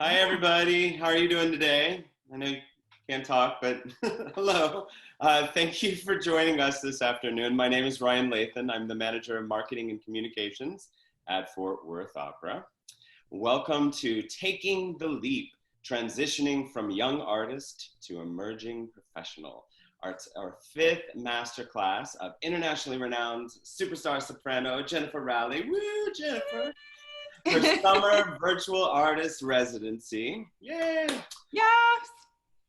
Hi, everybody. How are you doing today? I know you can't talk, but hello. Thank you for joining us this afternoon. My name is Ryan Lathan. I'm the Manager of Marketing and Communications at Fort Worth Opera. Welcome to Taking the Leap, Transitioning from Young Artist to Emerging Professional. Our fifth masterclass of internationally renowned superstar soprano, Jennifer Rowley. Woo, Jennifer! Her summer virtual artist residency. Yay! Yes!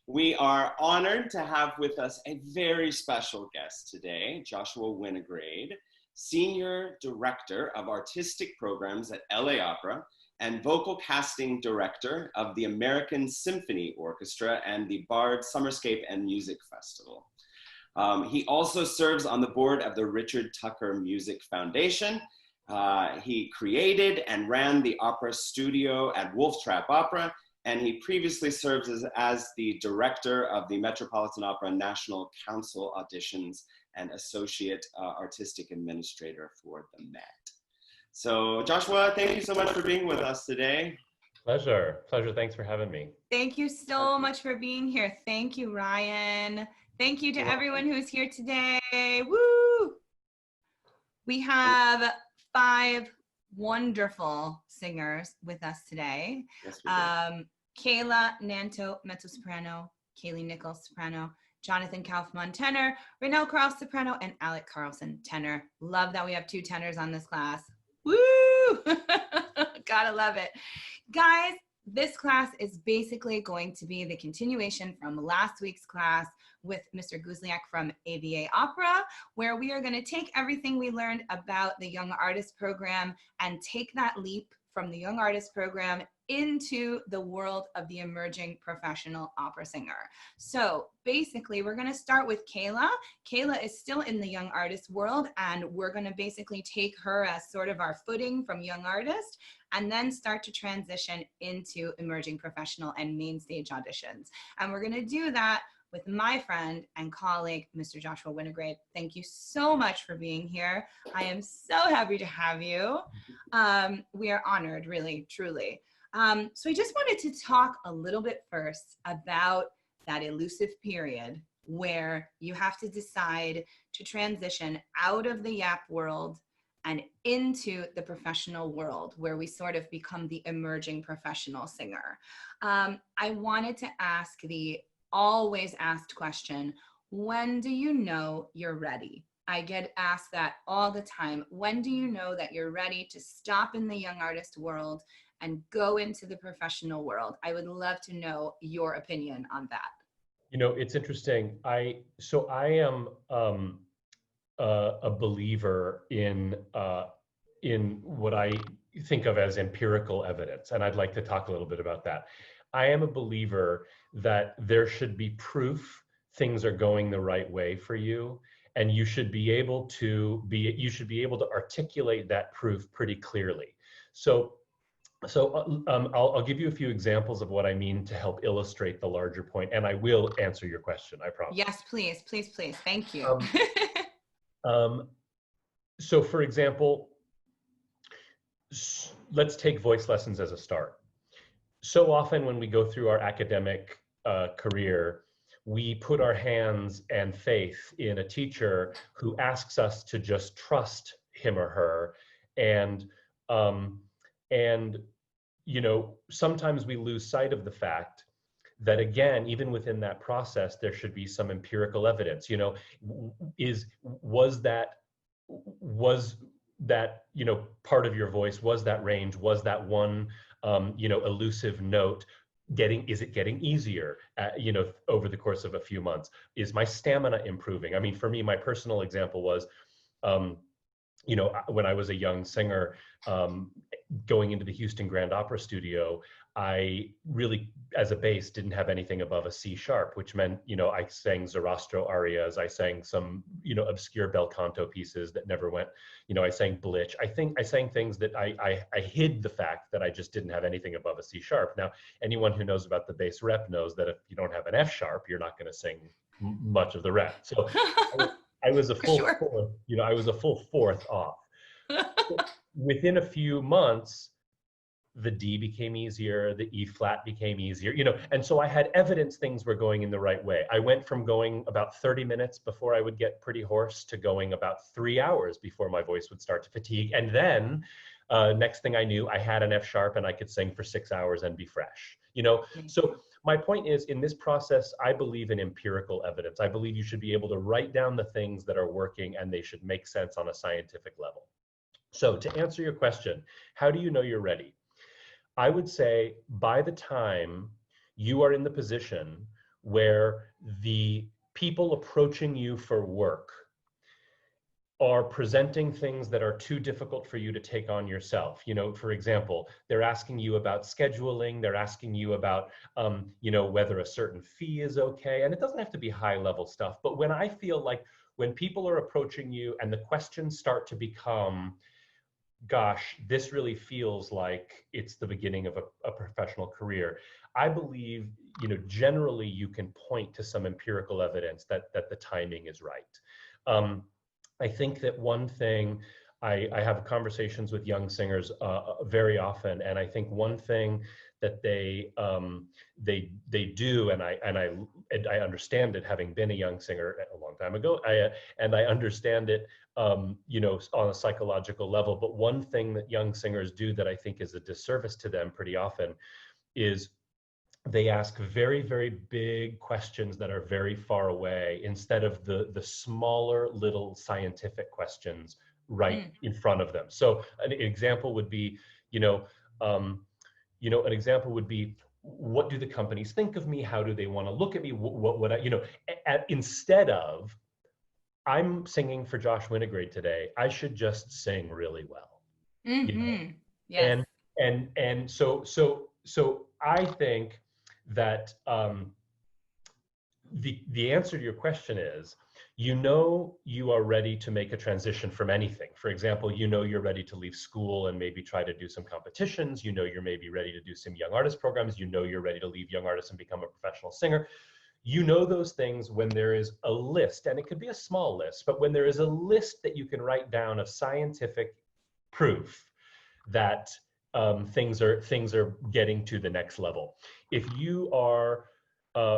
We are honored to have with us a very special guest today, Joshua Winograde, Senior Director of Artistic Programs at LA Opera and Vocal Casting Director of the American Symphony Orchestra and the Bard Summerscape and Music Festival. He also serves on the board of the Richard Tucker Music Foundation. He created and ran the opera studio at Wolf Trap Opera, and he previously served as the director of the Metropolitan Opera National Council Auditions and associate artistic administrator for the Met. So Joshua, thank you so much for being with us today. Pleasure. Thanks for having me. Thank you so much for being here. Thank you, Ryan. Thank you to everyone who's here today. Woo! We have 5 wonderful singers with us today. Yes, we do. Kayla Nanto, mezzo-soprano, Kaylee Nichols, soprano, Jonathan Kaufman, tenor, Renelle Carl, soprano, and Alec Carlson, tenor. Love that we have 2 tenors on this class. Woo! Gotta love it. Guys, this class is basically going to be the continuation from last week's class with Mr. Guzliak from AVA Opera, where we are going to take everything we learned about the Young Artist Program and take that leap from the Young Artist Program into the world of the emerging professional opera singer. So basically, we're going to start with Kayla. Kayla is still in the young artist world, and we're going to basically take her as sort of our footing from young artist and then start to transition into emerging professional and main stage auditions. And we're going to do that with my friend and colleague, Mr. Joshua Winograde. Thank you so much for being here. I am so happy to have you. We are honored, really, truly. So I just wanted to talk a little bit first about that elusive period where you have to decide to transition out of the YAP world and into the professional world where we sort of become the emerging professional singer. I wanted to ask the always asked question, when do you know you're ready? I get asked that all the time. When do you know that you're ready to stop in the young artist world and go into the professional world? I would love to know your opinion on that. You know, it's interesting. I am a believer in what I think of as empirical evidence, and I'd like to talk a little bit about that. I am a believer that there should be proof things are going the right way for you, and you should be able to articulate that proof pretty clearly. So I'll give you a few examples of what I mean to help illustrate the larger point, and I will answer your question, I promise. Yes, please, please, please. Thank you. So for example, let's take voice lessons as a start. So often when we go through our academic career, we put our hands and faith in a teacher who asks us to just trust him or her, and you know, sometimes we lose sight of the fact that, again, even within that process, there should be some empirical evidence. You know, was that you know, part of your voice, was that range, was that one you know, elusive note is it getting easier you know, over the course of a few months? Is my stamina improving? I mean, for me, my personal example was you know, when I was a young singer, going into the Houston Grand Opera Studio, I really, as a bass, didn't have anything above a C sharp, which meant, you know, I sang Zarastro arias, I sang some, you know, obscure bel canto pieces that never went, you know, I sang Blitch. I think I sang things that I hid the fact that I just didn't have anything above a C sharp. Now, anyone who knows about the bass rep knows that if you don't have an F sharp, you're not going to sing much of the rep. So I was a full fourth, you know, I was a full fourth off. Within a few months, the D became easier, the E flat became easier, you know, and so I had evidence things were going in the right way. I went from going about 30 minutes before I would get pretty hoarse to going about 3 hours before my voice would start to fatigue. And then next thing I knew, I had an F sharp and I could sing for 6 hours and be fresh, you know? So my point is, in this process, I believe in empirical evidence. I believe you should be able to write down the things that are working and they should make sense on a scientific level. So to answer your question, how do you know you're ready? I would say by the time you are in the position where the people approaching you for work are presenting things that are too difficult for you to take on yourself. You know, for example, they're asking you about scheduling, they're asking you about, you know, whether a certain fee is okay. And it doesn't have to be high level stuff, but when I feel like when people are approaching you and the questions start to become, gosh, this really feels like it's the beginning of a professional career, I believe, you know, generally you can point to some empirical evidence that the timing is right. I think that one thing, I have conversations with young singers very often, and I think one thing that they do, and I understand it, having been a young singer a long time ago, and I understand it, you know, on a psychological level. But one thing that young singers do that I think is a disservice to them pretty often is they ask very, very big questions that are very far away instead of the smaller little scientific questions right in front of them. So an example would be, an example would be, what do the companies think of me? How do they want to look at me? What would I, instead of, I'm singing for Josh Winograde today, I should just sing really well. Yes. And so I think that the answer to your question is, you are ready to make a transition from anything. For example, you're ready to leave school and maybe try to do some competitions. You're maybe ready to do some young artist programs. You're ready to leave young artists and become a professional singer. Those things when there is a list, and it could be a small list, but when there is a list that you can write down of scientific proof that things are getting to the next level. If you are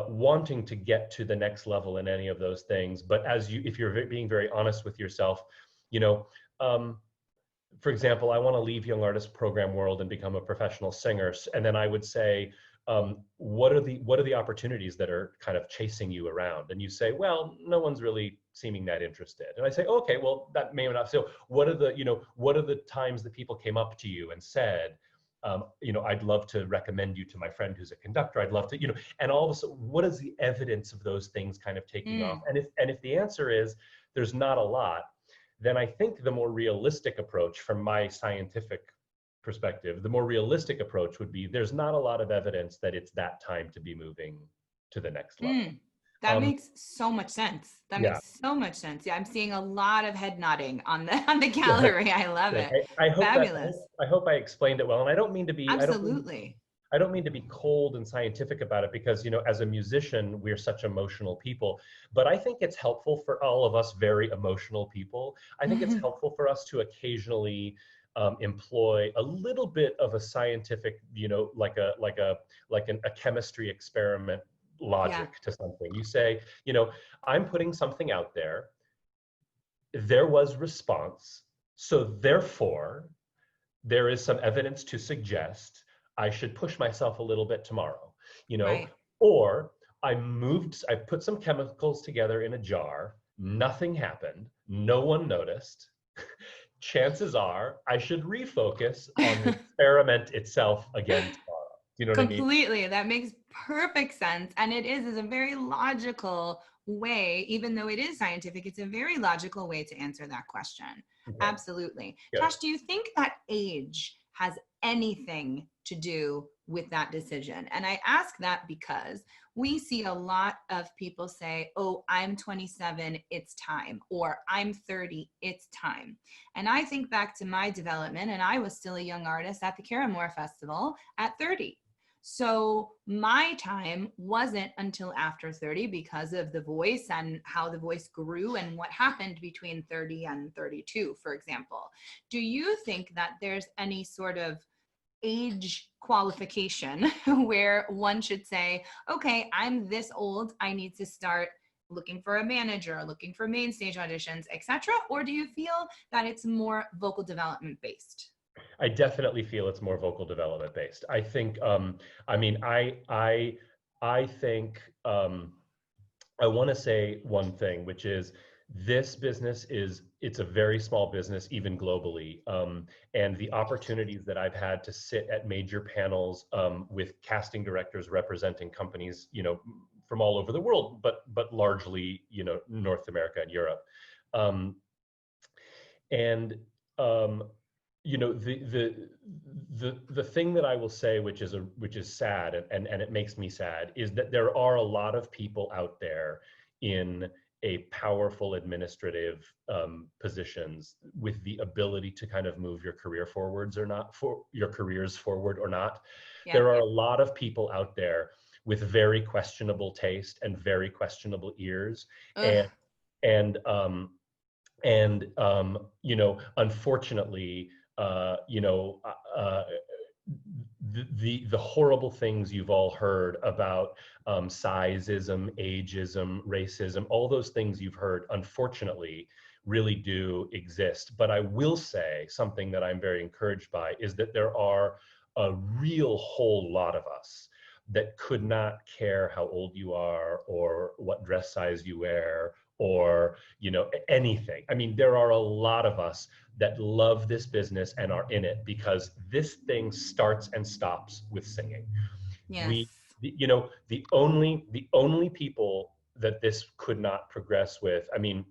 wanting to get to the next level in any of those things, but if you're being very honest with yourself, for example, I want to leave young artist program world and become a professional singer, and then I would say, what are the opportunities that are kind of chasing you around? And you say, well, no one's really seeming that interested. And I say, okay, well, that may not. So what are the times that people came up to you and said, I'd love to recommend you to my friend who's a conductor. I'd love to, and all of a sudden, what is the evidence of those things kind of taking off? And if the answer is there's not a lot, then I think the more realistic approach from my scientific perspective, the more realistic approach would be, there's not a lot of evidence that it's that time to be moving to the next level. That makes so much sense. Makes so much sense. Yeah, I'm seeing a lot of head nodding on the gallery. I love it. I hope Fabulous. I hope I explained it well, and I don't mean to be absolutely. I don't mean to be cold and scientific about it, because as a musician, we're such emotional people. But I think it's helpful for all of us very emotional people. I think it's helpful for us to occasionally employ a little bit of a scientific, like a chemistry experiment logic to something. You say, I'm putting something out there. There was response. So therefore, there is some evidence to suggest I should push myself a little bit tomorrow, Right. Or I put some chemicals together in a jar. Nothing happened. No one noticed. Chances are I should refocus on the experiment itself again tomorrow. You know what I mean? Completely. That makes perfect sense. And it is a very logical way, even though it is scientific, it's a very logical way to answer that question. Okay. Absolutely. Good. Josh, do you think that age has anything to do with that decision? And I ask that because we see a lot of people say, oh, I'm 27, it's time, or I'm 30, it's time. And I think back to my development, and I was still a young artist at the Caramore Festival at 30. So my time wasn't until after 30 because of the voice and how the voice grew and what happened between 30 and 32, for example. Do you think that there's any sort of age qualification where one should say, okay, I'm this old, I need to start looking for a manager, looking for main stage auditions, etc.? Or do you feel that it's more vocal development based? I definitely feel it's more vocal development based. I think, I mean, I think, I want to say one thing, which is this business it's a very small business, even globally. And the opportunities that I've had to sit at major panels with casting directors representing companies, you know, from all over the world, but largely, you know, North America and Europe. And you know, the thing that I will say, which is sad, and it makes me sad, is that there are a lot of people out there in a powerful administrative positions with the ability to kind of move your career forwards or not, for your careers forward or not. Yeah. There are a lot of people out there with very questionable taste and very questionable ears. Ugh. and you know, unfortunately, you know, the horrible things you've all heard about sizeism, ageism, racism, all those things you've heard, unfortunately, really do exist. But I will say something that I'm very encouraged by is that there are a real whole lot of us that could not care how old you are or what dress size you wear or, you know, anything. I mean, there are a lot of us that love this business and are in it because this thing starts and stops with singing. Yes. You know, the only people that this could not progress with, I mean,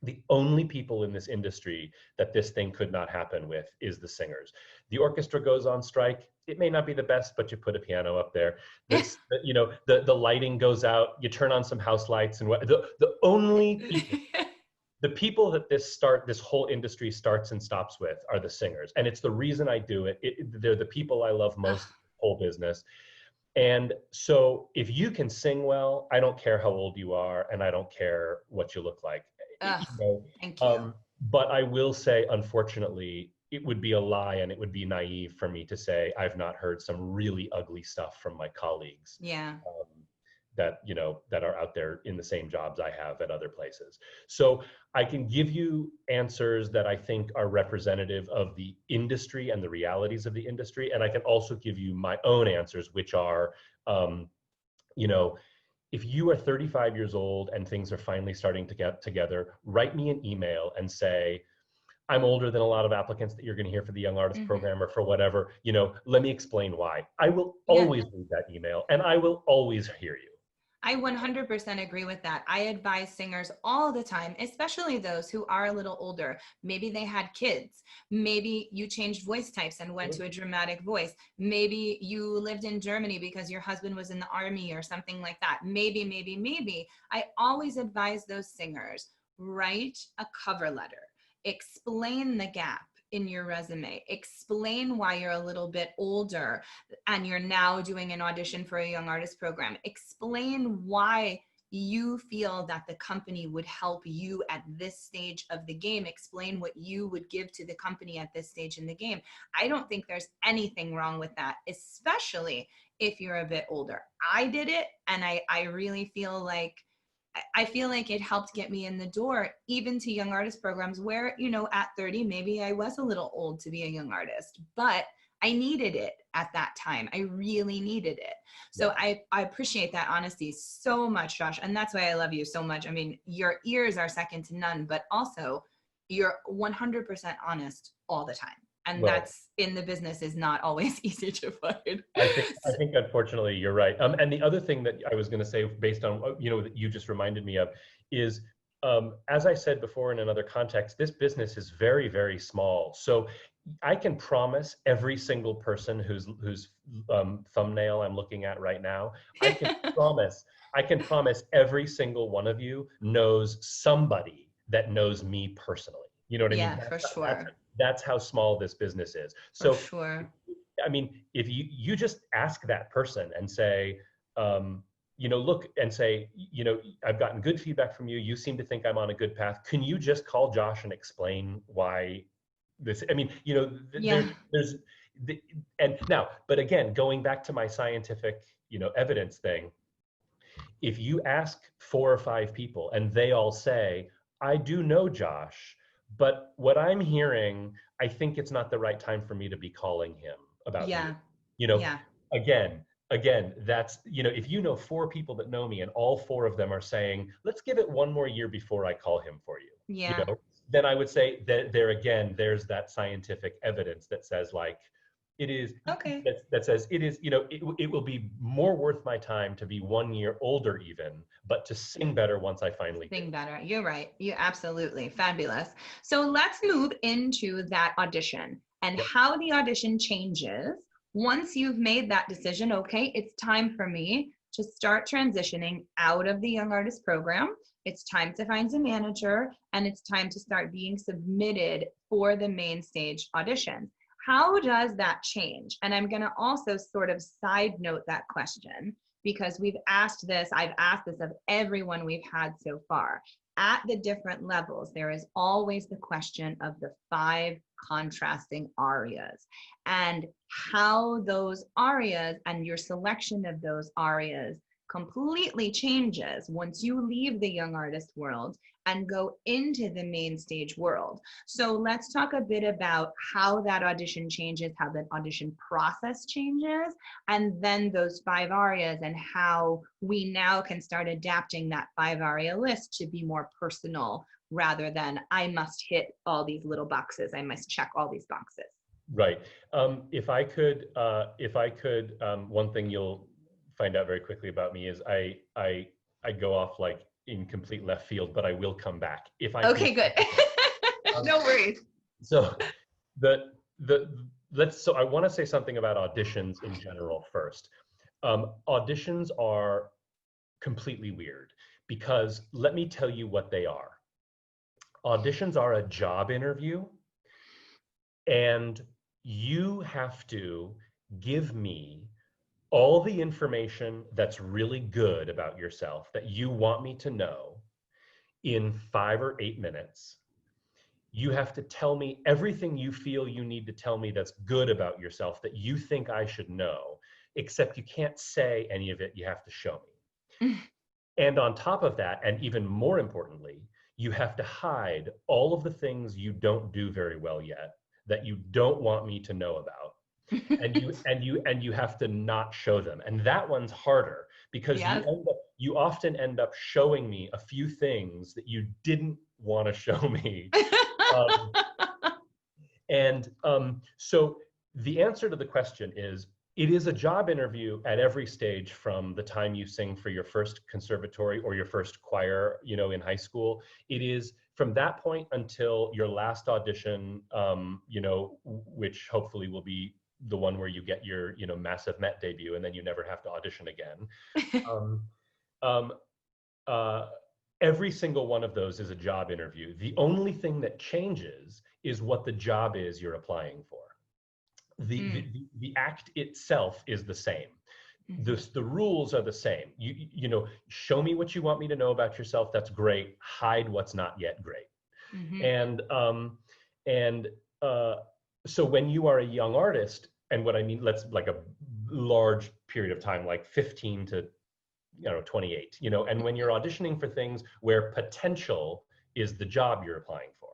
the only people in this industry that this thing could not happen with is the singers. The orchestra goes on strike. It may not be the best, but you put a piano up there. This, you know, the lighting goes out. You turn on some house lights, and the only people, the people that this whole industry starts and stops with are the singers, and it's the reason I do it. They're the people I love most in the whole business. And so, if you can sing well, I don't care how old you are, and I don't care what you look like. Ugh, You know, thank you. but I will say, unfortunately, it would be a lie and it would be naive for me to say I've not heard some really ugly stuff from my colleagues. Yeah. That, you know, that are out there in the same jobs I have at other places. So I can give you answers that I think are representative of the industry and the realities of the industry, and I can also give you my own answers, which are, you know, if you are 35 years old and things are finally starting to get together, write me an email and say, I'm older than a lot of applicants that you're going to hear for the Young Artist Program or for whatever, you know, let me explain why. I will always read that email and I will always hear you. I 100% agree with that. I advise singers all the time, especially those who are a little older. Maybe they had kids. Maybe you changed voice types and went to a dramatic voice. Maybe you lived in Germany because your husband was in the army or something like that. Maybe. I always advise those singers, write a cover letter. Explain the gap in your resume. Explain why you're a little bit older and you're now doing an audition for a Young Artist Program. Explain why you feel that the company would help you at this stage of the game. Explain what you would give to the company at this stage in the game. I don't think there's anything wrong with that, especially if you're a bit older. I did it, and I really feel like it helped get me in the door, even to Young Artist Programs where, you know, at 30, maybe I was a little old to be a young artist, but I needed it at that time. I really needed it. So I appreciate that honesty so much, Josh. And that's why I love you so much. I mean, your ears are second to none, but also you're 100% honest all the time. And that's in the business is not always easy to find. I think unfortunately you're right. And the other thing that I was going to say, based on, you know, that you just reminded me of, is as I said before in another context, this business is very, very small. So I can promise every single person whose thumbnail I'm looking at right now, I can promise every single one of you knows somebody that knows me personally. You know what I mean? Yeah, for sure. That's how small this business is. So, for sure. I mean, if you just ask that person and say, you know, look and say, you know, I've gotten good feedback from you. You seem to think I'm on a good path. Can you just call Josh and explain why this? I mean, you know, there's and now, but again, going back to my scientific, evidence thing, if you ask 4 or 5 people and they all say, I do know Josh, but what I'm hearing, I think it's not the right time for me to be calling him about Yeah. you. Yeah. Again, that's, if 4 people that know me and all 4 of them are saying, let's give it 1 more year before I call him for you, Yeah. then I would say that there's that scientific evidence that says like, it is, Okay. that says it is, it will be more worth my time to be 1 year older even, but to sing better once I finally Sing do. better. You're right. You absolutely fabulous. So let's move into that audition and Yep. how the audition changes once you've made that decision. Okay, it's time for me to start transitioning out of the Young Artist program. It's time to find a manager, and it's time to start being submitted for the main stage audition. How does that change? And I'm going to also sort of side note that question, because I've asked this of everyone we've had so far. At the different levels, there is always the question of the 5 contrasting arias and how those arias and your selection of those arias completely changes once you leave the young artist world and go into the main stage world. So let's talk a bit about how that audition changes, how that audition process changes, and then those 5 arias and how we now can start adapting that 5 aria list to be more personal rather than I must hit all these little boxes. I must check all these boxes. Right. If I could, one thing you'll find out very quickly about me is I go off like in complete left field, but I will come back if I. Okay, good. No worries. So so I want to say something about auditions in general first. Auditions are completely weird because let me tell you what they are. Auditions are a job interview, and you have to give me all the information that's really good about yourself that you want me to know in 5 or 8 minutes. You have to tell me everything you feel you need to tell me that's good about yourself that you think I should know, except you can't say any of it, you have to show me. And on top of that, and even more importantly, you have to hide all of the things you don't do very well yet that you don't want me to know about. and you have to not show them, and that one's harder because Yes. you often end up showing me a few things that you didn't want to show me. So the answer to the question is, it is a job interview at every stage from the time you sing for your first conservatory or your first choir, in high school. It is from that point until your last audition, which hopefully will be the one where you get your, massive Met debut and then you never have to audition again. Every single one of those is a job interview. The only thing that changes is what the job is you're applying for. The act itself is the same. The rules are the same. Show me what you want me to know about yourself. That's great. Hide what's not yet great. So when you are a young artist, and what I mean, let's like a large period of time, like 15 to 28, and when you're auditioning for things where potential is the job you're applying for,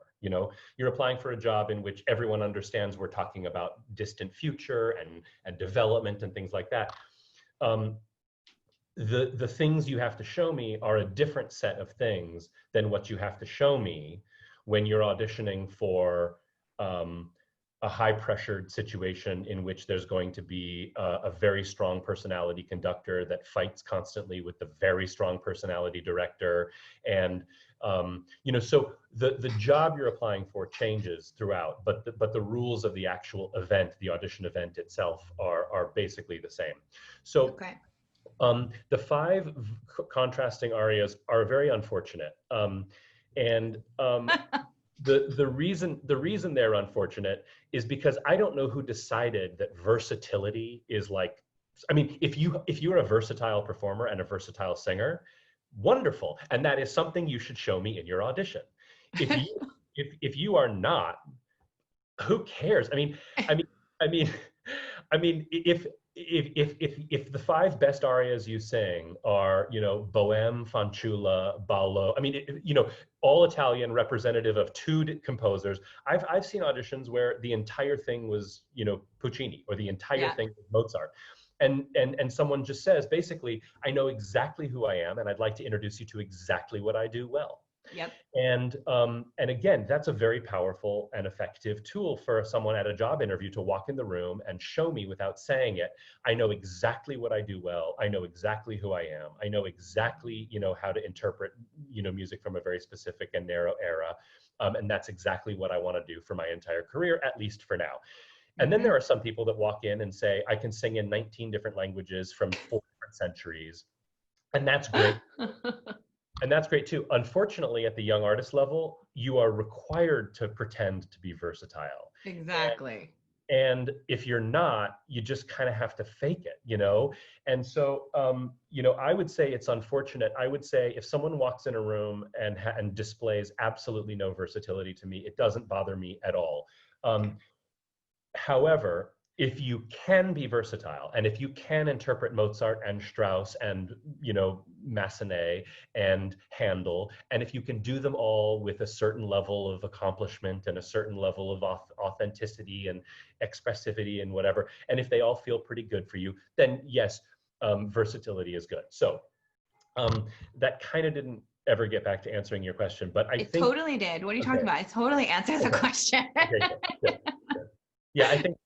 you're applying for a job in which everyone understands we're talking about distant future and development and things like that. The things you have to show me are a different set of things than what you have to show me when you're auditioning for a high-pressured situation in which there's going to be a very strong personality conductor that fights constantly with the very strong personality director. And, so the job you're applying for changes throughout, but the rules of the actual event, the audition event itself, are basically the same. So Okay. the 5 contrasting arias are very unfortunate. The reason they're unfortunate is because I don't know who decided that versatility is like, I mean, if you're a versatile performer and a versatile singer, wonderful, and that is something you should show me in your audition. If you are not, who cares? I mean, I mean, if the five best arias you sing are, Bohème, Fanciulla, Ballo, all Italian, representative of two composers. I've seen auditions where the entire thing was, Puccini, or the entire thing was Mozart. And someone just says, basically, I know exactly who I am, and I'd like to introduce you to exactly what I do well. Yep. And again, that's a very powerful and effective tool for someone at a job interview to walk in the room and show me without saying it. I know exactly what I do well. I know exactly who I am. I know exactly, how to interpret, music from a very specific and narrow era. And that's exactly what I want to do for my entire career, at least for now. And then there are some people that walk in and say, I can sing in 19 different languages from 4 different centuries. And that's great. And that's great too. Unfortunately, at the young artist level, you are required to pretend to be versatile. Exactly. And if you're not, you just kind of have to fake it, And so, I would say it's unfortunate. I would say if someone walks in a room and displays absolutely no versatility to me, it doesn't bother me at all. However, if you can be versatile, and if you can interpret Mozart and Strauss and, Massenet and Handel, and if you can do them all with a certain level of accomplishment and a certain level of authenticity and expressivity and whatever, and if they all feel pretty good for you, then yes, versatility is good. So that kind of didn't ever get back to answering your question, but I think it totally did. What are you talking about? It totally answers the question. Good. Yeah, I think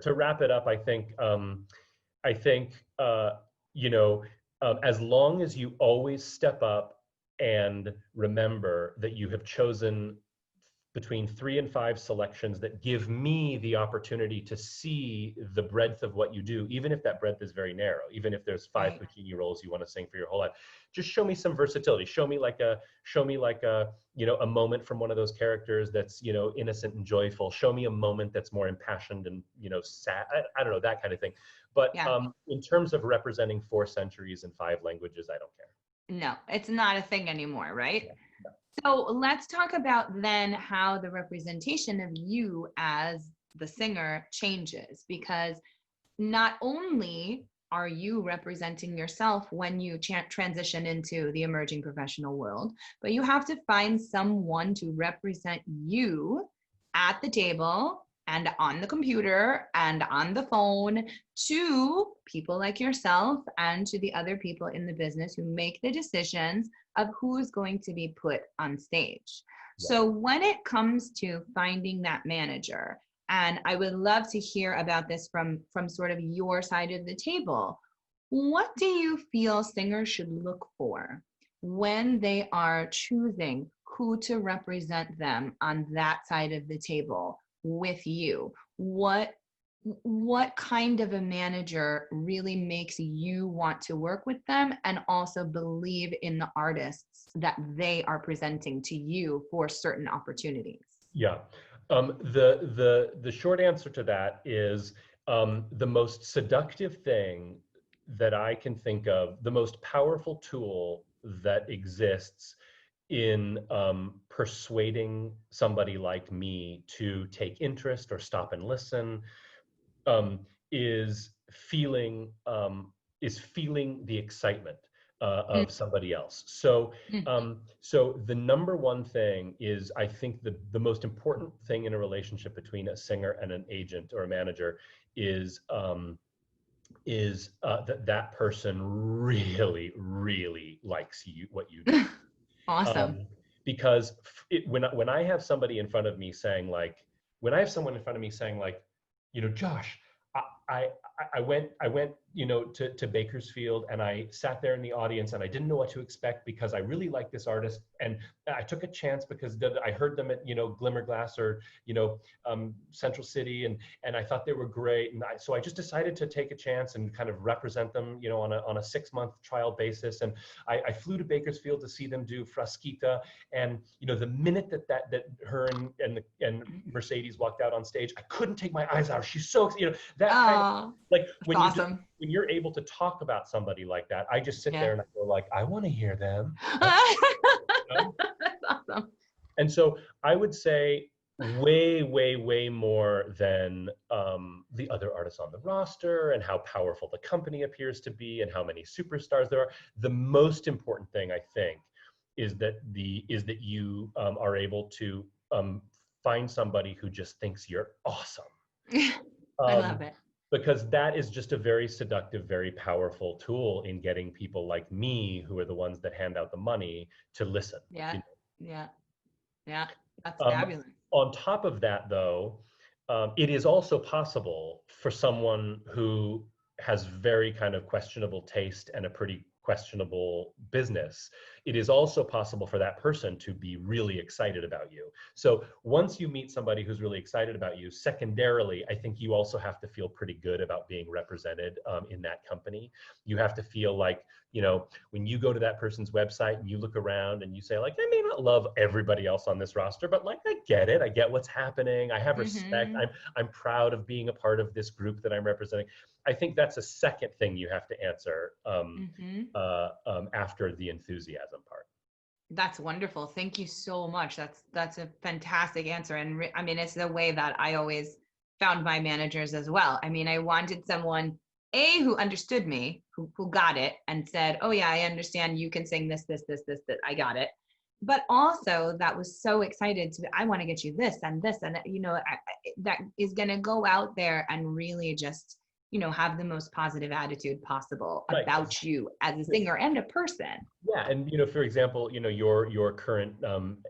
to wrap it up, I think as long as you always step up and remember that you have chosen between 3 and 5 selections that give me the opportunity to see the breadth of what you do, even if that breadth is very narrow, even if there's 5 Puccini roles you want to sing for your whole life, just show me some versatility. Show me like a a moment from one of those characters that's, innocent and joyful. Show me a moment that's more impassioned and, sad. I don't know, that kind of thing. But in terms of representing 4 centuries and 5 languages, I don't care. No, it's not a thing anymore, right? Yeah. So let's talk about then how the representation of you as the singer changes, because not only are you representing yourself when you transition into the emerging professional world, but you have to find someone to represent you at the table and on the computer and on the phone to people like yourself and to the other people in the business who make the decisions of who's going to be put on stage. Yeah. So when it comes to finding that manager, and I would love to hear about this from sort of your side of the table, what do you feel singers should look for when they are choosing who to represent them on that side of the table with you? What kind of a manager really makes you want to work with them and also believe in the artists that they are presenting to you for certain opportunities? Yeah. The short answer to that is the most seductive thing that I can think of, the most powerful tool that exists in persuading somebody like me to take interest or stop and listen is feeling the excitement of somebody else. So the number one thing is, I think the most important thing in a relationship between a singer and an agent or a manager is that person really, really likes you, what you do. Awesome. Because when I have somebody in front of me saying like, Josh, I went, to Bakersfield, and I sat there in the audience, and I didn't know what to expect because I really like this artist, and I took a chance because I heard them at, Glimmerglass or, Central City, and I thought they were great, and so I just decided to take a chance and kind of represent them, on a 6-month trial basis, and I flew to Bakersfield to see them do Frasquita, and the minute that her and Mercedes walked out on stage, I couldn't take my eyes out. She's so, that kind of, like when awesome. When you're able to talk about somebody like that, I just sit there and I go like, I want to hear them. That's awesome. And so I would say way, way, way more than the other artists on the roster and how powerful the company appears to be and how many superstars there are. The most important thing, I think, is that you are able to find somebody who just thinks you're awesome. I love it. Because that is just a very seductive, very powerful tool in getting people like me, who are the ones that hand out the money, to listen. Yeah, you know? yeah. That's fabulous. On top of that, though, it is also possible for someone who has very kind of questionable taste and a pretty questionable business, it is also possible for that person to be really excited about you. So once you meet somebody who's really excited about you, secondarily, I think you also have to feel pretty good about being represented in that company. You have to feel like, you know, when you go to that person's website and you look around and you say, like, I may not love everybody else on this roster, but like, I get it. I get what's happening. I have respect. I'm proud of being a part of this group that I'm representing. I think that's a second thing you have to answer after the enthusiasm part. That's wonderful. Thank you so much. That's a fantastic answer. And I mean, it's the way that I always found my managers as well. I mean, I wanted someone, who understood me, who got it and said, oh yeah, I understand, you can sing this, I got it. But also that was so excited to, I want to get you this and this, and you know, that is going to go out there and really just, you know, have the most positive attitude possible about you as a singer and a person. Yeah, and you know, for example, you know, your current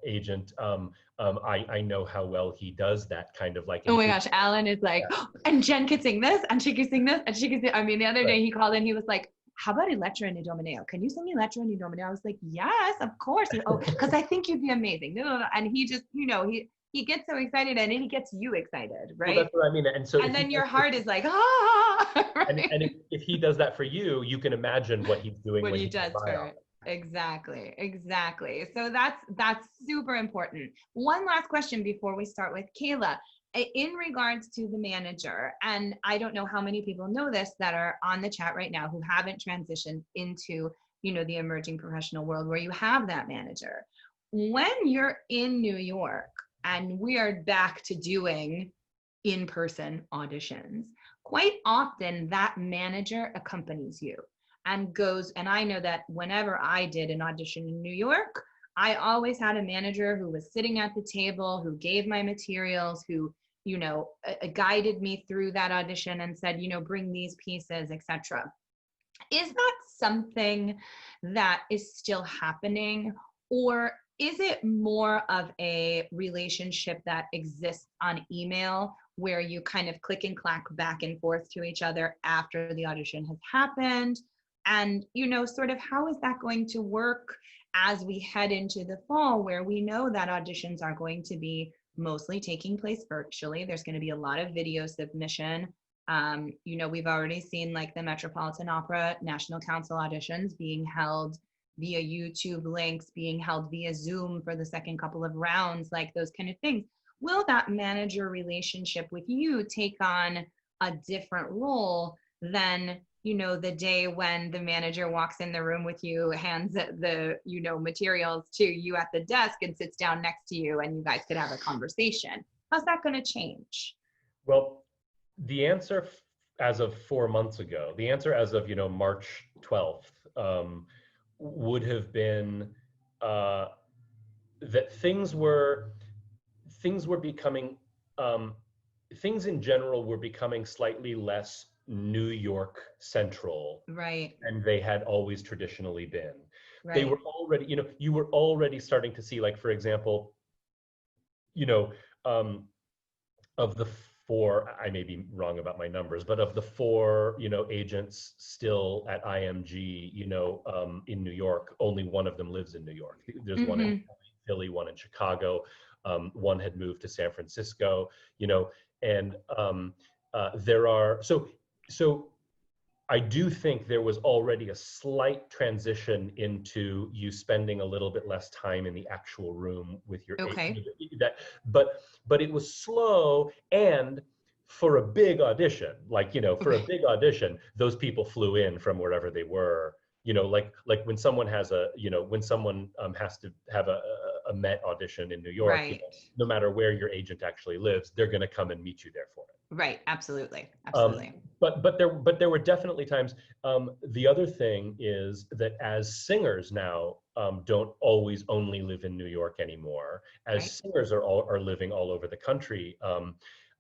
agent, I know how well he does that kind of like. Oh my gosh, Alan is like, oh, and Jen could sing this, and she could sing this, and she could sing. I mean, the other day he called in, he was like, how about Elettra and Idomeneo? Can you sing Elettra and Idomeneo? I was like, yes, of course. Oh, because I think you'd be amazing. No. And he just, you know, he gets so excited, and then he gets you excited, right? Well, that's what I mean. And so, and then your heart is like, ah. Right? And if he does that for you, you can imagine what he's doing when he does for it. Exactly. So that's super important. One last question before we start with Kayla. In regards to the manager, and I don't know how many people know this that are on the chat right now who haven't transitioned into, you know, the emerging professional world where you have that manager. When you're in New York and we are back to doing in-person auditions, quite often that manager accompanies you and goes, and I know that whenever I did an audition in New York, I always had a manager who was sitting at the table, who gave my materials, who, you know, guided me through that audition and said, you know, bring these pieces, etc. Is that something that is still happening, or is it more of a relationship that exists on email where you kind of click and clack back and forth to each other after the audition has happened? And, you know, sort of how is that going to work as we head into the fall, where we know that auditions are going to be mostly taking place virtually? There's going to be a lot of video submission. You know, we've already seen like the Metropolitan Opera National Council auditions being held via YouTube links, being held via Zoom for the second couple of rounds, like those kind of things. Will that manager relationship with you take on a different role than, you know, the day when the manager walks in the room with you, hands the, you know, materials to you at the desk and sits down next to you and you guys could have a conversation? How's that going to change? Well, the answer as of 4 months ago, the answer as of, you know, March 12th, would have been that things were becoming, things in general were becoming slightly less New York central, right? And they had always traditionally been. Right. They were already, you know, you were already starting to see, like, for example, you know, of the 4, I may be wrong about my numbers, but of the 4, you know, agents still at IMG, you know, in New York, only one of them lives in New York. There's one in Philly, one in Chicago, one had moved to San Francisco, you know, and there are, so I do think there was already a slight transition into you spending a little bit less time in the actual room with your agent. But it was slow, and for a big audition, like, you know, for a big audition, those people flew in from wherever they were, you know, like when someone has a, you know, when someone has to have a a Met audition in New York, Right. no matter where your agent actually lives, they're going to come and meet you there for it. Right. Absolutely. Absolutely. But there were definitely times. The other thing is that as singers now don't always only live in New York anymore. As Right. singers are living all over the country,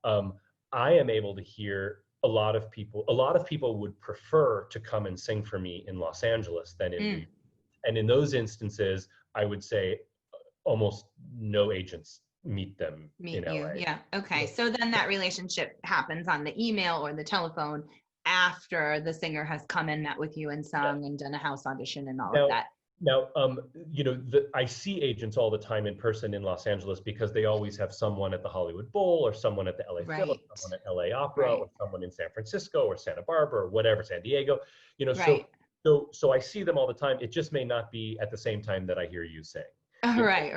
I am able to hear a lot of people. A lot of people would prefer to come and sing for me in Los Angeles than in New York. And in those instances, I would say almost no agents meet them in you. LA. Yeah. Okay. So then that relationship happens on the email or the telephone after the singer has come and met with you and sung and done a house audition and all of that. Now, I see agents all the time in person in Los Angeles because they always have someone at the Hollywood Bowl or someone at the LA Phil, or someone at LA Opera, or someone in San Francisco or Santa Barbara or whatever, San Diego. So I see them all the time. It just may not be at the same time that I hear you sing. Right.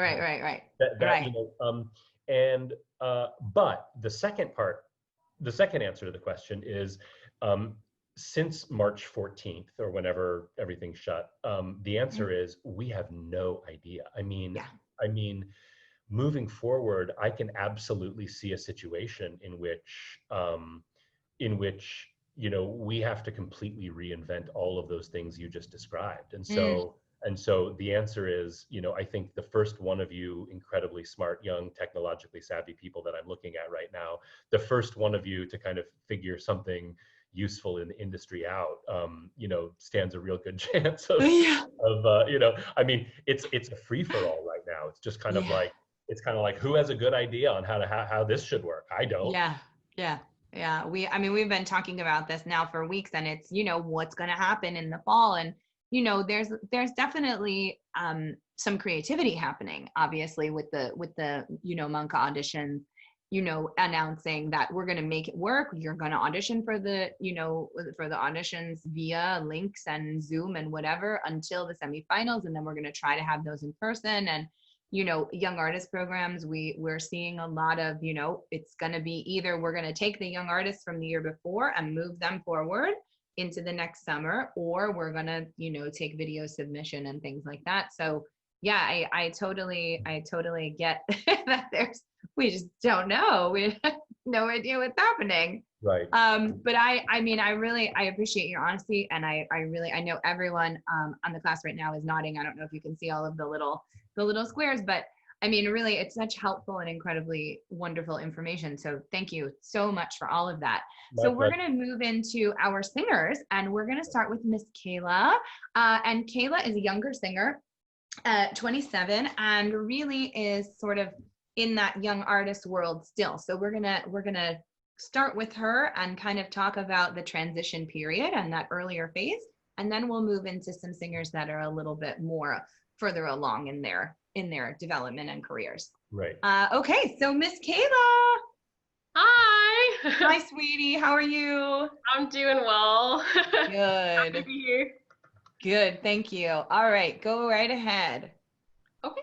But the second answer to the question is, since March 14th or whenever everything shut, the answer is we have no idea. I mean, moving forward, I can absolutely see a situation in which we have to completely reinvent all of those things you just described. And so the answer is, I think the first one of you incredibly smart, young, technologically savvy people that I'm looking at right now, the first one of you to kind of figure something useful in the industry out, stands a real good chance of I mean, it's a free for all right now. It's just kind of like who has a good idea on how this should work? I don't. Yeah. We've been talking about this now for weeks, and it's, what's going to happen in the fall. And, there's definitely some creativity happening, obviously, with the Monka auditions, announcing that we're going to make it work. You're going to audition for the auditions via links and Zoom and whatever until the semifinals. And then we're going to try to have those in person. And, young artist programs, we're seeing a lot of, it's going to be either we're going to take the young artists from the year before and move them forward into the next summer, or we're going to, take video submission and things like that. So yeah, I totally get that we just don't know. We have no idea what's happening. Right. But I really appreciate your honesty, and I know everyone on the class right now is nodding. I don't know if you can see all of the little squares, but I mean, really, it's such helpful and incredibly wonderful information. So thank you so much for all of that. So we're going to move into our singers, and we're going to start with Miss Kayla. And Kayla is a younger singer, 27, and really is sort of in that young artist world still. So we're gonna start with her and kind of talk about the transition period and that earlier phase, and then we'll move into some singers that are a little bit more further along in their development and careers. Right. Okay, so Miss Kayla. Hi. Hi, sweetie. How are you? I'm doing well. Good. Happy to be here. Good. Thank you. All right, go right ahead. Okay.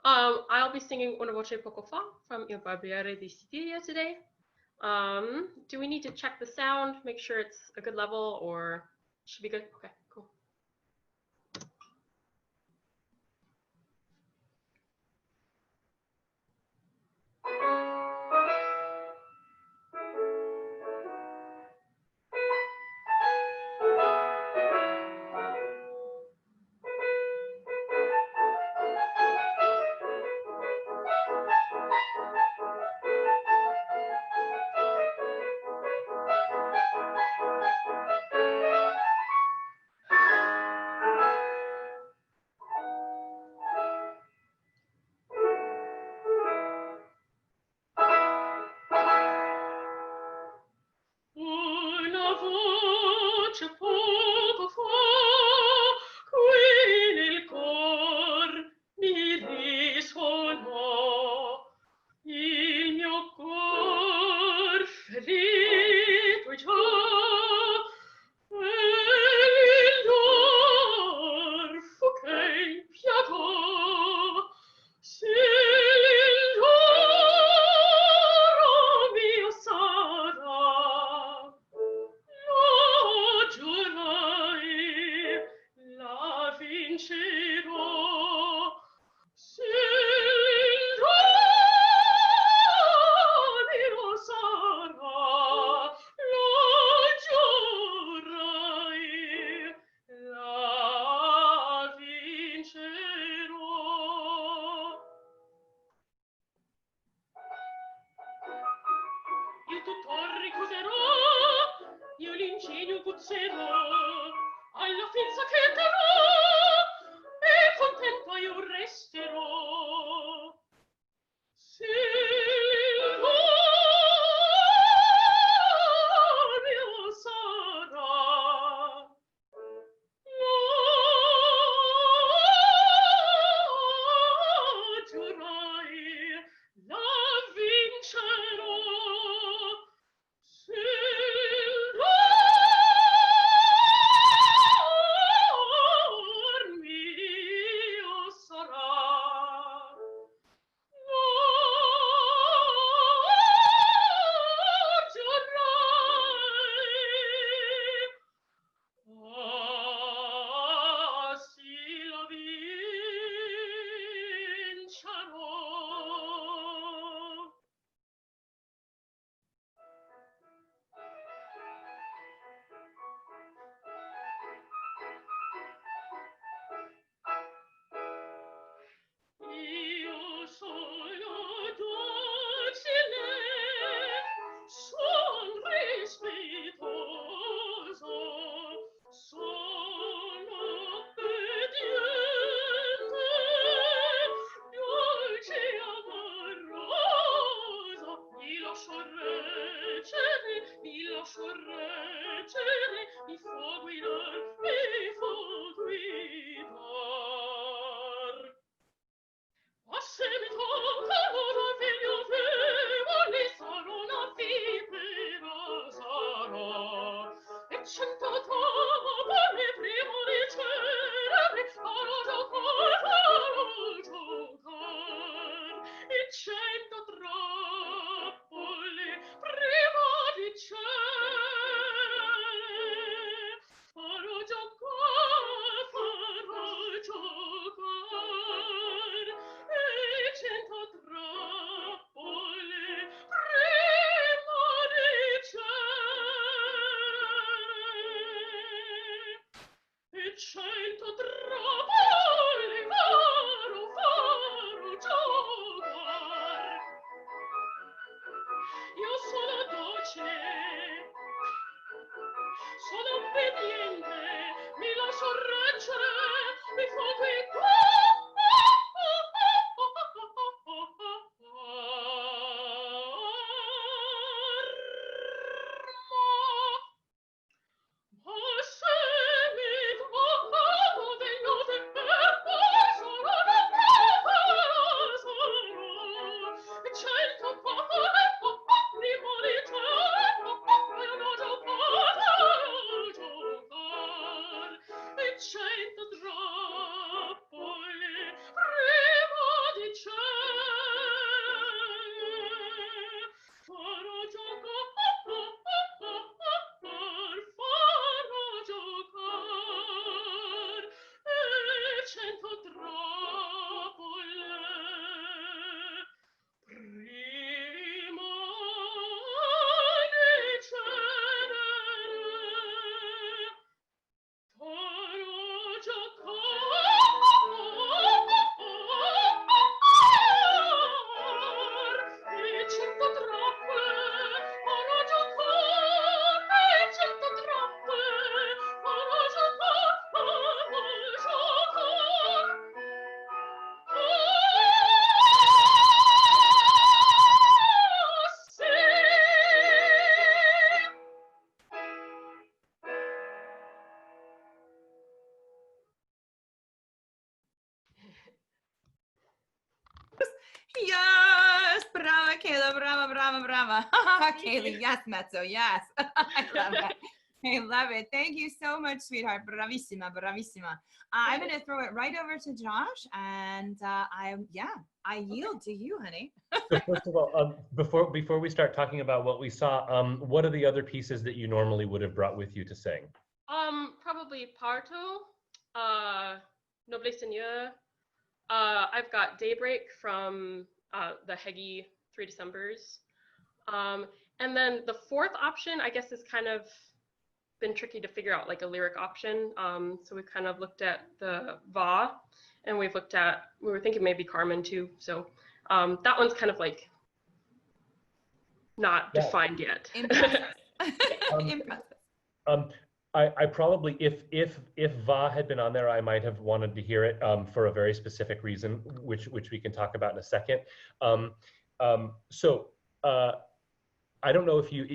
I'll be singing Una voce poco fa from Il Barbiere di Sicilia today. Do we need to check the sound, make sure it's a good level, or should be good? Okay, cool. Giorno puzzerò, alla fin sacchetterò, e contenta io resterò. Se il mio sarà, lo giurai, la vincerò. Se il mio sarà, lo giurai. Ah, sì, la vincerò. Io sono docile, son rispettoso, sono obbediente, dolce e amorosa, mi lascio reggere, mi fa guidar, mi fa guidar. Ma se mi tocca l'ora figlio fevoli, sarò una vipera, sarò, e 100 tavole prima di cene, farò giocar, e 100 trappole prima di cene, farò giocar, e 100 trappole prima di cene, e 100 trappole farò giocar. Io sono docile, sono obbediente, mi lascio reggere, mi fa ma se mi tocca veglio tempo, sarò una povera, sarò, e 100 prima di tempo, farò giocar, e 100 trappole prima di cene, farò giocar, e 100 trappole prima di cene, farò giocar, e 100 trappole farò giocar, e 100 trappole farò giocar, sì. Yes, brava, Kayla, brava, brava, brava. Kaylee, yes, Mezzo, yes. I love it. I love it. Thank you so much, sweetheart. Bravissima, bravissima. I'm going to throw it right over to Josh, and I yield to you, honey. So first of all, before we start talking about what we saw, what are the other pieces that you normally would have brought with you to sing? Probably Parto, Noble Seigneur. I've got Daybreak from the Heggie 3 Decembers. And then the fourth option, I guess, has kind of been tricky to figure out, like a lyric option. So we've kind of looked at the Va, and we were thinking maybe Carmen too. So that one's kind of like not defined yet. Impressive. Impressive. I probably, if Va had been on there, I might have wanted to hear it for a very specific reason, which we can talk about in a second. So I don't know if you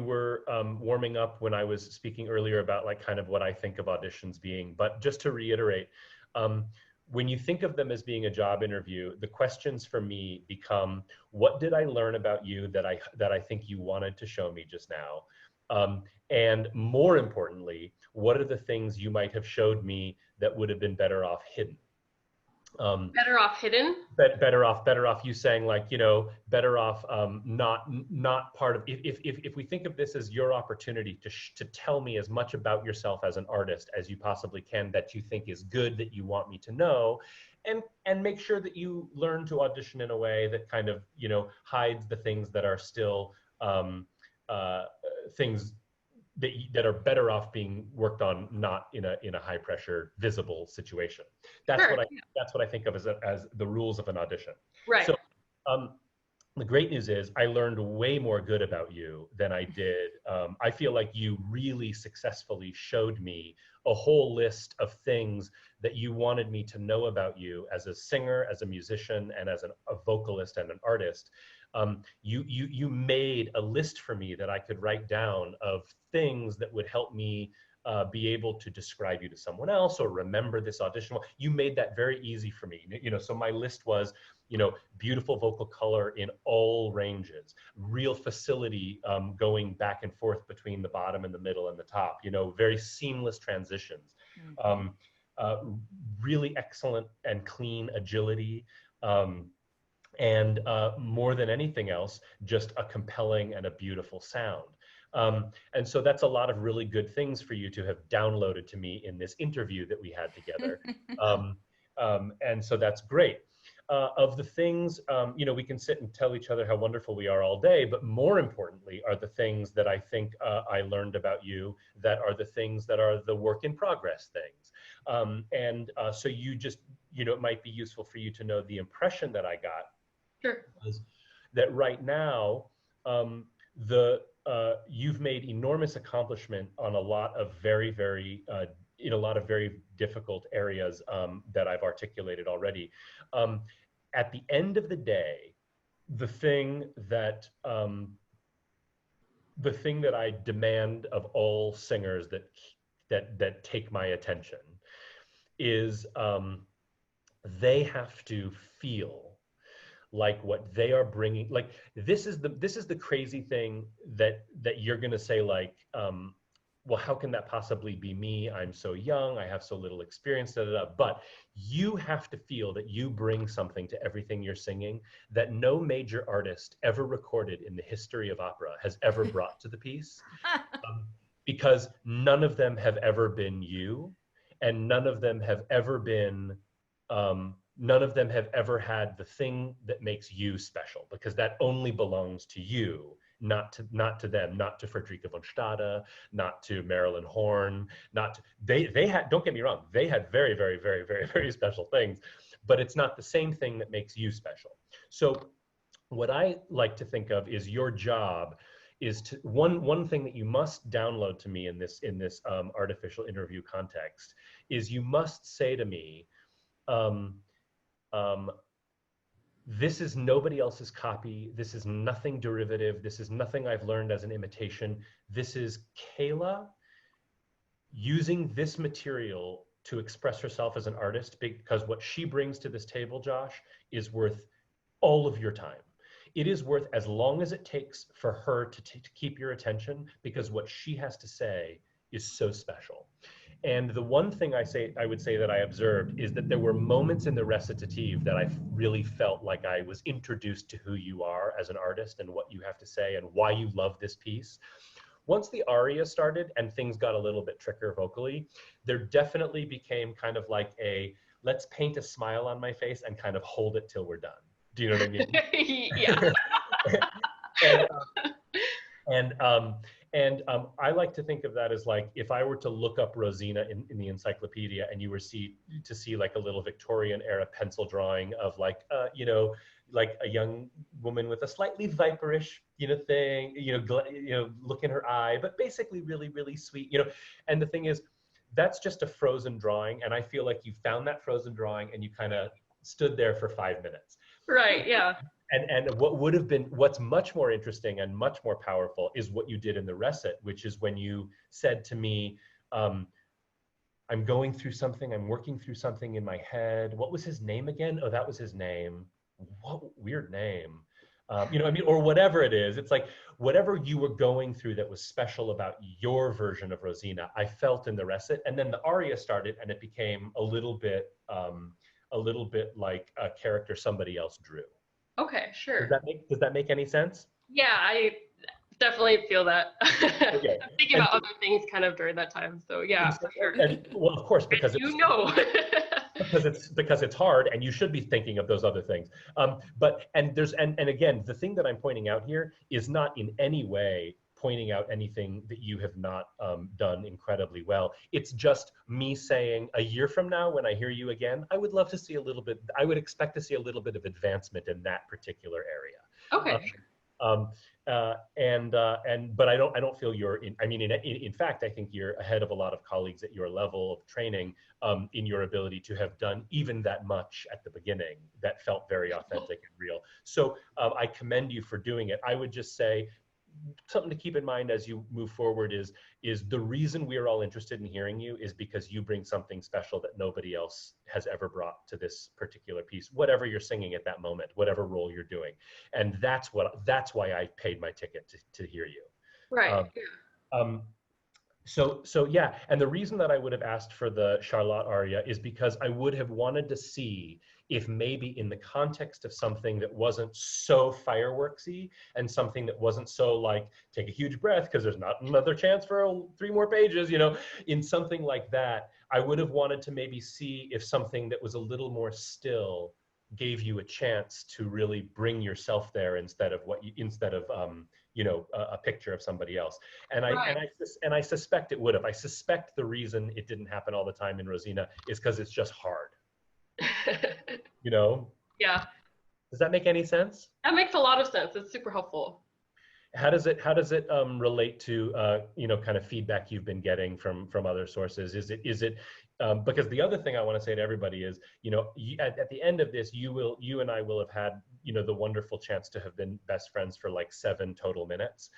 were warming up when I was speaking earlier about like kind of what I think of auditions being, but just to reiterate, when you think of them as being a job interview, the questions for me become, what did I learn about you that I think you wanted to show me just now? And more importantly, what are the things you might have showed me that would have been better off hidden? Better off hidden? Better off you saying like, you know, better off not part of, if we think of this as your opportunity to tell me as much about yourself as an artist as you possibly can, that you think is good, that you want me to know, and make sure that you learn to audition in a way that kind of, you know, hides the things that are still things that are better off being worked on, not in a high pressure visible situation. That's Sure, that's what I think of as the rules of an audition. right. So the great news is I learned way more good about you than I did. I feel like you really successfully showed me a whole list of things that you wanted me to know about you as a singer, as a musician, and as a vocalist and an artist. You made a list for me that I could write down of things that would help me be able to describe you to someone else or remember this audition. You made that very easy for me. You know, so my list was, you know, beautiful vocal color in all ranges, real facility going back and forth between the bottom and the middle and the top, you know, very seamless transitions, really excellent and clean agility. And more than anything else, just a compelling and a beautiful sound. And so that's a lot of really good things for you to have downloaded to me in this interview that we had together. And so that's great. Of the things, you know, we can sit and tell each other how wonderful we are all day, but more importantly are the things that I think I learned about you that are the things that are the work in progress things. So you just, you know, it might be useful for you to know the impression that I got. Sure. Was that right now, you've made enormous accomplishment on a lot of in a lot of very difficult areas that I've articulated already. At the end of the day, the thing that I demand of all singers that take my attention is they have to feel like what they are bringing. Like this is the crazy thing that you're gonna say like, well, how can that possibly be me? I'm so young, I have so little experience, da, da, da. But you have to feel that you bring something to everything you're singing that no major artist ever recorded in the history of opera has ever brought to the piece. Because none of them have ever been you, and none of them have ever been, none of them have ever had the thing that makes you special, because that only belongs to you. Not to them, not to Frederica von Stade, not to Marilyn Horne, they had, don't get me wrong, they had very, very, very, very, very special things, but it's not the same thing that makes you special. So what I like to think of is your job is to, one thing that you must download to me in this artificial interview context is you must say to me, this is nobody else's copy. This is nothing derivative. This is nothing I've learned as an imitation. This is Kayla using this material to express herself as an artist, because what she brings to this table, Josh, is worth all of your time. It is worth as long as it takes for her to keep your attention, because what she has to say is so special. And the one thing I would say that I observed is that there were moments in the recitative that I really felt like I was introduced to who you are as an artist and what you have to say and why you love this piece. Once the aria started and things got a little bit trickier vocally, there definitely became kind of like a, let's paint a smile on my face and kind of hold it till we're done. Do you know what I mean? Yeah. And I like to think of that as like, if I were to look up Rosina in the encyclopedia and you were to see like a little Victorian era pencil drawing of like, you know, like a young woman with a slightly viperish, thing, look in her eye, but basically really, really sweet, And the thing is, that's just a frozen drawing. And I feel like you found that frozen drawing and you kind of stood there for 5 minutes. Right, yeah. And what's much more interesting and much more powerful is what you did in the recit, which is when you said to me, I'm going through something, I'm working through something in my head. What was his name again? Oh, that was his name. What weird name. Or whatever it is. It's like whatever you were going through that was special about your version of Rosina, I felt in the recit. And then the aria started and it became a little bit like a character somebody else drew. Okay, sure. Does that make any sense? Yeah, I definitely feel that. Okay. I'm thinking about other things kind of during that time. So yeah, for sure. And well, of course, because because it's hard, and you should be thinking of those other things. And again, the thing that I'm pointing out here is not in any way pointing out anything that you have not done incredibly well. It's just me saying a year from now, when I hear you again, I would love to see I would expect to see a little bit of advancement in that particular area. Okay. But I don't feel you're in fact, I think you're ahead of a lot of colleagues at your level of training in your ability to have done even that much at the beginning that felt very authentic and real. So I commend you for doing it. I would just say something to keep in mind as you move forward is the reason we're all interested in hearing you is because you bring something special that nobody else has ever brought to this particular piece, whatever you're singing at that moment, whatever role you're doing. And that's why I paid my ticket to hear you. Right. So yeah, and the reason that I would have asked for the Charlotte aria is because I would have wanted to see if maybe in the context of something that wasn't so fireworksy and something that wasn't so like, take a huge breath because there's not another chance for 3 more pages, in something like that, I would have wanted to maybe see if something that was a little more still gave you a chance to really bring yourself there instead of a picture of somebody else. And I suspect it would have. I suspect the reason it didn't happen all the time in Rosina is because it's just hard. Yeah. Does that make any sense? That makes a lot of sense. It's super helpful. How does it relate to kind of feedback you've been getting from other sources? Is it because the other thing I want to say to everybody is, at the end of this, you and I will have had the wonderful chance to have been best friends for like 7 total minutes.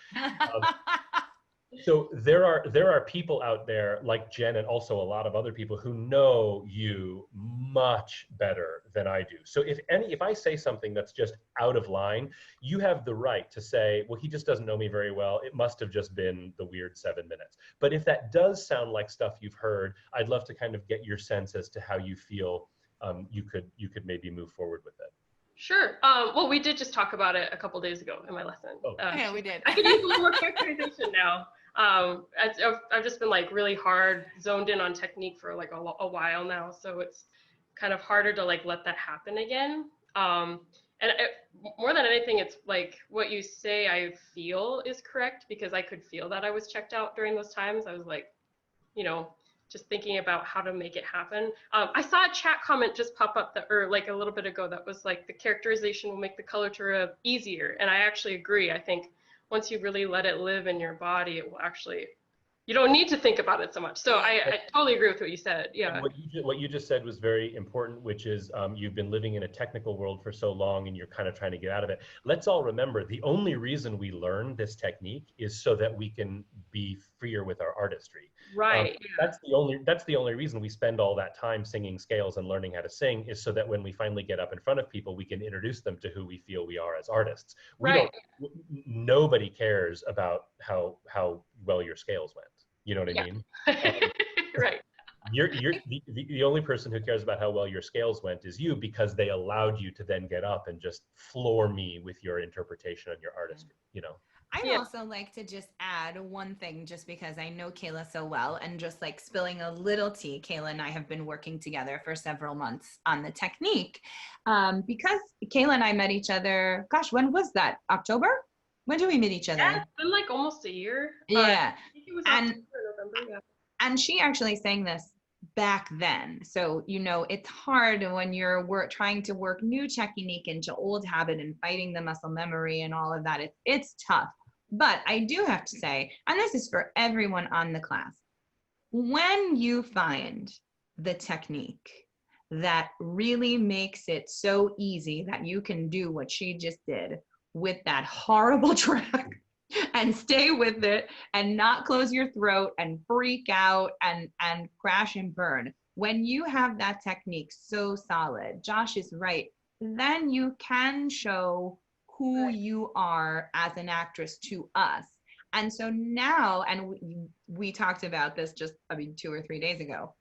So there are people out there like Jen and also a lot of other people who know you much better than I do. So if I say something that's just out of line, you have the right to say, well, he just doesn't know me very well. It must have just been the weird 7 minutes. But if that does sound like stuff you've heard, I'd love to kind of get your sense as to how you feel you could maybe move forward with it. Sure. Well, we did just talk about it a couple days ago in my lesson. Oh. Yeah, we did. I could use a little more characterization now. I've just been like really hard zoned in on technique for like a while now, so it's kind of harder to like let that happen again. More than anything, it's like what you say I feel is correct, because I could feel that I was checked out during those times. I was like, just thinking about how to make it happen. I saw a chat comment just pop up like a little bit ago that was like, the characterization will make the coloratura easier. And I actually agree. I think once you really let it live in your body, it will actually, you don't need to think about it so much. So I totally agree with what you said. Yeah. What you just said was very important, which is you've been living in a technical world for so long and you're kind of trying to get out of it. Let's all remember, the only reason we learn this technique is so that we can be freer with our artistry. Right. That's the only reason we spend all that time singing scales and learning how to sing, is so that when we finally get up in front of people, we can introduce them to who we feel we are as artists. Nobody cares about how well your scales went. You know what I mean? Right. You're the only person who cares about how well your scales went is you, because they allowed you to then get up and just floor me with your interpretation and your artistry, I'd also like to just add one thing, just because I know Kayla so well, and just like spilling a little tea. Kayla and I have been working together for several months on the technique, because Kayla and I met each other, gosh, when was that? October? When did we meet each other? Yeah, it's been like almost a year. Yeah. I think it was October or November, yeah. And she actually sang this back then. So, you know, it's hard when you're trying to work new technique into old habit and fighting the muscle memory and all of that. It's tough. But I do have to say, and this is for everyone on the class, when you find the technique that really makes it so easy that you can do what she just did with that horrible track and stay with it and not close your throat and freak out and crash and burn. When you have that technique so solid, Josh is right, then you can show who you are as an actress to us. And so now, and we talked about this just, 2 or 3 days ago,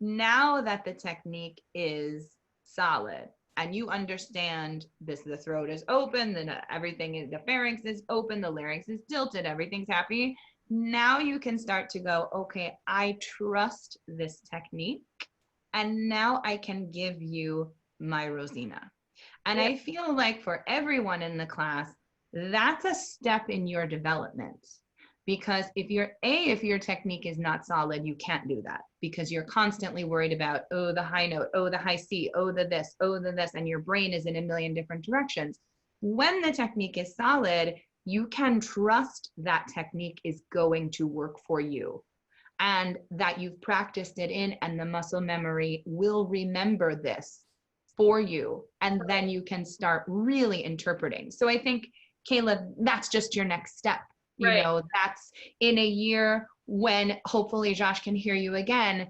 now that the technique is solid and you understand this, the throat is open, then everything is, the pharynx is open, the larynx is tilted, everything's happy. Now you can start to go, okay, I trust this technique. And now I can give you my Rosina. And I feel like for everyone in the class, that's a step in your development. Because if your technique is not solid, you can't do that because you're constantly worried about, oh, the high note, oh, the high C, oh, the this, oh, the this, and your brain is in a million different directions. When the technique is solid, you can trust that technique is going to work for you and that you've practiced it in and the muscle memory will remember this for you. And then you can start really interpreting. So I think, Kayla, that's just your next step. You know, that's in a year when hopefully Josh can hear you again,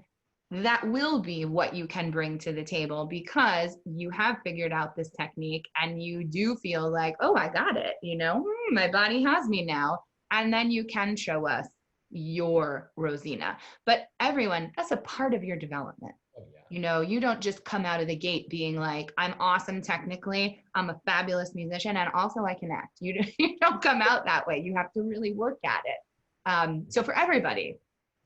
that will be what you can bring to the table because you have figured out this technique and you do feel like, oh, I got it, you know, my body has me now. And then you can show us your Rosina. But everyone, that's a part of your development. You know, you don't just come out of the gate being like, I'm awesome technically, I'm a fabulous musician, and also I can act. You don't come out that way. You have to really work at it. So for everybody,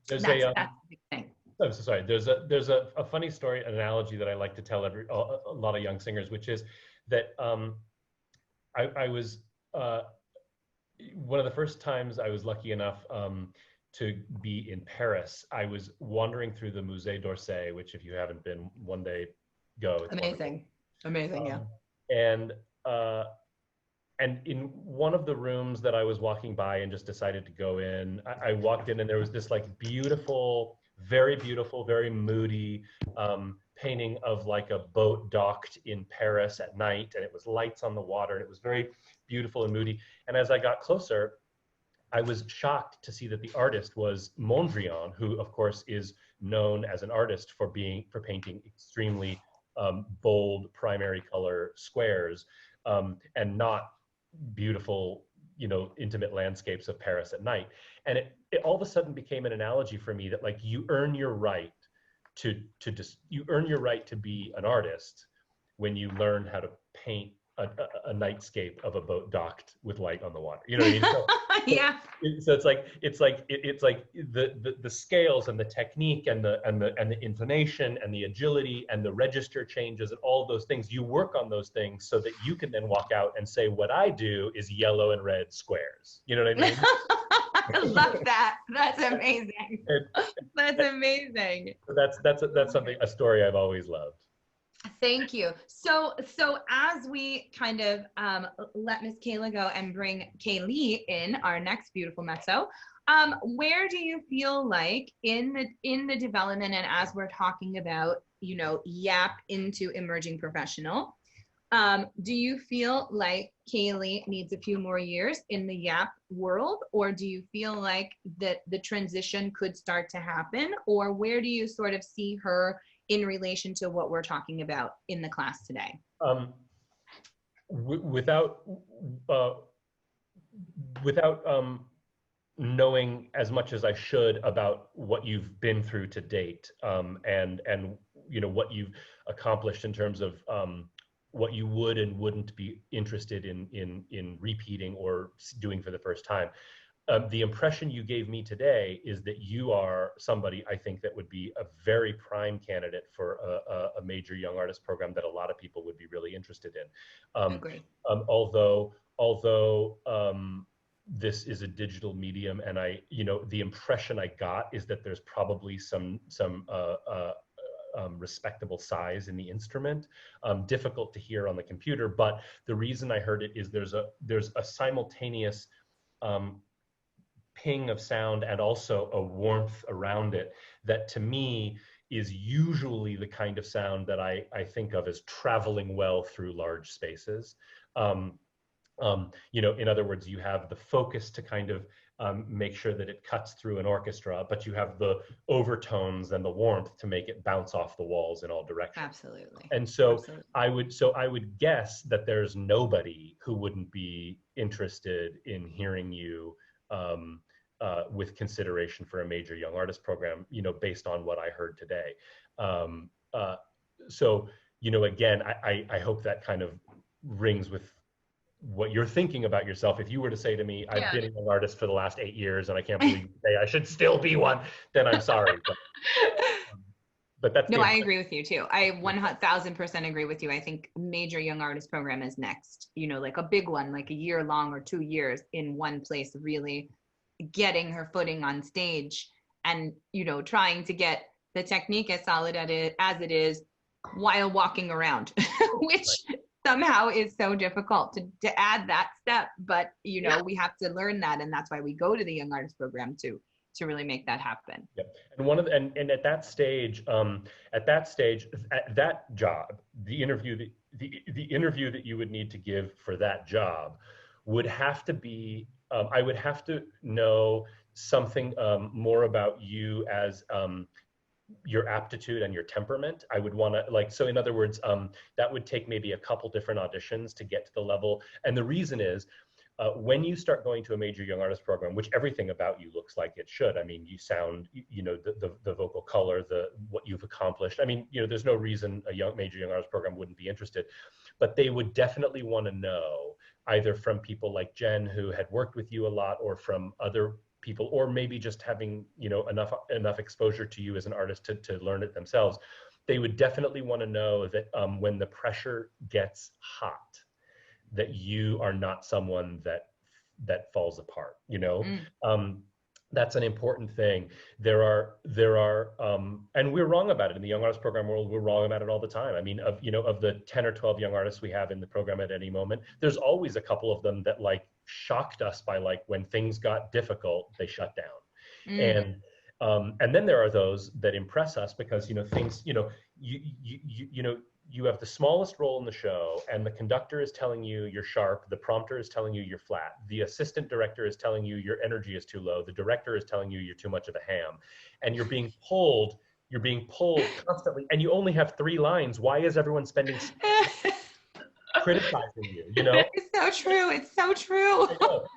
that's the big thing. I'm so sorry. There's a funny story, an analogy that I like to tell a lot of young singers, which is that I was one of the first times I was lucky enough to be in Paris. I was wandering through the Musée d'Orsay, which if you haven't been, one day go. It's amazing, wonderful. Amazing, yeah. And in one of the rooms that I was walking by and just decided to go in, I walked in and there was this like beautiful, very moody painting of like a boat docked in Paris at night, and it was lights on the water, and it was very beautiful and moody. And as I got closer, I was shocked to see that the artist was Mondrian, who of course is known as an artist for painting extremely bold primary color squares and not beautiful, you know, intimate landscapes of Paris at night. And it all of a sudden became an analogy for me that like you earn your right to be an artist when you learn how to paint a nightscape of a boat docked with light on the water. You know what I mean? So, yeah. So it's like the scales and the technique and the intonation and the agility and the register changes and all of those things. You work on those things so that you can then walk out and say, what I do is yellow and red squares. You know what I mean? I love that. That's amazing. That's amazing. That's something, a story I've always loved. Thank you. So as we kind of let Miss Kayla go and bring Kaylee in, our next beautiful mezzo, where do you feel like in the development, and as we're talking about, you know, YAP into emerging professional, do you feel like Kaylee needs a few more years in the YAP world, or do you feel like that the transition could start to happen, or where do you sort of see her in relation to what we're talking about in the class today? Without knowing as much as I should about what you've been through to date, and you know what you've accomplished in terms of what you would and wouldn't be interested in repeating or doing for the first time. The impression you gave me today is that you are somebody I think that would be a very prime candidate for a major young artist program that a lot of people would be really interested in. Agree. Although this is a digital medium, and the impression I got is that there's probably some respectable size in the instrument, difficult to hear on the computer. But the reason I heard it is there's a simultaneous ping of sound and also a warmth around it that to me is usually the kind of sound that I think of as traveling well through large spaces. You know, in other words, you have the focus to kind of make sure that it cuts through an orchestra, but you have the overtones and the warmth to make it bounce off the walls in all directions. Absolutely. And so Absolutely. I would guess that there's nobody who wouldn't be interested in hearing you with consideration for a major young artist program, you know, based on what I heard today. So, you know, again, I hope that kind of rings with what you're thinking about yourself. If you were to say to me, I've been a young artist for the last 8 years and I can't believe you say I should still be one, then I'm sorry. But that's no, I agree with you too. I 1000% agree with you. I think major young artist program is next, you know, like a big one, like a year long or 2 years in one place, really getting her footing on stage and, you know, trying to get the technique as solid as it is while walking around, which somehow is so difficult to add that step. But, you know, we have to learn that. And that's why we go to the young artist program to really make that happen. Yep. And and at that stage, at that job, the interview that you would need to give for that job would have to be, I would have to know something more about you as your aptitude and your temperament. I would want to, like, so in other words, that would take maybe a couple different auditions to get to the level. And the reason is, when you start going to a major young artist program, which everything about you looks like it should. I mean, you sound, you know, the vocal color, what you've accomplished. I mean, you know, there's no reason a major young artist program wouldn't be interested, but they would definitely want to know, either from people like Jen, who had worked with you a lot, or from other people, or maybe just having, you know, enough exposure to you as an artist to learn it themselves. They would definitely want to know that when the pressure gets hot, that you are not someone that falls apart, you know. That's an important thing. There are and we're wrong about it in the young artist program world. We're wrong about it all the time. I mean, of the 10 or 12 young artists we have in the program at any moment, there's always a couple of them that like shocked us by, like, when things got difficult, they shut down. And then there are those that impress us because, you know, things, you know, you know, you have the smallest role in the show and the conductor is telling you you're sharp, the prompter is telling you you're flat, the assistant director is telling you your energy is too low, the director is telling you you're too much of a ham, and you're being pulled constantly, and you only have 3 lines. Why is everyone spending criticizing you, you know? It's so true. It's so true.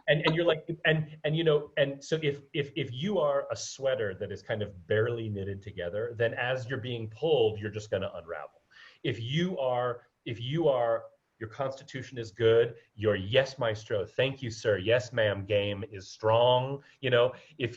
And you're like, and you know, and so if you are a sweater that is kind of barely knitted together, then as you're being pulled, you're just going to unravel. If you are, your constitution is good, your yes maestro, thank you sir, yes ma'am game is strong, you know. If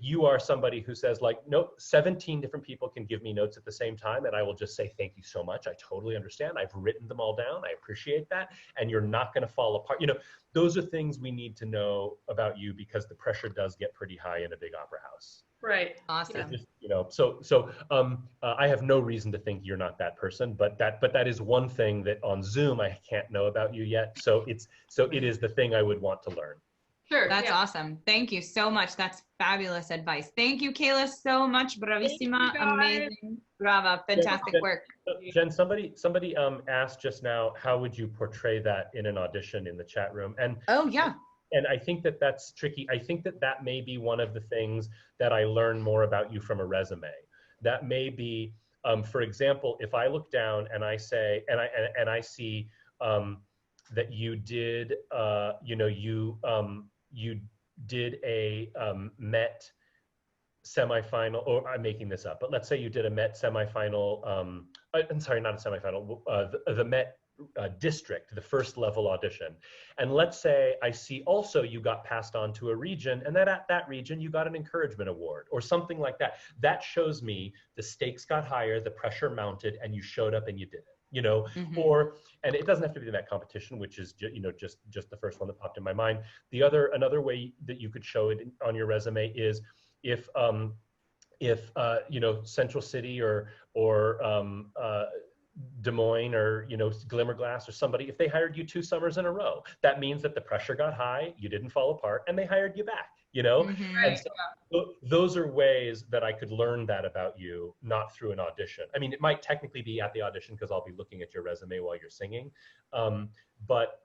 you are somebody who says, like, nope, 17 different people can give me notes at the same time and I will just say thank you so much, I totally understand, I've written them all down, I appreciate that, and you're not going to fall apart, you know, those are things we need to know about you, because the pressure does get pretty high in a big opera house. Right. Awesome. Just, you know, so I have no reason to think you're not that person, but that is one thing that on Zoom I can't know about you yet. So it is the thing I would want to learn. Sure. That's awesome. Thank you so much. That's fabulous advice. Thank you, Kayla, so much. Bravissima, amazing, brava, fantastic work. Jen, somebody asked just now, how would you portray that in an audition in the chat room? And oh yeah. And I think that that's tricky. I think that may be one of the things that I learn more about you from a resume. That may be, for example, if I look down and I say, and I see that you did, you know, you did a Met semifinal, or I'm making this up, but let's say you did a Met semifinal. I'm sorry, not a semifinal. The Met district, the first level audition, and let's say I see also you got passed on to a region, and that at that region you got an encouragement award or something like that. That shows me the stakes got higher, the pressure mounted, and you showed up and you did it, you know. Or, and it doesn't have to be that competition, which is you know, just the first one that popped in my mind. Another way that you could show it on your resume is if if Central City or Des Moines or Glimmerglass or somebody, if they hired you 2 summers in a row, that means that the pressure got high, you didn't fall apart, and they hired you back. And so those are ways that I could learn that about you, not through an audition. I mean, it might technically be at the audition because I'll be looking at your resume while you're singing, but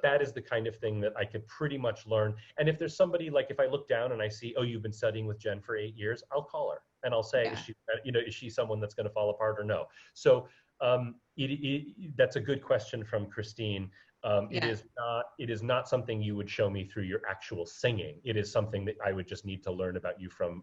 that is the kind of thing that I could pretty much learn. And if there's somebody, like if I look down and I see, oh, you've been studying with Jen for 8 years, I'll call her and I'll say, is she someone that's going to fall apart or no? So that's a good question from Christine. It is not something you would show me through your actual singing. It is something that I would just need to learn about you from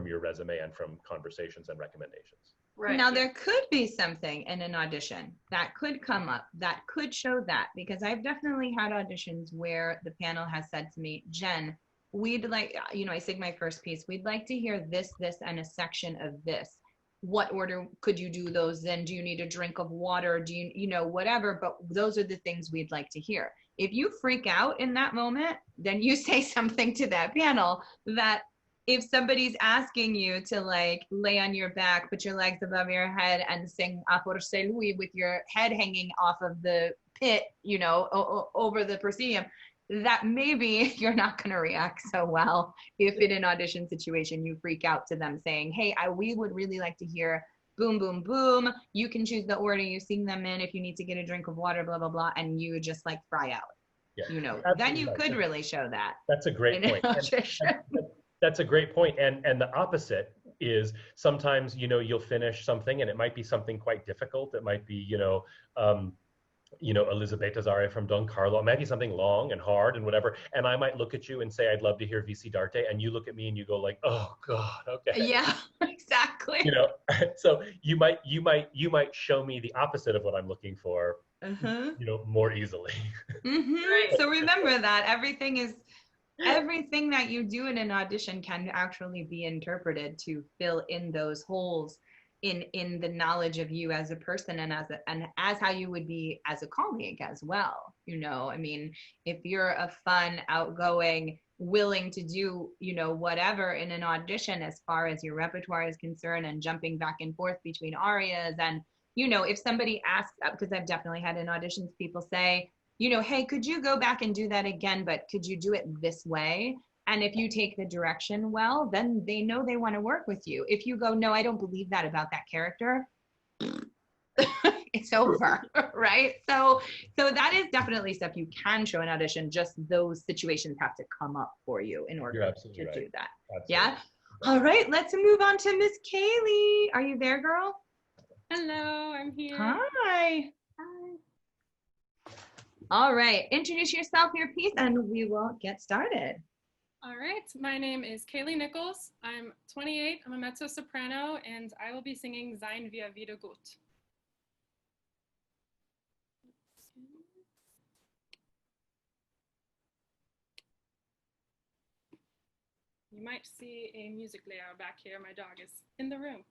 your resume and from conversations and recommendations. Right. Now there could be something in an audition that could come up that could show that, because I've definitely had auditions where the panel has said to me, Jen, we'd like, I sing my first piece, we'd like to hear this, and a section of this. What order could you do those in? Do you need a drink of water? Do you, whatever, but those are the things we'd like to hear. If you freak out in that moment, then you say something to that panel that if somebody's asking you to like lay on your back, put your legs above your head and sing A por se lui with your head hanging off of the pit, over the proscenium, that maybe you're not going to react so well if in an audition situation you freak out to them saying, hey, we would really like to hear boom, boom, boom. You can choose the order you sing them in if you need to get a drink of water, blah, blah, blah. And you just like fry out, then you could really show that. That's a great point. That's a great point. And the opposite is sometimes, you'll finish something and it might be something quite difficult. It might be, Elisabetta Zarre from Don Carlo. It might be something long and hard and whatever. And I might look at you and say, I'd love to hear Vici d'arte. And you look at me and you go like, oh God, okay. Yeah, exactly. So you might show me the opposite of what I'm looking for, more easily. Right. So remember that everything that you do in an audition can actually be interpreted to fill in those holes in the knowledge of you as a person and as how you would be as a colleague as well. I mean, if you're a fun, outgoing, willing to do, whatever in an audition as far as your repertoire is concerned and jumping back and forth between arias, and, if somebody asks, because I've definitely had in auditions, people say, hey, could you go back and do that again, but could you do it this way? And if you take the direction well, then they know they want to work with you. If you go, no, I don't believe that about that character, it's over, right? So that is definitely stuff you can show in audition. Just those situations have to come up for you in order to do that. Absolutely. Yeah. All right, let's move on to Miss Kaylee. Are you there, girl? Hello, I'm here. Hi. All right, introduce yourself, your piece, and we will get started. All right, my name is Kaylee Nichols. I'm 28, I'm a mezzo-soprano, and I will be singing Sein wir wieder gut. You might see a music layer back here. My dog is in the room.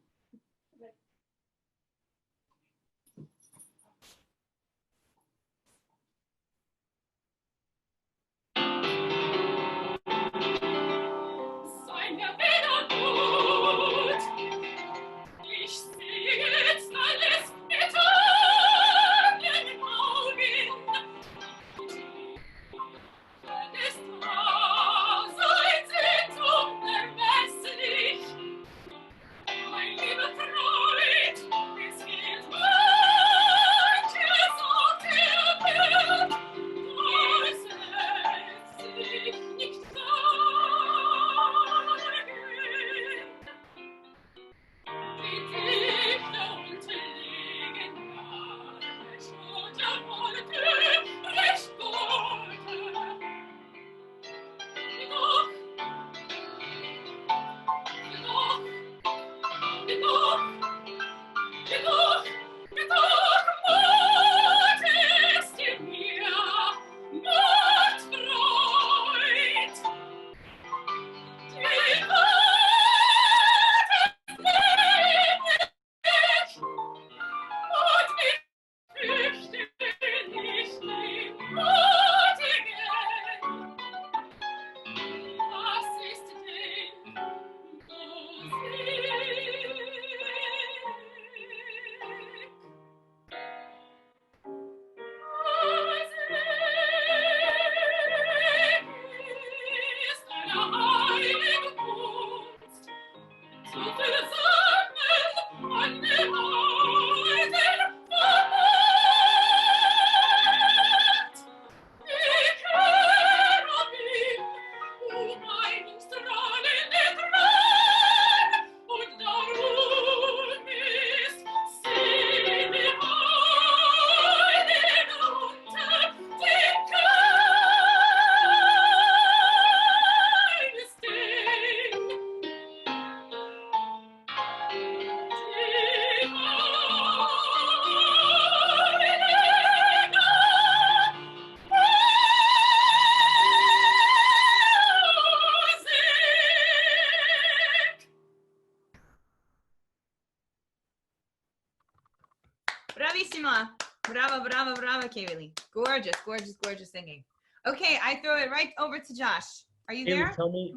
Bravissima. Brava, brava, brava, Kaylee. Gorgeous, gorgeous, gorgeous singing. Okay, I throw it right over to Josh. Are you there? Tell me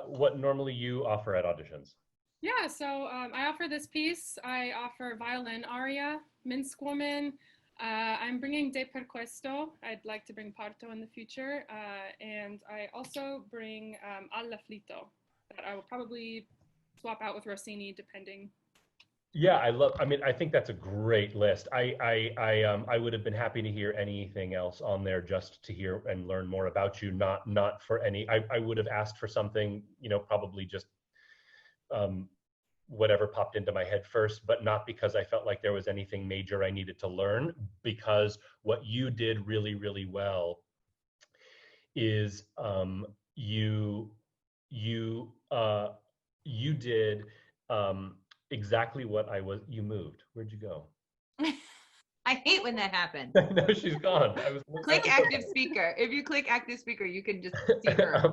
what normally you offer at auditions. Yeah, so I offer this piece. I offer violin aria, Minsk Woman. I'm bringing De Per Questo. I'd like to bring Parto in the future. And I also bring All'Afflitto that I will probably swap out with Rossini depending. Yeah, I think that's a great list. I would have been happy to hear anything else on there just to hear and learn more about you, not for any, I would have asked for something, probably just whatever popped into my head first, but not because I felt like there was anything major I needed to learn, because what you did really, really well is you did exactly what you moved. Where'd you go? I hate when that happens. I know, she's gone. Click active speaker. If you click active speaker, you can just see her.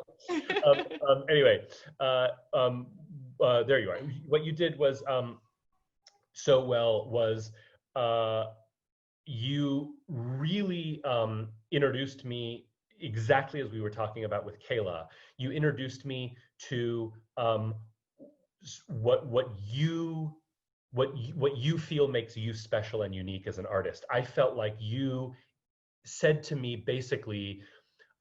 Anyway, there you are. What you did was so well was you really introduced me exactly as we were talking about with Kayla. You introduced me to what you feel makes you special and unique as an artist. I felt like you said to me basically,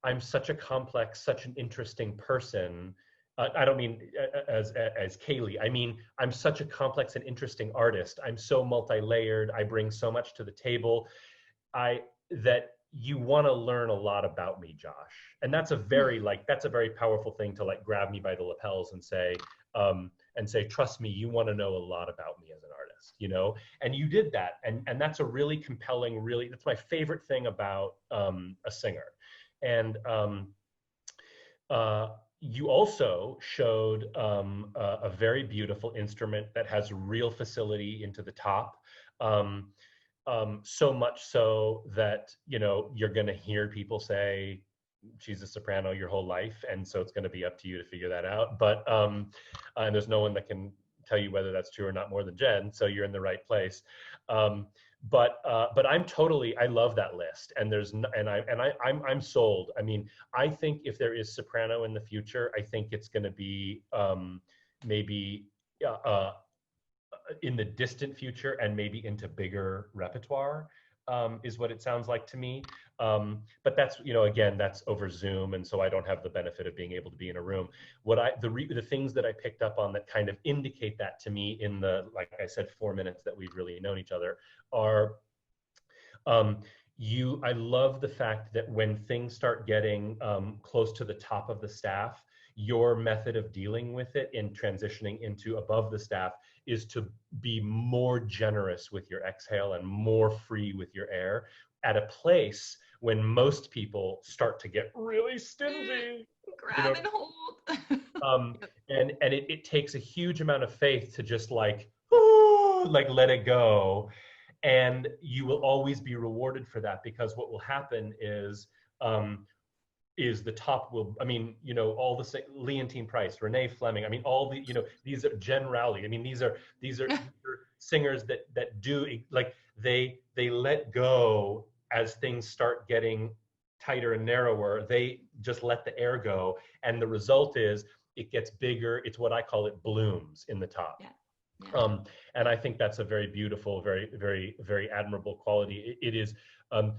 I'm such a complex, such an interesting person. I don't mean as Kaylee. I mean, I'm such a complex and interesting artist. I'm so multi-layered. I bring so much to the table. That you want to learn a lot about me, Josh. And that's a very powerful thing to grab me by the lapels and say, trust me, you want to know a lot about me as an artist, and you did that. And that's a really compelling, that's my favorite thing about a singer. And you also showed a very beautiful instrument that has real facility into the top. So much so that, you're going to hear people say, she's a soprano your whole life. And so it's going to be up to you to figure that out. But, and there's no one that can tell you whether that's true or not more than Jen. So you're in the right place. But I love that list. And I'm sold. I mean, I think if there is soprano in the future, I think it's going to be maybe in the distant future and maybe into bigger repertoire, is what it sounds like to me. But that's, again, that's over Zoom. And so I don't have the benefit of being able to be in a room. The things that I picked up on that kind of indicate that to me in the, like I said, 4 minutes that we've really known each other are, I love the fact that when things start getting close to the top of the staff, your method of dealing with it in transitioning into above the staff is to be more generous with your exhale and more free with your air at a place when most people start to get really stingy. Grab and hold. And it takes a huge amount of faith to just let it go. And you will always be rewarded for that, because what will happen is the top will, all the Leontine Price, Renee Fleming, all the, these are Jen Rowley. These are singers that do, they let go as things start getting tighter and narrower. They just let the air go. And the result is it gets bigger. It's what I call it blooms in the top. Yeah. Yeah. And I think that's a very beautiful, very, very, very admirable quality. It is.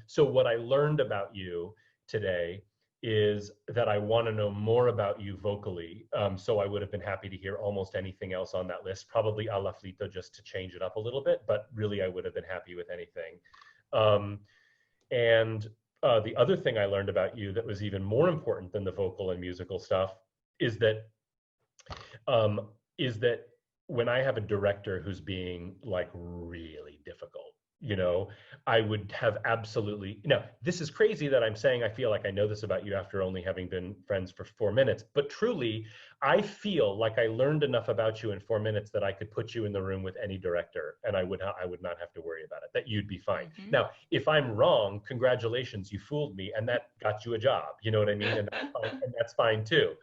So what I learned about you today is that I want to know more about you vocally. So I would have been happy to hear almost anything else on that list, probably All'Afflitto just to change it up a little bit, but really I would have been happy with anything. And the other thing I learned about you that was even more important than the vocal and musical stuff is that when I have a director who's being really difficult, I would have absolutely, this is crazy that I'm saying I feel like I know this about you after only having been friends for 4 minutes, but truly, I feel like I learned enough about you in 4 minutes that I could put you in the room with any director and I would not have to worry about it, that you'd be fine. Mm-hmm. Now, if I'm wrong, congratulations, you fooled me and that got you a job, you know what I mean? And that's fine too.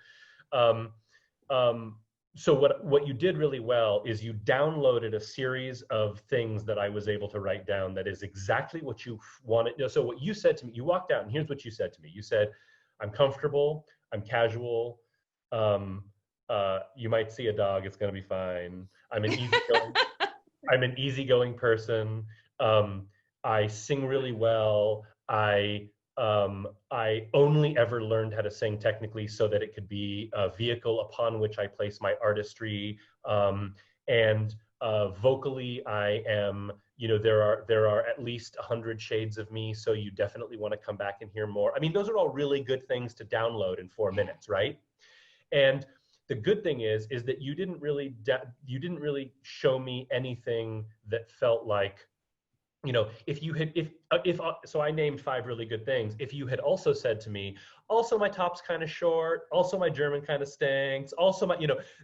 So what you did really well is you downloaded a series of things that I was able to write down that is exactly what you wanted. So what you said to me, you walked out and here's what you said to me. You said, I'm comfortable, I'm casual, you might see a dog, it's gonna be fine. I'm an easygoing person. I sing really well. I only ever learned how to sing technically so that it could be a vehicle upon which I place my artistry. And vocally, I am, there are at least 100 shades of me. So you definitely want to come back and hear more. I mean, those are all really good things to download in 4 minutes, right? And the good thing is that you didn't really show me anything that felt like, so I named 5 really good things. If you had also said to me, also my top's kind of short, also my German kind of stinks, also my,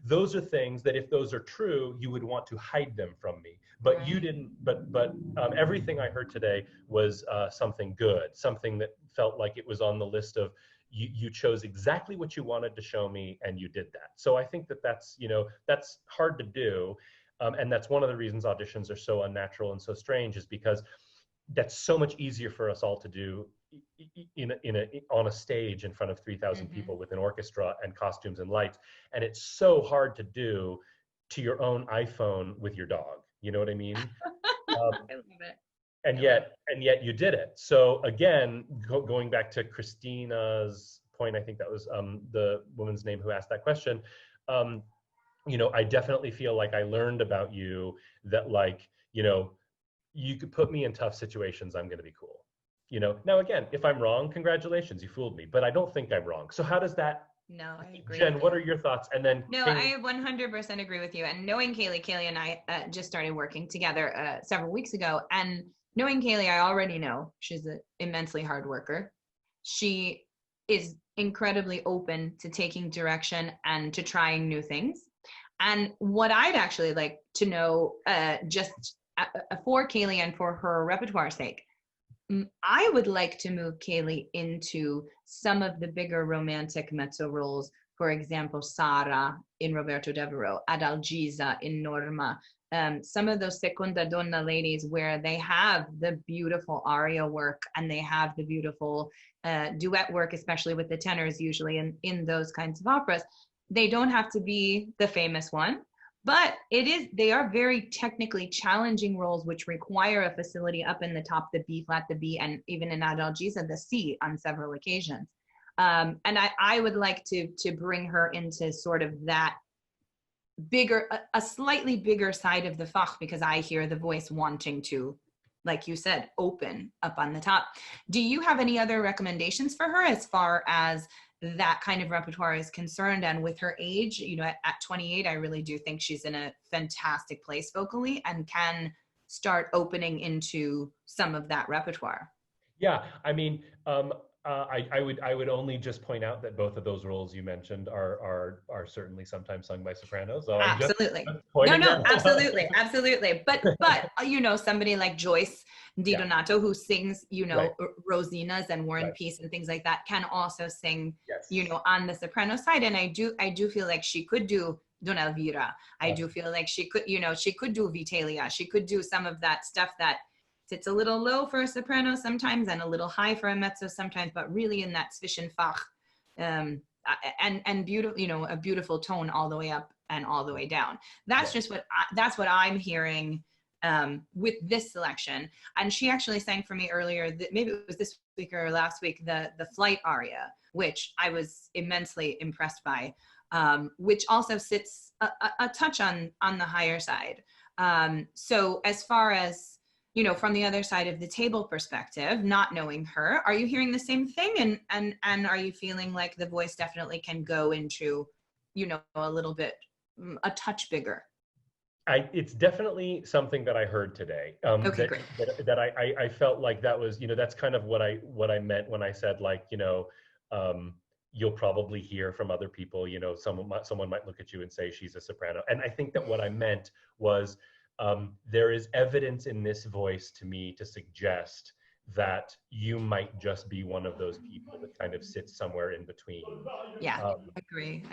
those are things that if those are true, you would want to hide them from me. But right. You didn't. But everything I heard today was something good, something that felt like it was on the list of. You chose exactly what you wanted to show me, and you did that. So I think that's hard to do. And that's one of the reasons auditions are so unnatural and so strange, is because that's so much easier for us all to do on a stage in front of 3,000 people with an orchestra and costumes and lights. And it's so hard to do to your own iPhone with your dog. You know what I mean? I love it. And yet you did it. So again, going back to Christina's point, I think that was the woman's name who asked that question. I definitely feel like I learned about you that, like, you could put me in tough situations, I'm going to be cool. Now again, if I'm wrong, congratulations, you fooled me, but I don't think I'm wrong. So how does that? No, I agree. Jen, what are your thoughts? And then no, I 100% agree with you. And knowing Kaylee and I just started working together several weeks ago. And knowing Kaylee, I already know she's an immensely hard worker. She is incredibly open to taking direction and to trying new things. And what I'd actually like to know, just for Kaylee and for her repertoire's sake, I would like to move Kaylee into some of the bigger romantic mezzo roles. For example, Sara in Roberto Devereux, Adalgisa in Norma, some of those seconda donna ladies where they have the beautiful aria work and they have the beautiful duet work, especially with the tenors usually in those kinds of operas. They don't have to be the famous one, but they are very technically challenging roles which require a facility up in the top, the B flat, the B, and even in Adalgisa, the C on several occasions. And I would like to bring her into sort of that bigger, a slightly bigger side of the Fach, because I hear the voice wanting to, like you said, open up on the top. Do you have any other recommendations for her as far as that kind of repertoire is concerned? And with her age, at 28, I really do think she's in a fantastic place vocally and can start opening into some of that repertoire. Yeah, I mean, I would only just point out that both of those roles you mentioned are certainly sometimes sung by sopranos. So absolutely. Absolutely. But somebody like Joyce Di Donato, who sings, right. Rosinas and War and Peace and things like that, can also sing, on the soprano side. And I do feel like she could do Don Elvira. I do feel like she could do Vitalia. She could do some of that stuff that sits a little low for a soprano sometimes and a little high for a mezzo sometimes, but really in that Zwischenfach, and beautiful, a beautiful tone all the way up and all the way down. That's just that's what I'm hearing with this selection. And she actually sang for me earlier, maybe it was this week or last week, the flight aria, which I was immensely impressed by, which also sits a touch on the higher side. So as far as, from the other side of the table perspective, not knowing her, are you hearing the same thing? And are you feeling like the voice definitely can go into, a little bit, a touch bigger? It's definitely something that I heard today. Okay, great. That I felt like that was, that's kind of what I meant when I said, like, you'll probably hear from other people, someone might look at you and say she's a soprano. And I think that what I meant was, there is evidence in this voice to me to suggest that you might just be one of those people that kind of sits somewhere in between. Yeah, agree.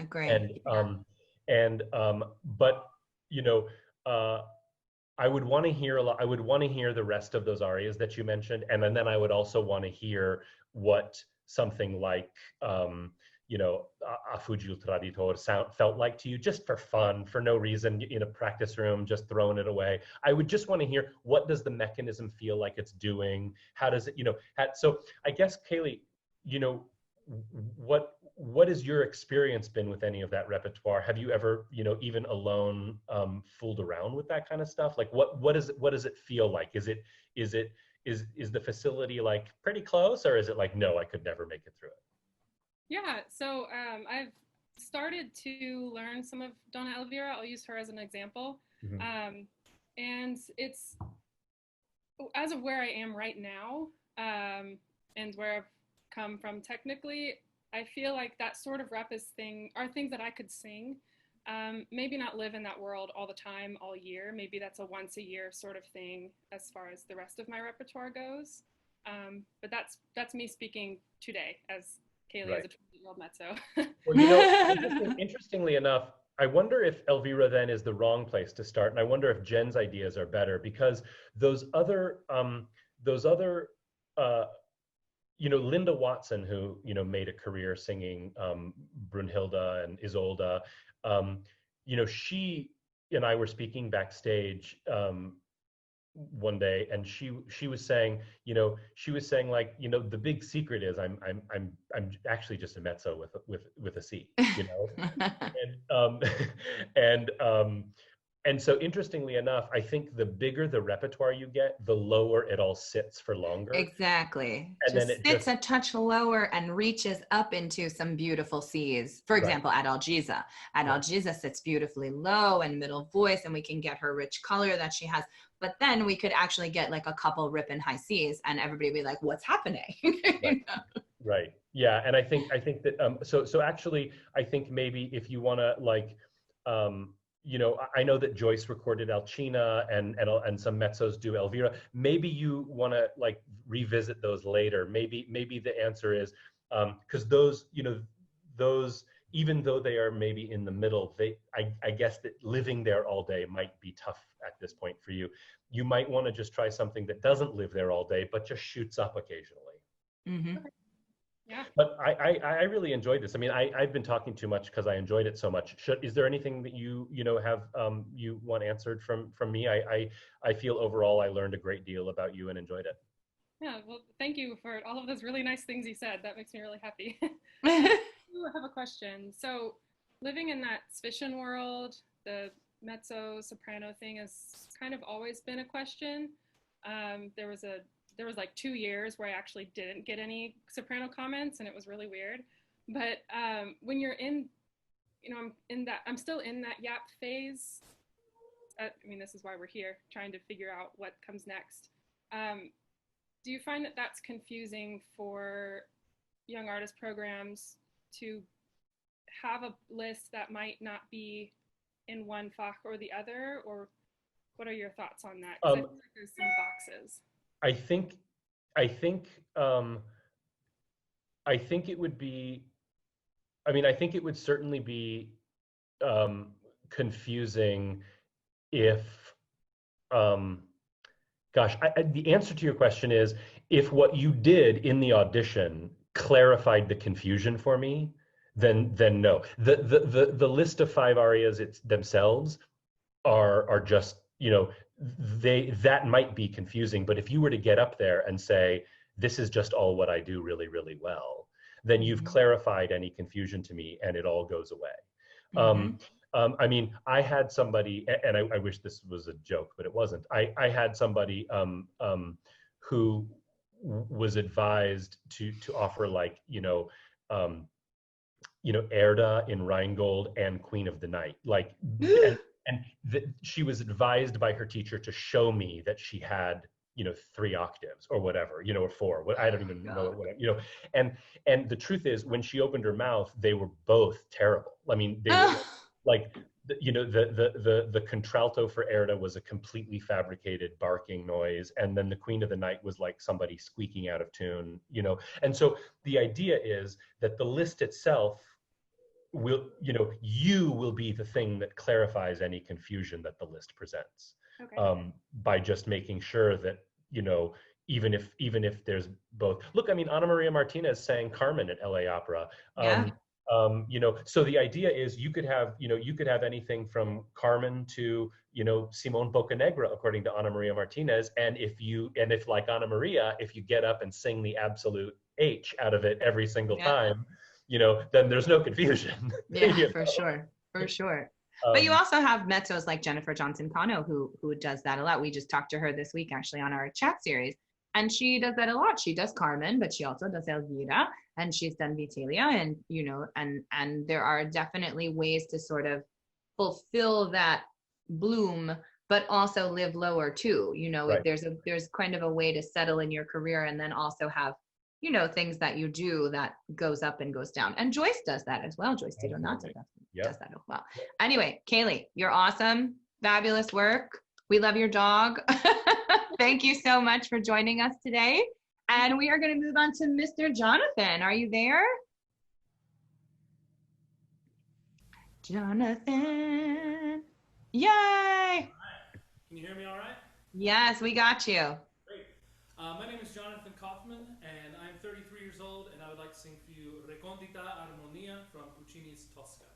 But you know, I would want to hear a lot. I would want to hear the rest of those arias that you mentioned, and then I would also want to hear what something like you know, A Fuggil Traditor felt like to you, just for fun, for no reason, in a practice room, just throwing it away. I would just want to hear, what does the mechanism feel like it's doing? How does it, you know, so I guess, Kaylee, you know, what has your experience been with any of that repertoire? Have you ever, you know, even alone, fooled around with that kind of stuff? Like, what does it feel like? Is the facility like pretty close, or is it like, no, I could never make it through it? Yeah, so I've started to learn some of Donna Elvira. I'll use her as an example. Mm-hmm. And it's, as of where I am right now, and where I've come from technically, I feel like that sort of are things that I could sing. Maybe not live in that world all the time, all year. Maybe that's a once a year sort of thing as far as the rest of my repertoire goes. But that's me speaking today as Kaylee, Right. as a 20-year-old mezzo. Well, you know, interestingly enough, I wonder if Elvira then is the wrong place to start, and I wonder if Jen's ideas are better, because those other you know, Linda Watson, who, you know, made a career singing Brunhilde and Isolde, you know, she and I were speaking backstage one day, and she was saying, you know, like, you know, the big secret is I'm actually just a mezzo with a C, you know. And so interestingly enough, I think the bigger the repertoire you get, the lower it all sits for longer. Exactly. And just then it sits a touch lower and reaches up into some beautiful C's. For example, at Algiza. Algiza sits beautifully low and middle voice, and we can get her rich color that she has. But then we could actually get like a couple ripping high C's, and everybody would be like, what's happening? Right. Right. Yeah. And I think that so actually, I think maybe if you want to, like, you know, I know that Joyce recorded Alcina and some mezzos do Elvira. Maybe you want to like revisit those later. Maybe the answer is because those, you know, those, even though they are maybe in the middle, I guess that living there all day might be tough at this point for you. You might want to just try something that doesn't live there all day, but just shoots up occasionally. Mm-hmm. Yeah. But I really enjoyed this. I mean, I've been talking too much because I enjoyed it so much. Is there anything that you know have you want answered from me? I feel overall I learned a great deal about you and enjoyed it. Yeah, well, thank you for all of those really nice things you said. That makes me really happy. I have a question. So living in that Zwischen world, the mezzo soprano thing has kind of always been a question. There was like 2 years where I actually didn't get any soprano comments, and it was really weird. But when you're in, you know, I'm still in that yap phase. I mean, this is why we're here, trying to figure out what comes next. Do you find that that's confusing for young artist programs to have a list that might not be in one Fach or the other, or what are your thoughts on that? 'Cause I feel like there's some boxes. I think it would be, I mean, I think it would certainly be confusing if, gosh, the answer to your question is, if what you did in the audition clarified the confusion for me, then no. The list of 5 arias themselves are just, you know, that might be confusing, but if you were to get up there and say, this is just all what I do really, really well, then you've clarified any confusion to me and it all goes away. I mean, I had somebody, and I wish this was a joke, but it wasn't. I had somebody who was advised to offer, like, Erda in Rheingold and Queen of the Night, like, she was advised by her teacher to show me that she had, 3 octaves or whatever, or 4. I don't even know what, and the truth is, when she opened her mouth, they were both terrible. I mean, they were like, the contralto for Erda was a completely fabricated barking noise, and then the Queen of the Night was like somebody squeaking out of tune, and so the idea is that the list itself you will be the thing that clarifies any confusion that the list presents. Okay. By just making sure that, even if there's both. Look, I mean, Ana Maria Martinez sang Carmen at LA Opera. Yeah. So the idea is you could have anything from Carmen to, Simone Boccanegra, according to Ana Maria Martinez. And if like Ana Maria, if you get up and sing the absolute H out of it every single time, then there's no confusion. Yeah, for sure. For sure. But you also have mezzos like Jennifer Johnson-Cano who does that a lot. We just talked to her this week actually on our chat series. And she does that a lot. She does Carmen, but she also does Elvira, and she's done Vitalia, and and there are definitely ways to sort of fulfill that bloom, but also live lower too. Right. There's kind of a way to settle in your career and then also have things that you do that goes up and goes down. And Joyce does that as well. Joyce DiDonato does that as well. Anyway, Kaylee, you're awesome. Fabulous work. We love your dog. Thank you so much for joining us today. And we are going to move on to Mr. Jonathan. Are you there? Jonathan. Yay! Hi. Can you hear me all right? Yes, we got you. Great. My name is Jonathan Kaufman, and I'm 33 years old, and I would like to sing for you Recondita Armonia from Puccini's Tosca.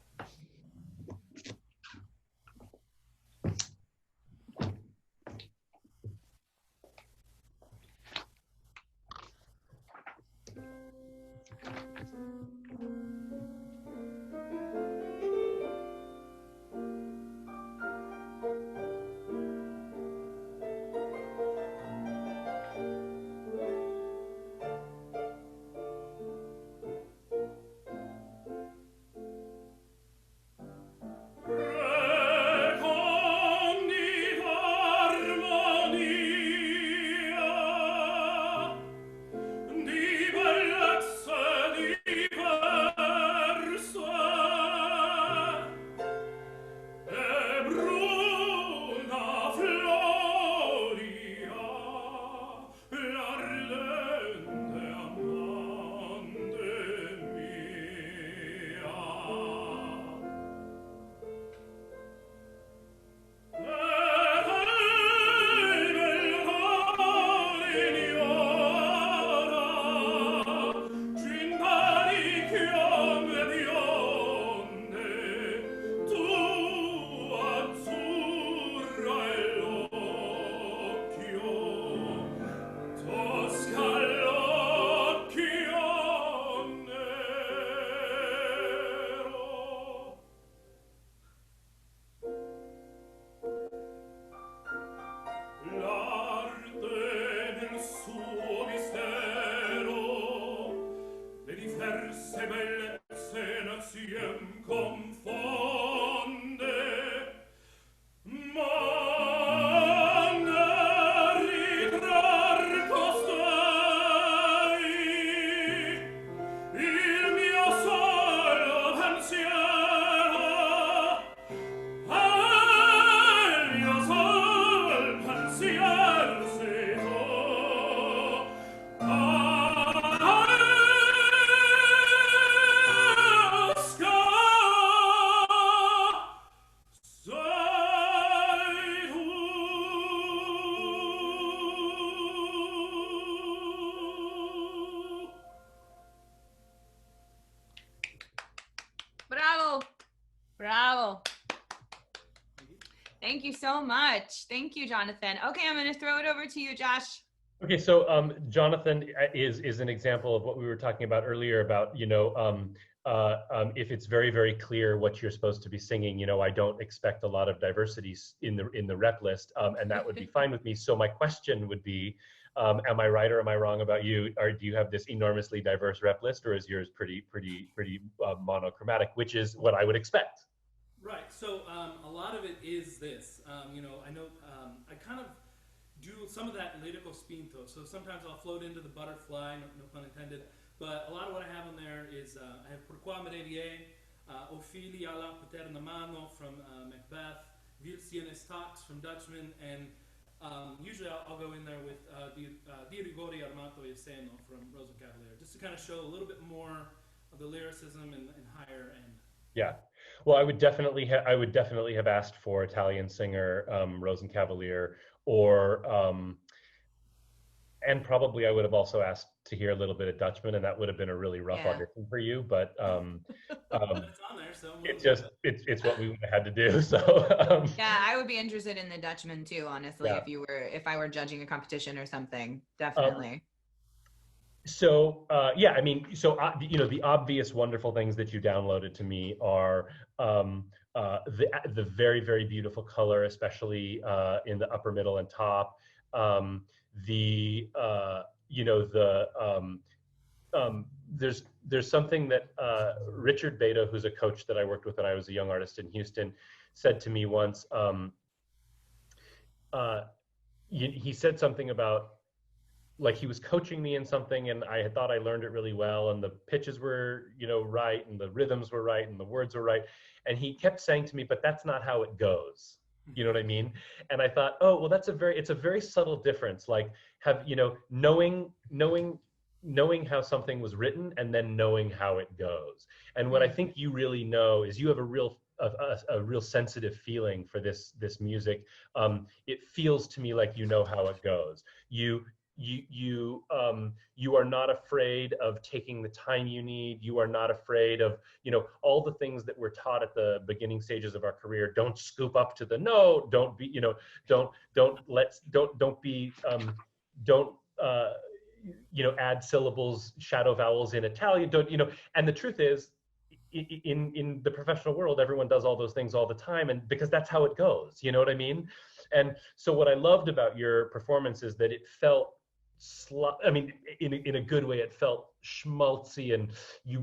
Bravo. Thank you so much. Thank you, Jonathan. Okay, I'm going to throw it over to you, Josh. Okay, so Jonathan is an example of what we were talking about earlier about, if it's very, very clear what you're supposed to be singing, I don't expect a lot of diversity in the rep list, and that would be fine with me. So my question would be, am I right or am I wrong about you? Or do you have this enormously diverse rep list, or is yours pretty monochromatic, which is what I would expect? Right. So a lot of it is this. I know I kind of do some of that lirico spinto. So sometimes I'll float into the butterfly, no pun intended. But a lot of what I have on there is I have Pourquoi me réveiller, Ophélie alla paterna mano from Macbeth, Vil sienes tax from Dutchman, and usually I'll go in there with Di rigore armato e seno from Rosa Cavalier, just to kind of show a little bit more of the lyricism and higher end Yeah. Well, I would definitely have asked for Italian singer, Rosencavalier, or and probably I would have also asked to hear a little bit of Dutchman, and that would have been a really rough Yeah. audition for you. But It's on there, so it's what we would have had to do. So Yeah, I would be interested in the Dutchman too, honestly, Yeah. if I were judging a competition or something. Um, Definitely. So yeah, I mean, so you know, the obvious wonderful things that you downloaded to me are the very very beautiful color, especially in the upper middle and top. The you know there's something that Richard Beta, who's a coach that I worked with when I was a young artist in Houston, said to me once. He said something about, like, he was coaching me in something and I had thought I learned it really well and the pitches were, you know, right and the rhythms were right and the words were right. And he kept saying to me, but that's not how it goes. You know what I mean? And I thought, oh, well, it's a very subtle difference. Like, knowing how something was written and then knowing how it goes. And what I think you really know is you have a real sensitive feeling for this music. It feels to me like you know how it goes. You are not afraid of taking the time you need. You are not afraid of, you know, all the things that we're taught at the beginning stages of our career. Don't scoop up to the note. Don't be, you know, don't be, don't you know, add syllables, shadow vowels in Italian. Don't, you know, and the truth is, in the professional world, everyone does all those things all the time, and because that's how it goes, you know what I mean? And so what I loved about your performance is that it felt I mean, in a good way, it felt schmaltzy, and you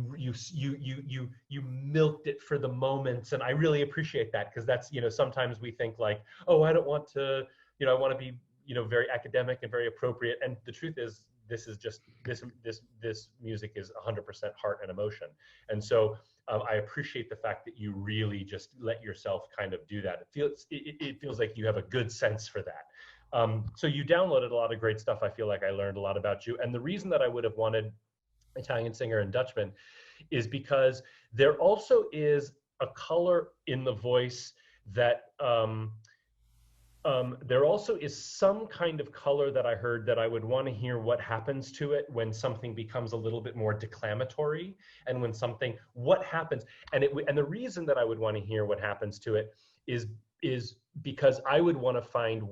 milked it for the moments, and I really appreciate that, because that's, you know, sometimes we think like, oh, I don't want to, you know, I want to be, you know, very academic and very appropriate, and the truth is, this is just this music is 100% heart and emotion, and so I appreciate the fact that you really just let yourself kind of do that. It feels like you have a good sense for that. So you downloaded a lot of great stuff. I feel like I learned a lot about you. And the reason that I would have wanted Italian singer and Dutchman is because there also is a color in the voice that there also is some kind of color that I heard that I would want to hear what happens to it when something becomes a little bit more declamatory, and when something, what happens. And the reason that I would want to hear what happens to it is because I would want to find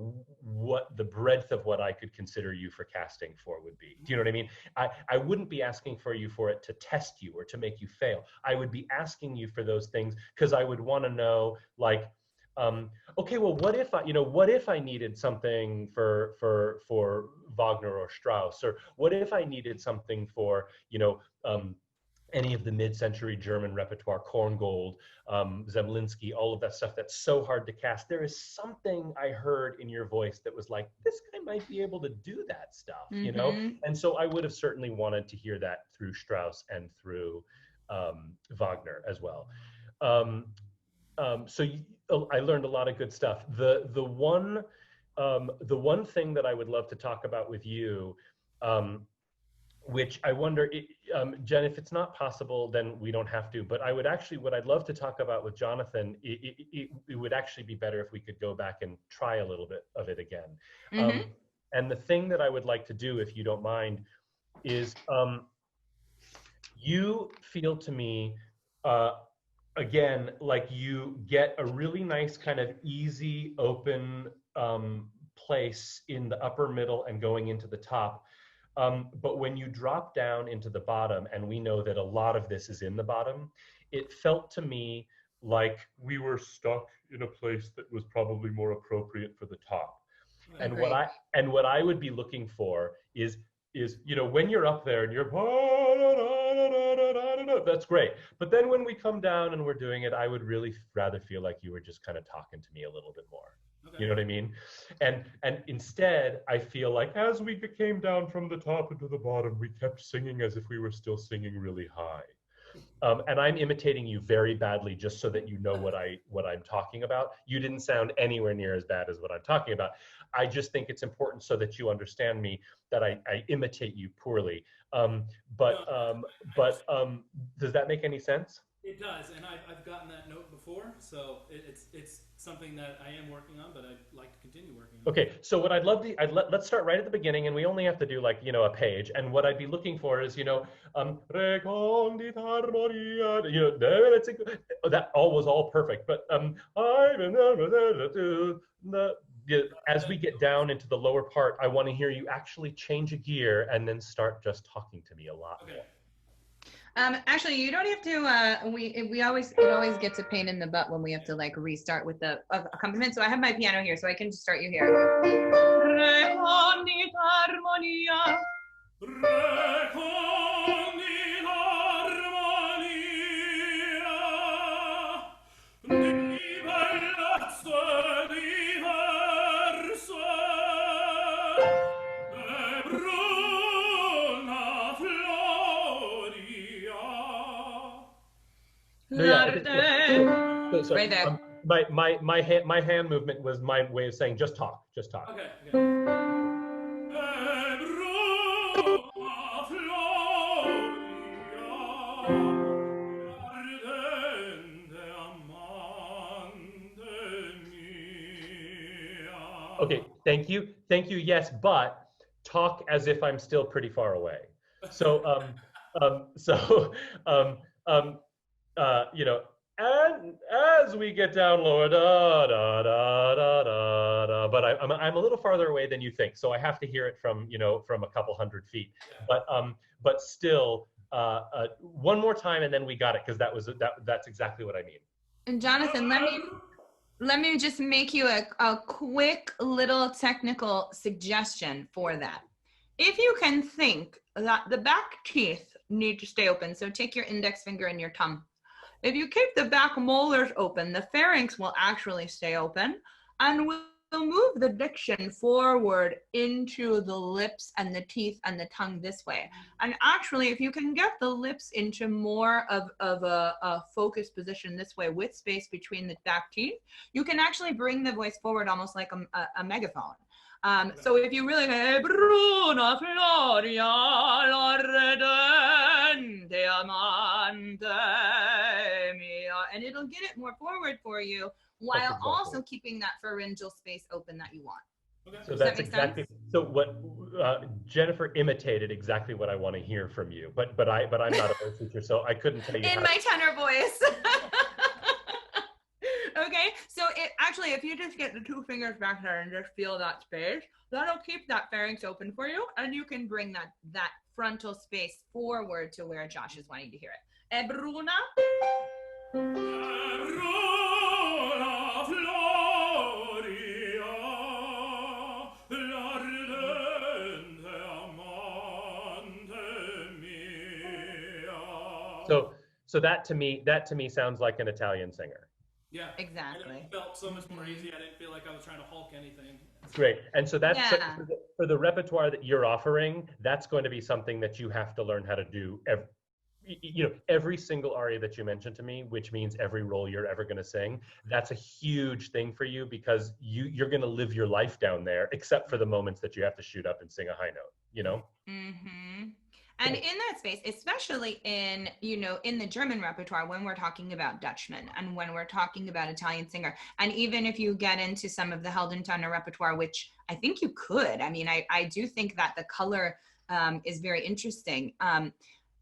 what the breadth of what I could consider you for casting for would be. Do you know what I mean? I wouldn't be asking for you for it to test you or to make you fail. I would be asking you for those things because I would want to know, like, okay, well, what if I needed something for Wagner or Strauss, or what if I needed something for, you know, any of the mid-century German repertoire, Korngold, Zemlinsky, all of that stuff that's so hard to cast. There is something I heard in your voice that was like, this guy might be able to do that stuff, you know? And so I would have certainly wanted to hear that through Strauss and through Wagner as well. So I learned a lot of good stuff. The one thing that I would love to talk about with you, which I wonder, Jen, if it's not possible, then we don't have to. But what I'd love to talk about with Jonathan, it would actually be better if we could go back and try a little bit of it again. And the thing that I would like to do, if you don't mind, is you feel to me, again, like you get a really nice kind of easy, open place in the upper middle and going into the top. But when you drop down into the bottom, and we know that a lot of this is in the bottom, it felt to me like we were stuck in a place that was probably more appropriate for the top. And what I would be looking for is, you know, when you're up there and you're, that's great. But then when we come down and we're doing it, I would really rather feel like you were just kind of talking to me a little bit more. Okay. You know what I mean? And instead, I feel like as we came down from the top into the bottom, we kept singing as if we were still singing really high. And I'm imitating you very badly just so that you know what I'm talking about. You didn't sound anywhere near as bad as what I'm talking about. I just think it's important so that you understand me, that I imitate you poorly. But does that make any sense? It does, and I've gotten that note before, so it's something that I am working on, but I'd like to continue working on. Okay, so what I'd love to, let's start right at the beginning, and we only have to do like, a page. And what I'd be looking for is, recondita harmonia, that all was all perfect. But as we get down into the lower part, I want to hear you actually change a gear and then start just talking to me a lot more. Actually, you don't have to. It always gets a pain in the butt when we have to like restart with the accompaniment. So I have my piano here, so I can just start you here. So, right there. My hand movement was my way of saying just talk. Okay. Okay, thank you. Yes, but talk as if I'm still pretty far away. So, and as we get down lower, da da da da da da. But I'm a little farther away than you think, so I have to hear it from from a couple hundred feet. But still, one more time, and then we got it, because that's exactly what I mean. And Jonathan, let me just make you a quick little technical suggestion for that. If you can think that the back teeth need to stay open, so take your index finger and your tongue. If you keep the back molars open, the pharynx will actually stay open, and we'll move the diction forward into the lips and the teeth and the tongue this way. And actually, if you can get the lips into more of a focused position this way with space between the back teeth, you can actually bring the voice forward almost like a megaphone. So if you really Bruna Floria Lordente Amante Mia, and it'll get it more forward for you while also keeping that pharyngeal space open that you want. Okay. So that's exactly sense? So what Jennifer imitated exactly what I want to hear from you, but I'm not a voice teacher, so I couldn't tell you in my tenor voice. Okay, so actually, if you just get the two fingers back there and just feel that space, that'll keep that pharynx open for you, and you can bring that frontal space forward to where Josh is wanting to hear it. Bruna. So that to me sounds like an Italian singer. Yeah, exactly. And it felt so much more easy. I didn't feel like I was trying to Hulk anything. Great. And so that's for the repertoire that you're offering, that's going to be something that you have to learn how to do. Every single aria that you mentioned to me, which means every role you're ever going to sing, that's a huge thing for you, because you're going to live your life down there, except for the moments that you have to shoot up and sing a high note. Mm-hmm. And in that space, especially in the German repertoire, when we're talking about Dutchman and when we're talking about Italian singer, and even if you get into some of the Heldentonner repertoire, which I think you could, I do think that the color is very interesting.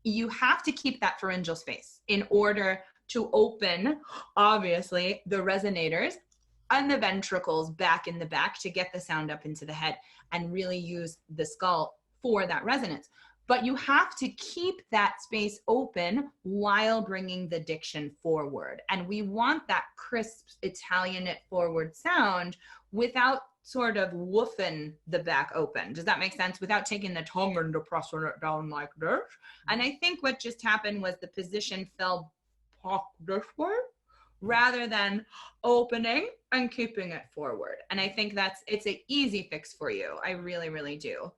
You have to keep that pharyngeal space in order to open, obviously, the resonators and the ventricles back in the back to get the sound up into the head and really use the skull for that resonance. But you have to keep that space open while bringing the diction forward. And we want that crisp Italianate forward sound without sort of woofing the back open. Does that make sense? Without taking the tongue and pressing it down like this. And I think what just happened was the position fell this way rather than opening and keeping it forward. And I think it's an easy fix for you. I really, really do.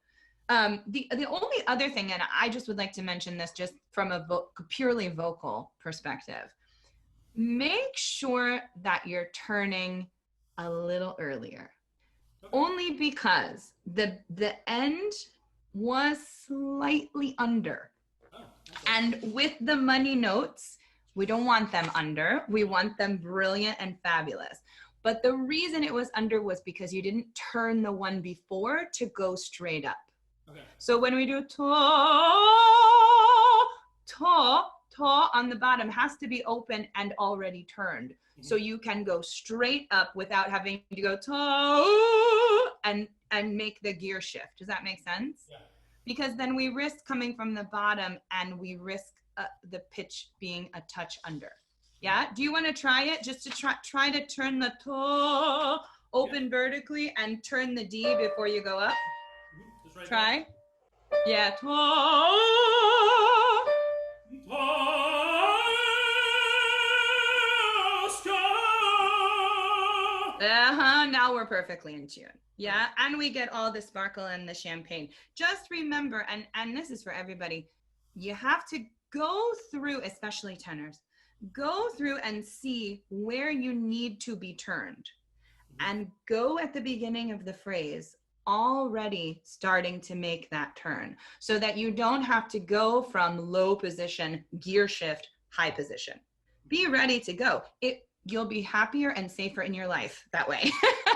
The only other thing, and I just would like to mention this just from a purely vocal perspective, make sure that you're turning a little earlier. Only because the end was slightly under. And with the money notes, We don't want them under. We want them brilliant and fabulous. But the reason it was under was because you didn't turn the one before to go straight up. Okay. So when we do to on the bottom has to be open and already turned. Mm-hmm. So you can go straight up without having to go to and make the gear shift. Does that make sense? Yeah. Because then we risk coming from the bottom and we risk the pitch being a touch under. Yeah. Do you want to try it? Just to try to turn the to open vertically and turn the D before you go up. Just right Try. there. Yeah. Now we're perfectly in tune. Yeah. And we get all the sparkle and the champagne. Just remember, and this is for everybody, you have to go through, especially tenors, go through and see where you need to be turned and go at the beginning of the phrase already starting to make that turn so that you don't have to go from low position, gear shift, high position. Be ready to go. You'll be happier and safer in your life that way.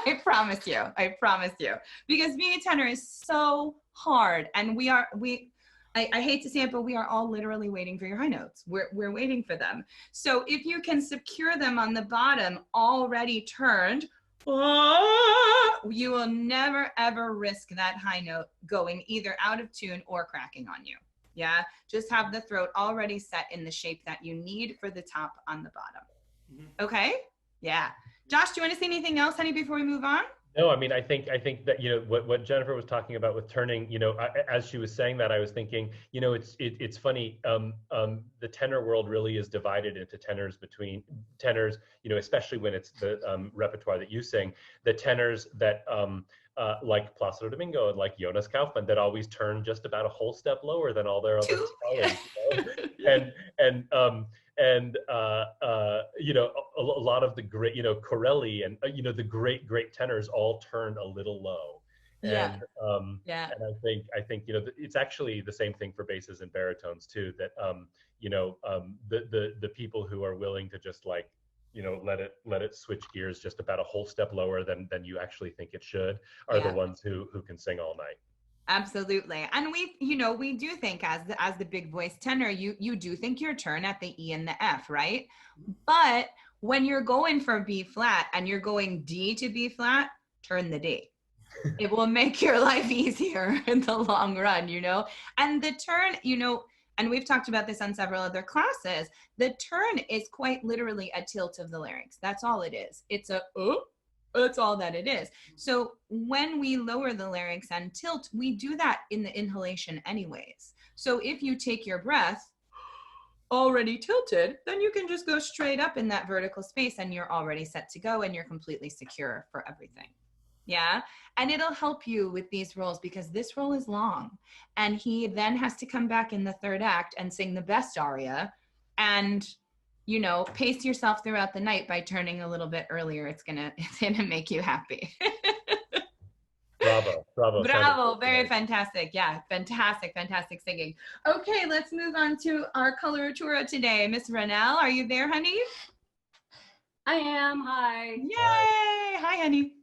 I promise you. Because being a tenor is so hard, and I hate to say it, but we are all literally waiting for your high notes. We're waiting for them. So if you can secure them on the bottom already turned, you will never ever risk that high note going either out of tune or cracking on you. Yeah, just have the throat already set in the shape that you need for the top on the bottom. Okay. Yeah. Josh, do you want to say anything else, honey, before we move on? No, I mean, I think that, you know, what Jennifer was talking about with turning, you know, as she was saying that, I was thinking, you know, it's funny. The tenor world really is divided into between tenors, you know, especially when it's the repertoire that you sing, the tenors that like Placido Domingo and like Jonas Kaufmann that always turn just about a whole step lower than all their other scholars, you know? And you know, a lot of the great, you know, Corelli and you know, the great tenors all turned a little low. And and I think you know, it's actually the same thing for basses and baritones too, that you know, the people who are willing to just like, you know, let it switch gears just about a whole step lower than you actually think it should are the ones who can sing all night. Absolutely. And we do think as the big voice tenor, you do think your turn at the E and the F, right? But when you're going for B flat and you're going D to B flat, turn the D. It will make your life easier in the long run, you know? And the turn, you know, and we've talked about this on several other classes, the turn is quite literally a tilt of the larynx. That's all it is. It's that's all that it is. So when we lower the larynx and tilt, we do that in the inhalation anyways. So if you take your breath already tilted, then you can just go straight up in that vertical space and you're already set to go and you're completely secure for everything. Yeah. And it'll help you with these roles because this role is long and he then has to come back in the third act and sing the best aria and, you know, pace yourself throughout the night by turning a little bit earlier. It's gonna make you happy. Bravo. Very fantastic. Yeah. Fantastic singing. Okay. Let's move on to our coloratura today. Miss Renelle, are you there, honey? I am. Hi. Yay. Hi, honey.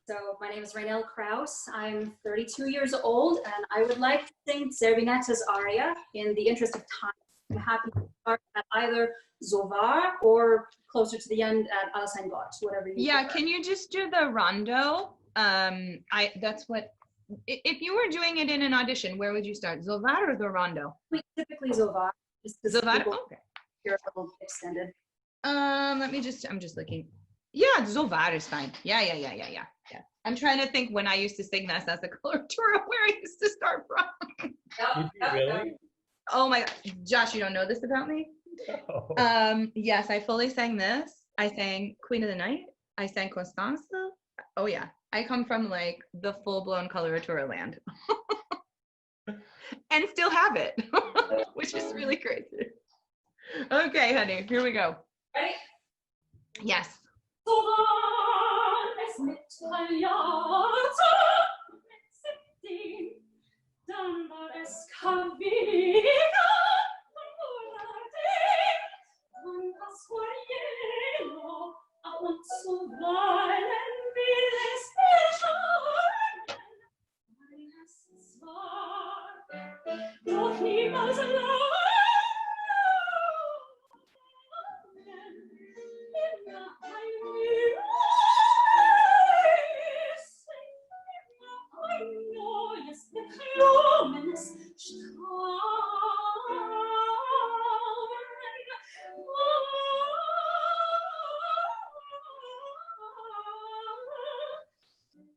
So my name is Raynell Kraus. I'm 32 years old, and I would like to sing Zerbinetta's aria. In the interest of time, I'm happy to start at either Zovar or closer to the end at Alassane Gott, whatever you prefer. Can you just do the rondo? That's what, if you were doing it in an audition, where would you start? Zovar or the rondo? Typically Zovar. Zovar? Okay. You're a little extended. I'm just looking. Yeah, Zovar is fine. Yeah. I'm trying to think when I used to sing this as a coloratura, where I used to start from. Did you really? Oh my God. Josh, you don't know this about me? Oh. Yes, I fully sang this. I sang Queen of the Night. I sang Constanza. Oh yeah. I come from like the full-blown coloratura land. And still have it, which is really crazy. Okay, honey, here we go. Ready? Yes.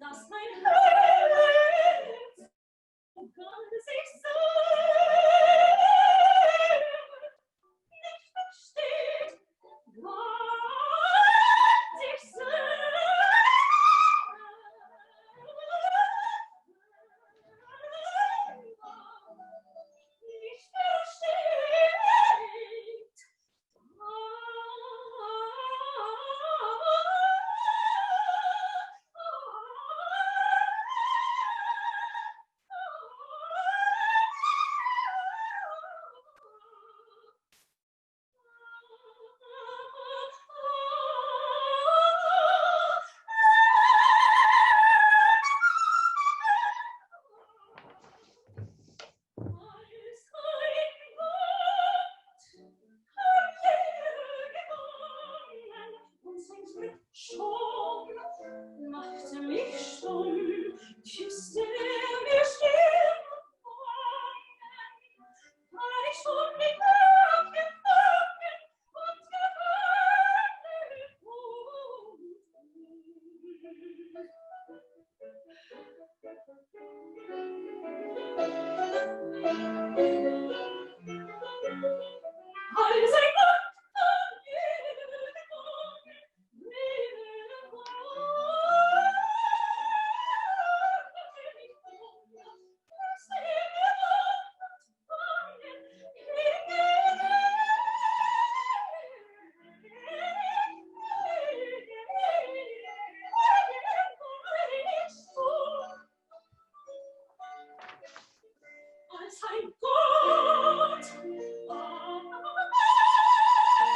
dass mein Herz ganz ich nicht versteht, was ich nicht versteht. Schon machte mich stumm, küsste mir still weil ich schon mit aufgefangen und als ein Gott von mir gekommen, als ein Gott.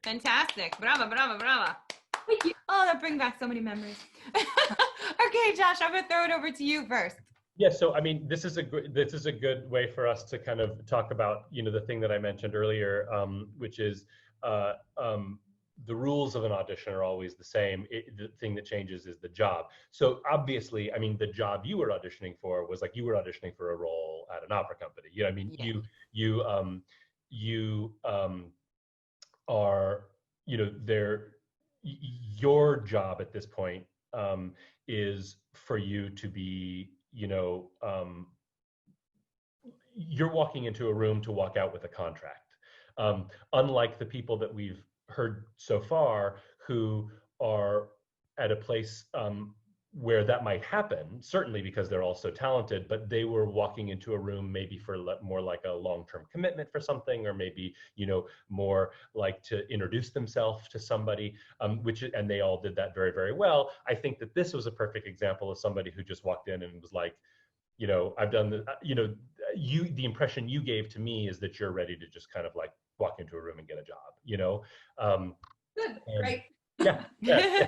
Fantastic. Brava, brava, brava. Thank you. Oh, that brings back so many memories. Okay, Josh, I'm going to throw it over to you first. Yeah, so I mean, this is a good way for us to kind of talk about, you know, the thing that I mentioned earlier, which is the rules of an audition are always the same. The thing that changes is the job. So obviously, I mean, the job you were auditioning for was like you were auditioning for a role at an opera company. You know, I mean, Yeah. you are, you know, your job at this point is for you to be, you're walking into a room to walk out with a contract. Unlike the people that we've heard so far who are at a place where that might happen, certainly because they're all so talented, but they were walking into a room maybe for more like a long-term commitment for something, or maybe, more like to introduce themselves to somebody, and they all did that very, very well. I think that this was a perfect example of somebody who just walked in and was like, I've done the, the impression you gave to me is that you're ready to just kind of like walk into a room and get a job, Good, great. Yeah. Yeah.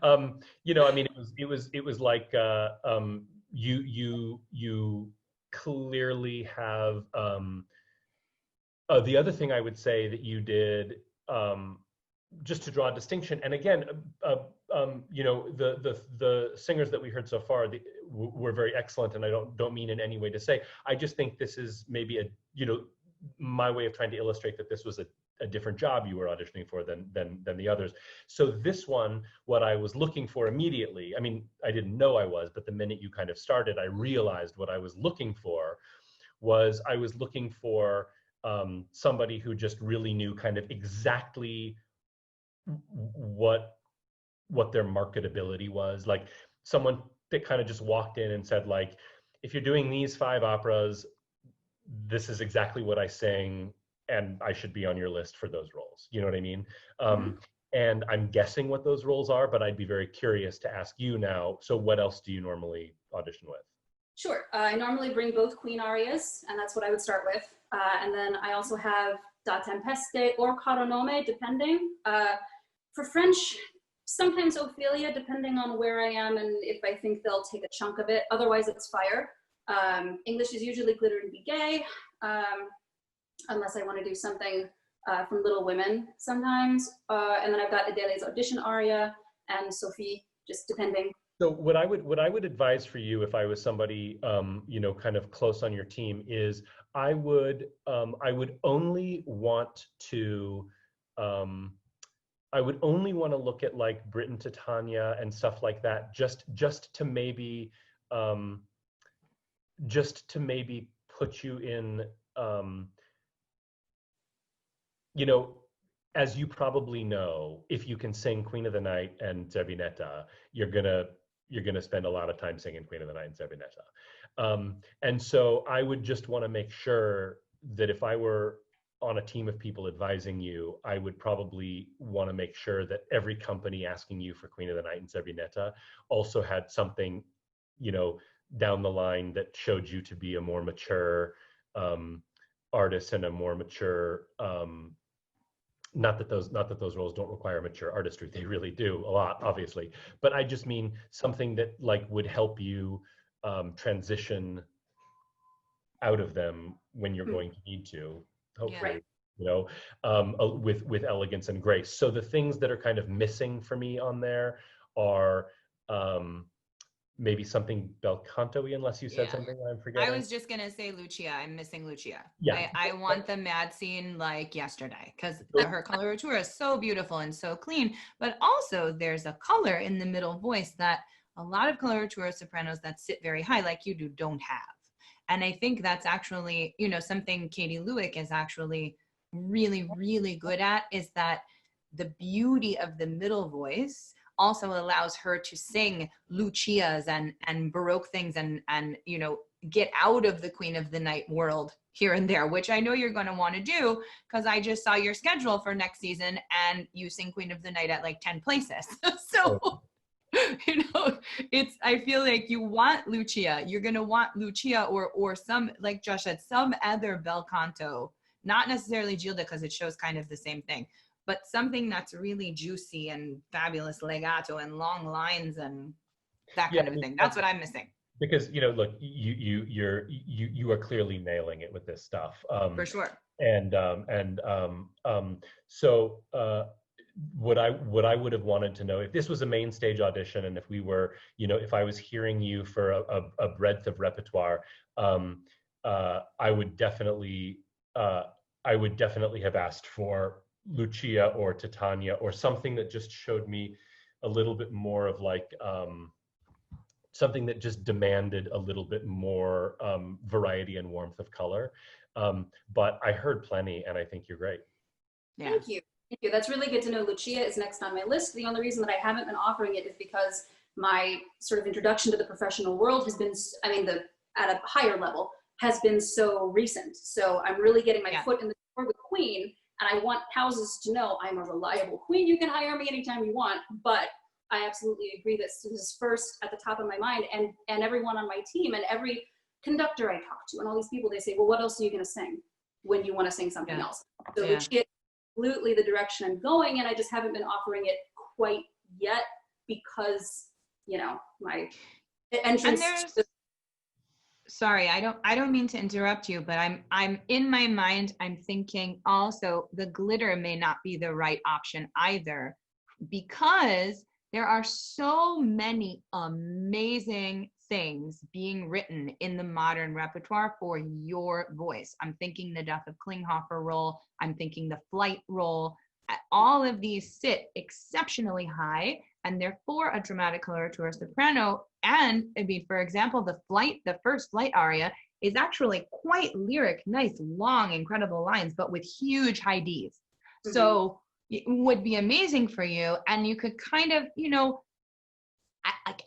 I mean, it was like you clearly have the other thing I would say that you did, just to draw a distinction, and again, the singers that we heard so far were very excellent, and I don't mean in any way to say, I just think this is maybe my way of trying to illustrate that this was a different job you were auditioning for than the others. So this one, what I was looking for immediately, I mean, I didn't know I was, but the minute you kind of started, I realized what I was looking for was somebody who just really knew kind of exactly what their marketability was. Like someone that kind of just walked in and said, like, if you're doing these 5 operas, this is exactly what I sing, and I should be on your list for those roles. You know what I mean? And I'm guessing what those roles are, but I'd be very curious to ask you now. So what else do you normally audition with? Sure. I normally bring both Queen arias, and that's what I would start with. And then I also have Da Tempeste or Caro Nome, depending. For French, sometimes Ophelia, depending on where I am and if I think they'll take a chunk of it. Otherwise, it's Fire. English is usually Glitter and Be Gay, unless I want to do something from Little Women sometimes. And then I've got Adele's audition aria and Sophie, just depending. So what I would advise for you, if I was somebody kind of close on your team, is I would only want to look at like Britain Titania and stuff like that, just to maybe put you in, as you probably know, if you can sing Queen of the Night and Zerbinetta, you're gonna spend a lot of time singing Queen of the Night and Zerbinetta. And so I would just want to make sure that if I were on a team of people advising you, I would probably want to make sure that every company asking you for Queen of the Night and Zerbinetta also had something, down the line that showed you to be a more mature artist and a more mature, not that those roles don't require mature artistry, they really do a lot, obviously, but I just mean something that like would help you transition out of them when you're going to need to, hopefully. With elegance and grace. So the things that are kind of missing for me on there are maybe something bel canto-y, unless you said something I'm forgetting. I was just gonna say Lucia. I'm missing Lucia. Yeah. I want the mad scene like yesterday, because her coloratura is so beautiful and so clean, but also there's a color in the middle voice that a lot of coloratura sopranos that sit very high like you do don't have. And I think that's actually, something Katie Lewick is actually really, really good at, is that the beauty of the middle voice also allows her to sing Lucias and Baroque things and get out of the Queen of the Night world here and there, which I know you're going to want to do, because I just saw your schedule for next season and you sing Queen of the Night at like 10 places. So, I feel like you want Lucia. You're going to want Lucia or some, like Josh said, some other bel canto, not necessarily Gilda, because it shows kind of the same thing, but something that's really juicy and fabulous legato and long lines and that kind of a thing. That's what I'm missing. Because look, you are clearly nailing it with this stuff. For sure. So what I would have wanted to know, if this was a main stage audition, and if we were, if I was hearing you for a breadth of repertoire, I would definitely have asked for, Lucia or Titania, or something that just showed me a little bit more of like something that just demanded a little bit more variety and warmth of color. But I heard plenty, and I think you're great. Yeah. Thank you. Thank you. That's really good to know. Lucia is next on my list. The only reason that I haven't been offering it is because my sort of introduction to the professional world has been, I mean, at a higher level, has been so recent. So I'm really getting my foot in the door with Queen, and I want houses to know I'm a reliable Queen. You can hire me anytime you want, but I absolutely agree that this is first at the top of my mind, and everyone on my team and every conductor I talk to and all these people, they say, well, what else are you going to sing when you want to sing something else? So Lucia is absolutely the direction I'm going, and I just haven't been offering it quite yet because, you know, my entrance. Sorry, I don't mean to interrupt you, but I'm in my mind, I'm thinking also the glitter may not be the right option either, because there are so many amazing things being written in the modern repertoire for your voice. I'm thinking the Duff of Klinghoffer role. I'm thinking the Flight role. All of these sit exceptionally high, and they're for a dramatic coloratura soprano. And I mean, for example, the first Flight aria is actually quite lyric, nice, long, incredible lines, but with huge high Ds. Mm-hmm. So it would be amazing for you. And you could kind of, you know,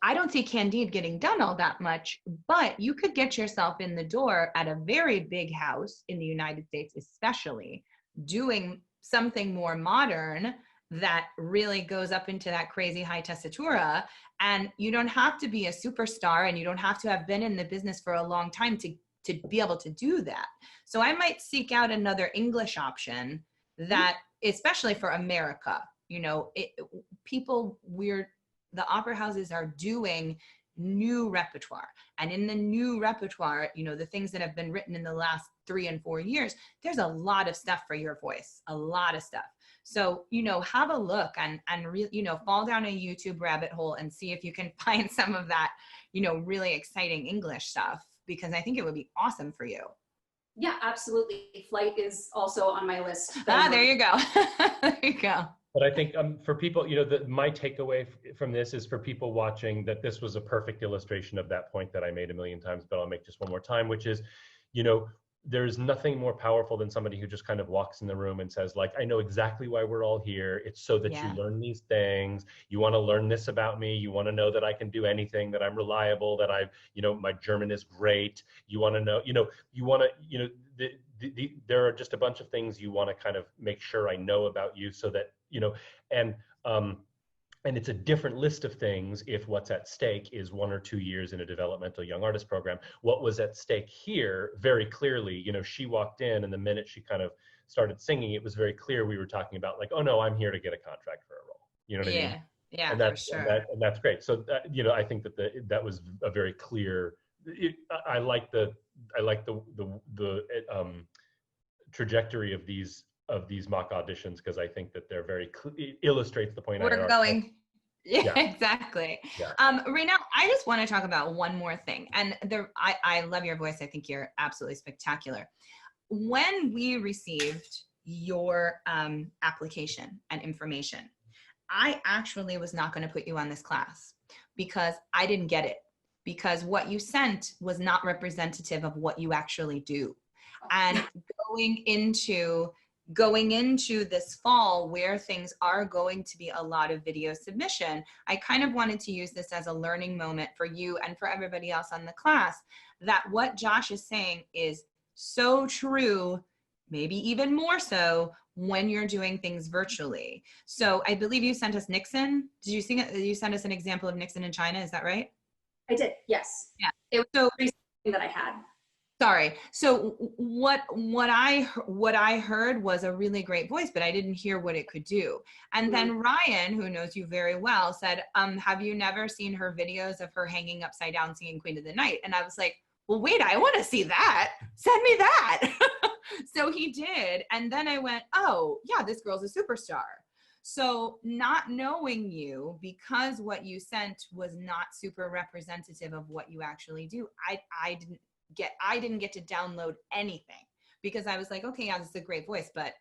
I don't see Candide getting done all that much, but you could get yourself in the door at a very big house in the United States, especially doing something more modern that really goes up into that crazy high tessitura. And you don't have to be a superstar, and you don't have to have been in the business for a long time to be able to do that. So I might seek out another English option that, especially for America, you know, the opera houses are doing new repertoire. And in the new repertoire, you know, the things that have been written in the last 3 and 4 years, there's a lot of stuff for your voice, a lot of stuff. So, you know, have a look and you know, fall down a YouTube rabbit hole and see if you can find some of that, you know, really exciting English stuff, because I think it would be awesome for you. Yeah, absolutely. Flight is also on my list. There you go. There you go. But I think for people, you know, my takeaway from this is for people watching that this was a perfect illustration of that point that I made a million times, but I'll make just one more time, which is, you know, there's nothing more powerful than somebody who just kind of walks in the room and says, like, I know exactly why we're all here. It's so that you learn these things. You want to learn this about me. You want to know that I can do anything, that I'm reliable, that you know, my German is great. You want to know, you know, there are just a bunch of things you want to kind of make sure I know about you, so that, you know, and it's a different list of things if what's at stake is 1 or 2 years in a developmental young artist program. What was at stake here, very clearly, you know, she walked in, and the minute she kind of started singing, it was very clear we were talking about, like, oh no, I'm here to get a contract for a role. You know what I mean? Yeah, and that's, for sure. and that's great. So you know, I think that that was a very clear. I like the trajectory of these mock auditions, because I think that they're very it illustrates the point. We're going. Yeah, exactly. Yeah. Right now, I just want to talk about one more thing. And I love your voice. I think you're absolutely spectacular. When we received your application and information, I actually was not going to put you on this class because I didn't get it. Because what you sent was not representative of what you actually do. And going into this fall, where things are going to be a lot of video submission, I kind of wanted to use this as a learning moment for you and for everybody else on the class, that what Josh is saying is so true, maybe even more so when you're doing things virtually. So I believe you sent us Nixon. Did you send us an example of Nixon in China? Is that right? I did, yes. Yeah. It was the thing that I had. Sorry. So what I heard was a really great voice, but I didn't hear what it could do. And then Ryan, who knows you very well, said, have you never seen her videos of her hanging upside down singing Queen of the Night? And I was like, well, wait, I want to see that. Send me that. So he did. And then I went, oh yeah, this girl's a superstar. So not knowing you, because what you sent was not super representative of what you actually do, I didn't get to download anything, because I was like, okay, yeah, this is a great voice, but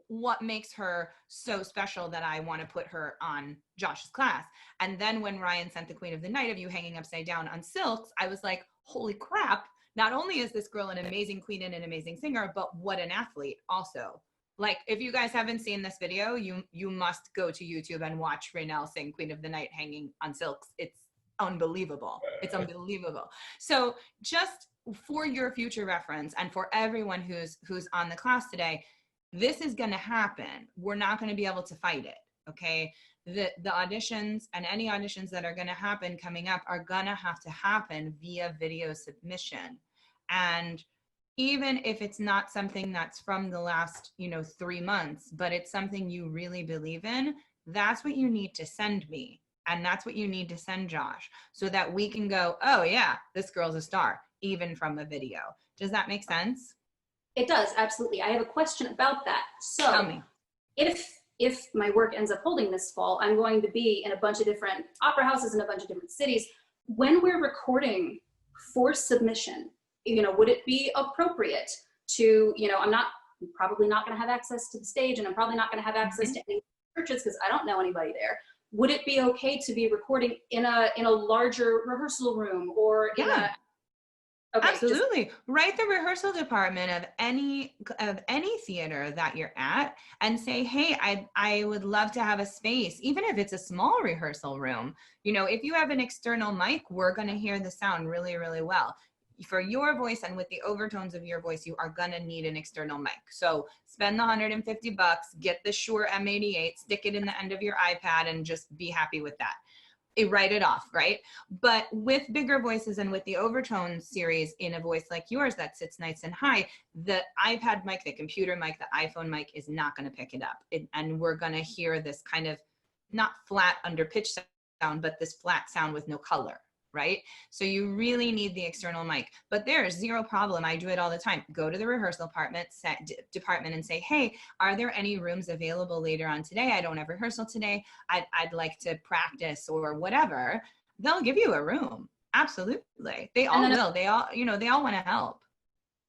what makes her so special that I want to put her on Josh's class? And then when Ryan sent the Queen of the Night of You hanging upside down on silks, I was like, holy crap. Not only is this girl an amazing queen and an amazing singer, but what an athlete also. Like, if you guys haven't seen this video, you must go to YouTube and watch Raynell sing Queen of the Night hanging on silks. It's unbelievable. It's unbelievable. So just for your future reference and for everyone who's on the class today, this is going to happen. We're not going to be able to fight it. Okay. The auditions and any auditions that are going to happen coming up are going to have to happen via video submission. And even if it's not something that's from the last, 3 months, but it's something you really believe in, that's what you need to send me. And that's what you need to send Josh, so that we can go, oh yeah, this girl's a star, even from a video. Does that make sense? It does, absolutely. I have a question about that. So tell me. If my work ends up holding this fall, I'm going to be in a bunch of different opera houses in a bunch of different cities. When we're recording for submission, would it be appropriate to, I'm probably not going to have access to the stage, and I'm probably not going to have access to any churches because I don't know anybody there. Would it be okay to be recording in a larger rehearsal room or in a? Okay, absolutely. Write the rehearsal department of any theater that you're at and say, hey, I would love to have a space, even if it's a small rehearsal room. If you have an external mic, we're going to hear the sound really, really well. For your voice and with the overtones of your voice, you are going to need an external mic. So spend the $150, get the Shure M88, stick it in the end of your iPad, and just be happy with that. Write it off, right? But with bigger voices and with the overtones series in a voice like yours that sits nice and high, the iPad mic, the computer mic, the iPhone mic is not going to pick it up. And we're going to hear this kind of not flat under pitch sound, but this flat sound with no color. Right? So you really need the external mic, but there's zero problem. I do it all the time. Go to the rehearsal department and say, hey, are there any rooms available later on today? I don't have rehearsal today. I'd like to practice or whatever. They'll give you a room. Absolutely. They all will. They all want to help.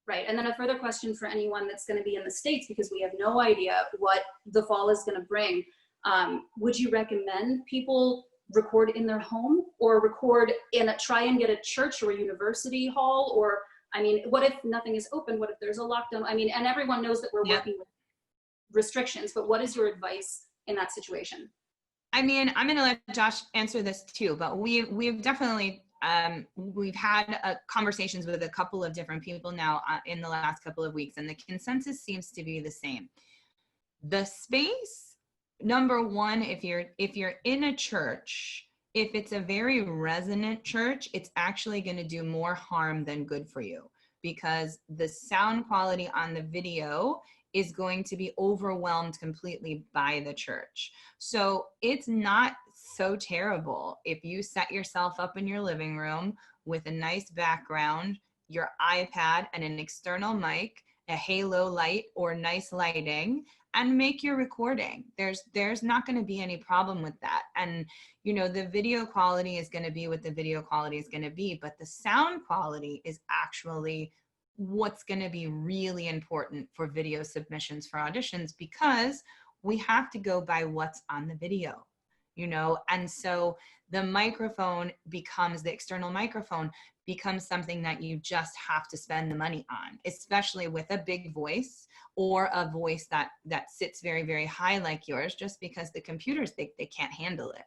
Right. And then a further question for anyone that's going to be in the States, because we have no idea what the fall is going to bring. Would you recommend people record in their home or record try and get a church or a university hall? Or, what if nothing is open? What if there's a lockdown? And everyone knows that we're working with restrictions, but what is your advice in that situation? I'm going to let Josh answer this too, but we've definitely, we've had conversations with a couple of different people now in the last couple of weeks, and the consensus seems to be the same. The space, number one, if you're in a church, if it's a very resonant church, it's actually going to do more harm than good for you, because the sound quality on the video is going to be overwhelmed completely by the church. So it's not so terrible if you set yourself up in your living room with a nice background, your iPad and an external mic, a halo light or nice lighting, and make your recording. There's not going to be any problem with that. And, the video quality is going to be what the video quality is going to be, but the sound quality is actually what's going to be really important for video submissions for auditions, because we have to go by what's on the video, and so the microphone becomes, the external microphone becomes something that you just have to spend the money on, especially with a big voice or a voice that sits very, very high like yours, just because the computers, they can't handle it.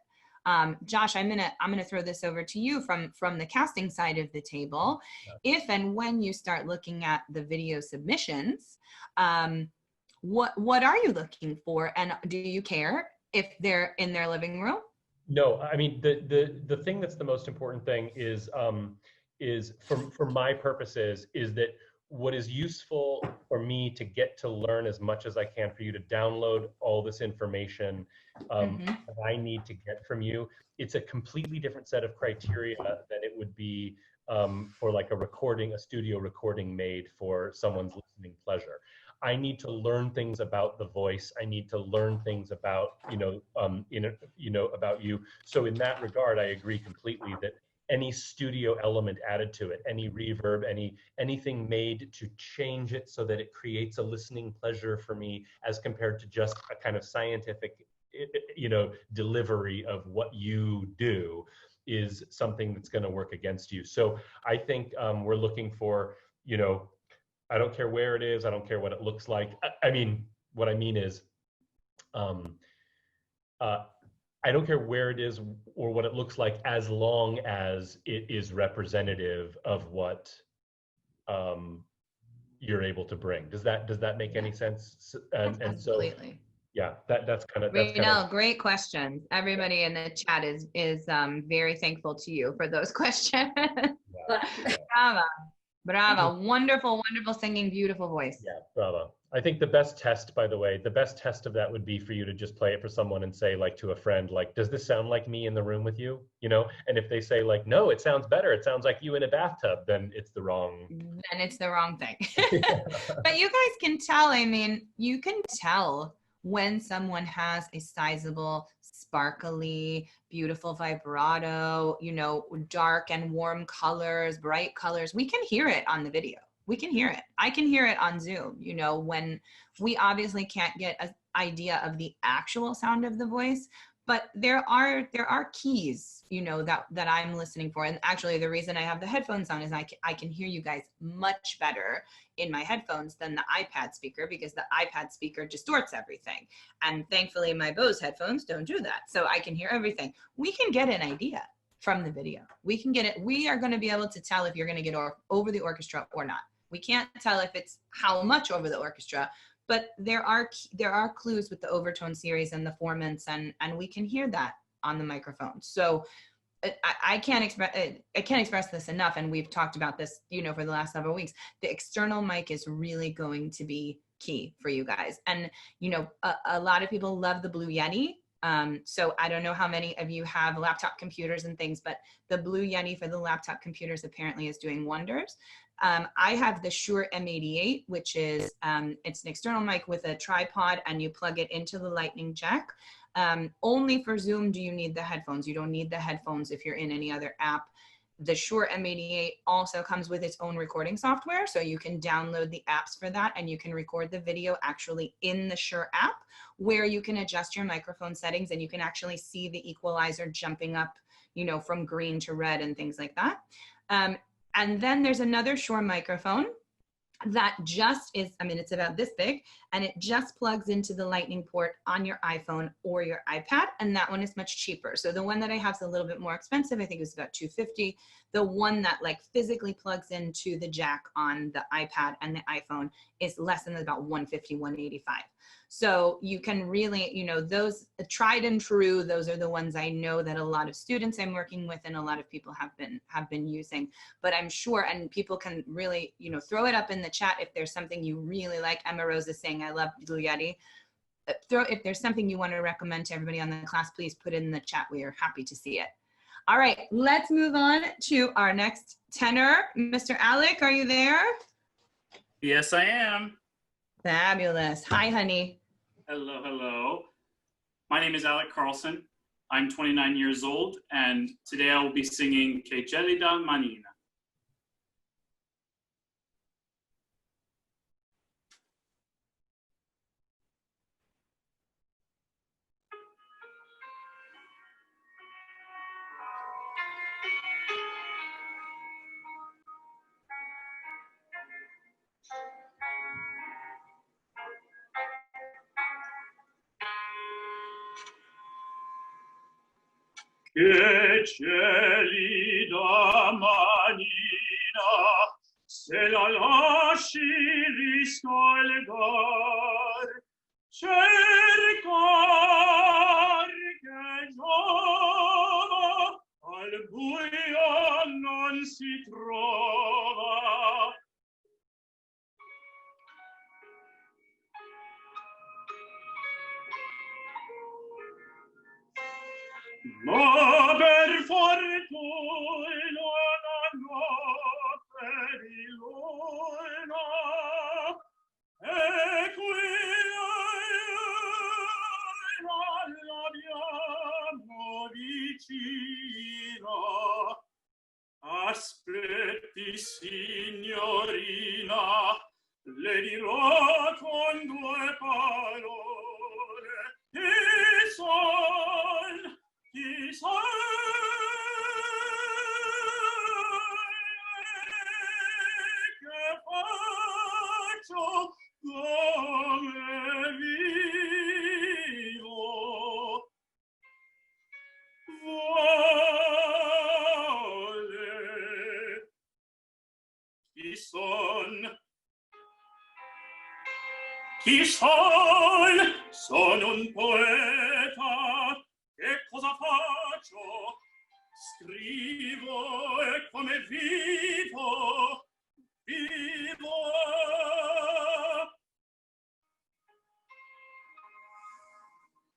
Josh, I'm gonna throw this over to you from the casting side of the table. If and when you start looking at the video submissions, what are you looking for, and do you care if they're in their living room? No, the thing that's the most important thing is for my purposes is that what is useful for me to get to learn as much as I can, for you to download all this information that I need to get from you. It's a completely different set of criteria than it would be for like a studio recording made for someone's listening pleasure. I need to learn things about the voice. I need to learn things about, about you. So in that regard, I agree completely that any studio element added to it, any reverb, anything made to change it so that it creates a listening pleasure for me as compared to just a kind of scientific, delivery of what you do is something that's going to work against you. So I think we're looking for, I don't care where it is, I don't care what it looks like. I mean, what I mean is, I don't care where it is or what it looks like, as long as it is representative of what you're able to bring. Does that make any sense? And Absolutely. So, yeah, that's kind of Raynell, great questions. Everybody in the chat is very thankful to you for those questions. Yeah. Bravo. Wonderful, wonderful singing, beautiful voice. Yeah, bravo. I think the best test, by the way, the best test of that would be for you to just play it for someone and say, like, to a friend, like, does this sound like me in the room with you? And if they say, like, no, it sounds better, it sounds like you in a bathtub, then it's the wrong. Then it's the wrong thing. But you guys can tell, I mean, you can tell when someone has a sizable, sparkly, beautiful vibrato, dark and warm colors, bright colors. We can hear it on the video. We can hear it. I can hear it on Zoom, when we obviously can't get an idea of the actual sound of the voice, but there are keys, that I'm listening for. And actually the reason I have the headphones on is I can hear you guys much better in my headphones than the iPad speaker, because the iPad speaker distorts everything. And thankfully my Bose headphones don't do that. So I can hear everything. We can get an idea from the video. We can get it. We are going to be able to tell if you're going to get over the orchestra or not. We can't tell if it's how much over the orchestra, but there are clues with the overtone series and the formants, and we can hear that on the microphone. So I can't express this enough, and we've talked about this, for the last several weeks. The external mic is really going to be key for you guys, and a lot of people love the Blue Yeti. So I don't know how many of you have laptop computers and things, but the Blue Yeti for the laptop computers apparently is doing wonders. I have the Shure M88, which is, it's an external mic with a tripod, and you plug it into the lightning jack. Only for Zoom do you need the headphones. You don't need the headphones if you're in any other app. The Shure M88 also comes with its own recording software, so you can download the apps for that, and you can record the video actually in the Shure app, where you can adjust your microphone settings, and you can actually see the equalizer jumping up, from green to red and things like that. And then there's another Shure microphone that just is, it's about this big, and it just plugs into the lightning port on your iPhone or your iPad, and that one is much cheaper. So the one that I have is a little bit more expensive. I think it was about $250. The one that physically plugs into the jack on the iPad and the iPhone is less than about $150, $185. So you can really, those tried and true, those are the ones I know that a lot of students I'm working with and a lot of people have been using. But I'm sure, and people can really, throw it up in the chat if there's something you really like. Emma Rose is saying, I love Blue Yeti. If there's something you want to recommend to everybody on the class, please put it in the chat. We are happy to see it. All right, let's move on to our next tenor. Mr. Alec, are you there? Yes, I am. Fabulous. Hi, honey. Hello, hello. My name is Alec Carlson. I'm 29 years old, and today I will be singing Che gelida manina. Che gelida manina, se la lasci riscaldar, cercar che giova, al buio non si trova. Ma per fortuna la notte di luna e qui l'abbiamo vicino Aspetti, signorina, le dirò con due parole. Chi son, che faccio, come vivo. Vuole, chi son? Chi son? Sono un poeta. Che cosa faccio? Scrivo e come vivo, vivo.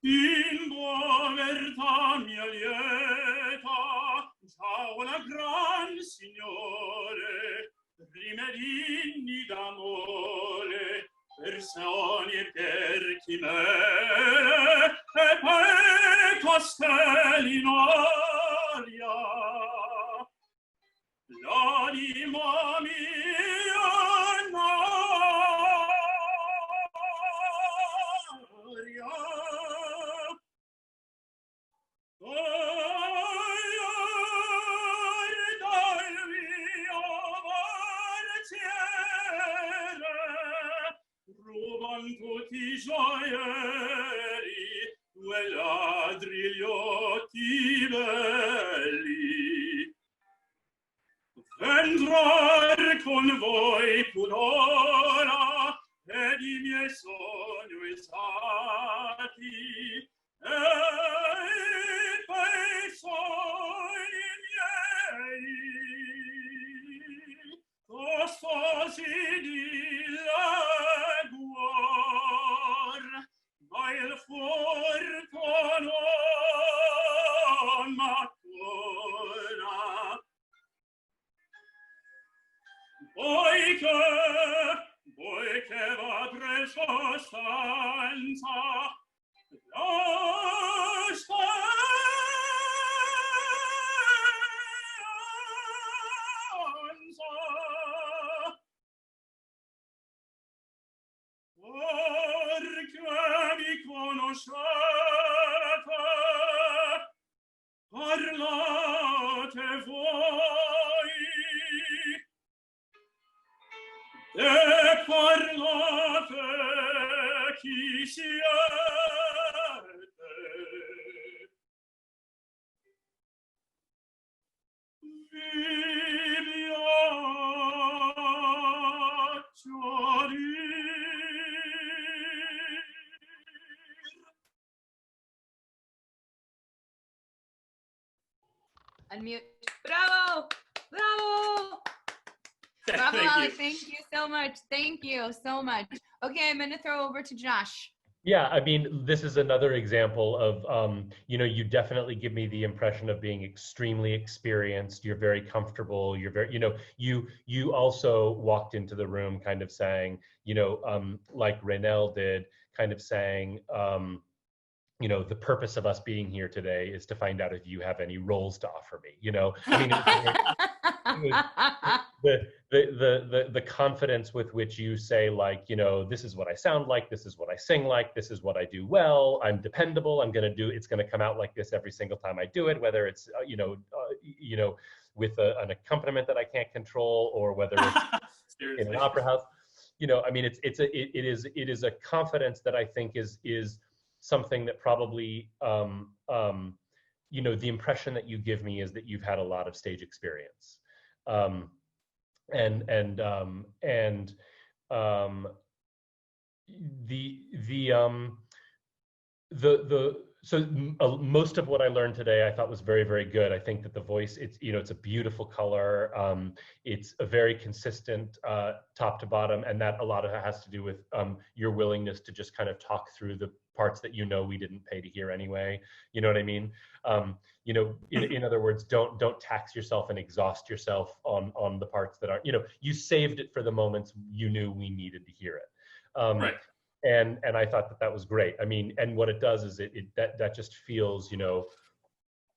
In buona verità mia lieta, già una gran signore, rimedini d'amore, persone per chimere, e per castelli in aria. L'anima mia naria. Tutti i gioielli, due ladri gli occhi belli. Vendrar con voi pudora ed i miei sogni esati, e quei sogni miei costosi di leguor, ma il furto non m'accora. Poiché va preso stanza, la stanza. Perché mi conoscete, parlate voi, e parlate chi siete. Vi piaccio Unmute. Bravo! Bravo! Bravo, Alec. Thank you so much. Thank you so much. Okay, I'm going to throw over to Josh. Yeah, I mean, this is another example of, you know, you definitely give me the impression of being extremely experienced. You're very comfortable. You're very, you know, you also walked into the room kind of saying, you know, like Raynell did, kind of saying, you know, the purpose of us being here today is to find out if you have any roles to offer me. You know, I mean, the confidence with which you say, like, you know, this is what I sound like, this is what I sing like, this is what I do well, I'm dependable, I'm gonna do, it's gonna come out like this every single time I do it, whether it's you know, with an accompaniment that I can't control, or whether it's in an opera house. You know, I mean, it is a confidence that I think is something that probably, you know, the impression that you give me is that you've had a lot of stage experience. Most of what I learned today I thought was very, very good. I think that the voice, it's, you know, it's a beautiful color. It's a very consistent top to bottom, and that a lot of it has to do with your willingness to just kind of talk through the parts that, you know, we didn't pay to hear anyway. You know what I mean? You know, in other words, don't tax yourself and exhaust yourself on the parts that aren't, you know, you saved it for the moments you knew we needed to hear it. Right. And I thought that was great. I mean, and what it does is that just feels, you know,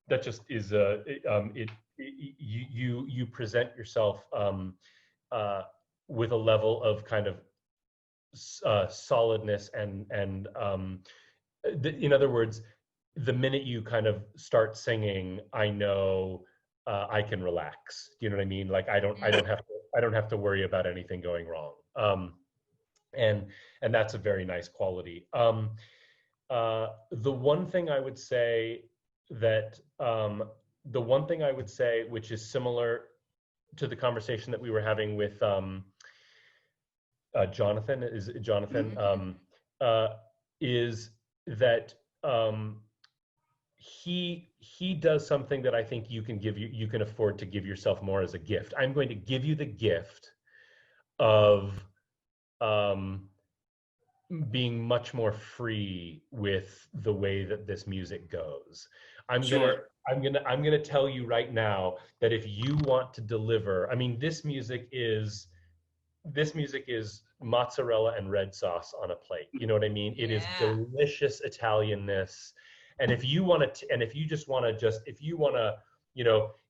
that just is you present yourself with a level of kind of solidness and in other words, the minute you kind of start singing, I know I can relax. You know what I mean? Like I don't have to worry about anything going wrong. And that's a very nice quality. The one thing I would say which is similar to the conversation that we were having with Jonathan, is that he does something that I think you can afford to give yourself more as a gift. I'm going to give you the gift of being much more free with the way that this music goes. I'm gonna tell you right now that if you want to deliver, I mean, this music is mozzarella and red sauce on a plate. You know what I mean? It is delicious Italianness. And if you want to,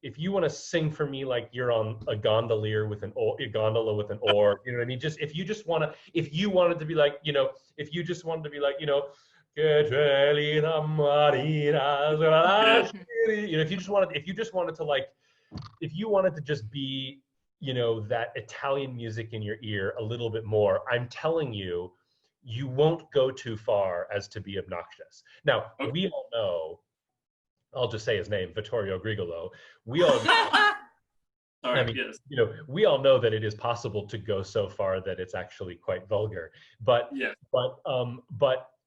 if you want to sing for me like you're on a gondola with an oar, you know what I mean? If you wanted to be like, if you just wanted to be like, if you wanted to just be, that Italian music in your ear a little bit more, I'm telling you, you won't go too far as to be obnoxious. Now, we all know, I'll just say his name, Vittorio Grigolo. We all know, we all know that it is possible to go so far that it's actually quite vulgar. But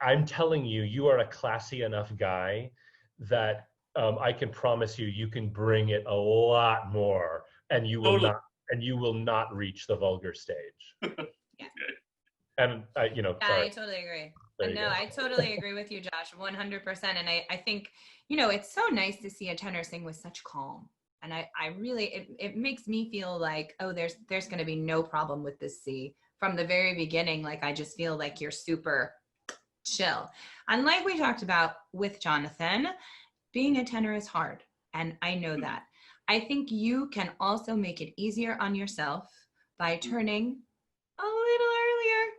I'm telling you, you are a classy enough guy that I can promise you can bring it a lot more, and you will not reach the vulgar stage. And I totally agree. No, I totally agree with you, Josh, 100%. And I think, it's so nice to see a tenor sing with such calm. And I really, it makes me feel like, oh, there's going to be no problem with this C from the very beginning. Like, I just feel like you're super chill. And like we talked about with Jonathan, being a tenor is hard. And I know that. I think you can also make it easier on yourself by turning a little earlier,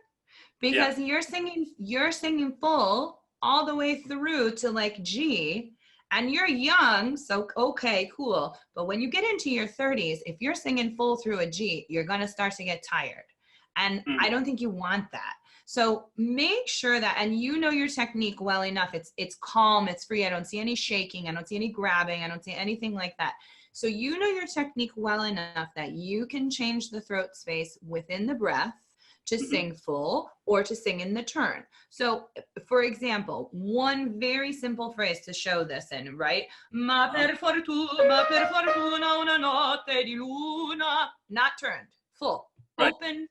because you're singing full all the way through to like G, and you're young, so okay, cool. But when you get into your 30s, if you're singing full through a G, you're gonna start to get tired. And I don't think you want that. So make sure that, and your technique well enough, it's calm, it's free. I don't see any shaking, I don't see any grabbing, I don't see anything like that. So your technique well enough that you can change the throat space within the breath to sing full or to sing in the turn. So for example, one very simple phrase to show this in, right? Ma per fortuna una notte di luna. Not turned, full, open,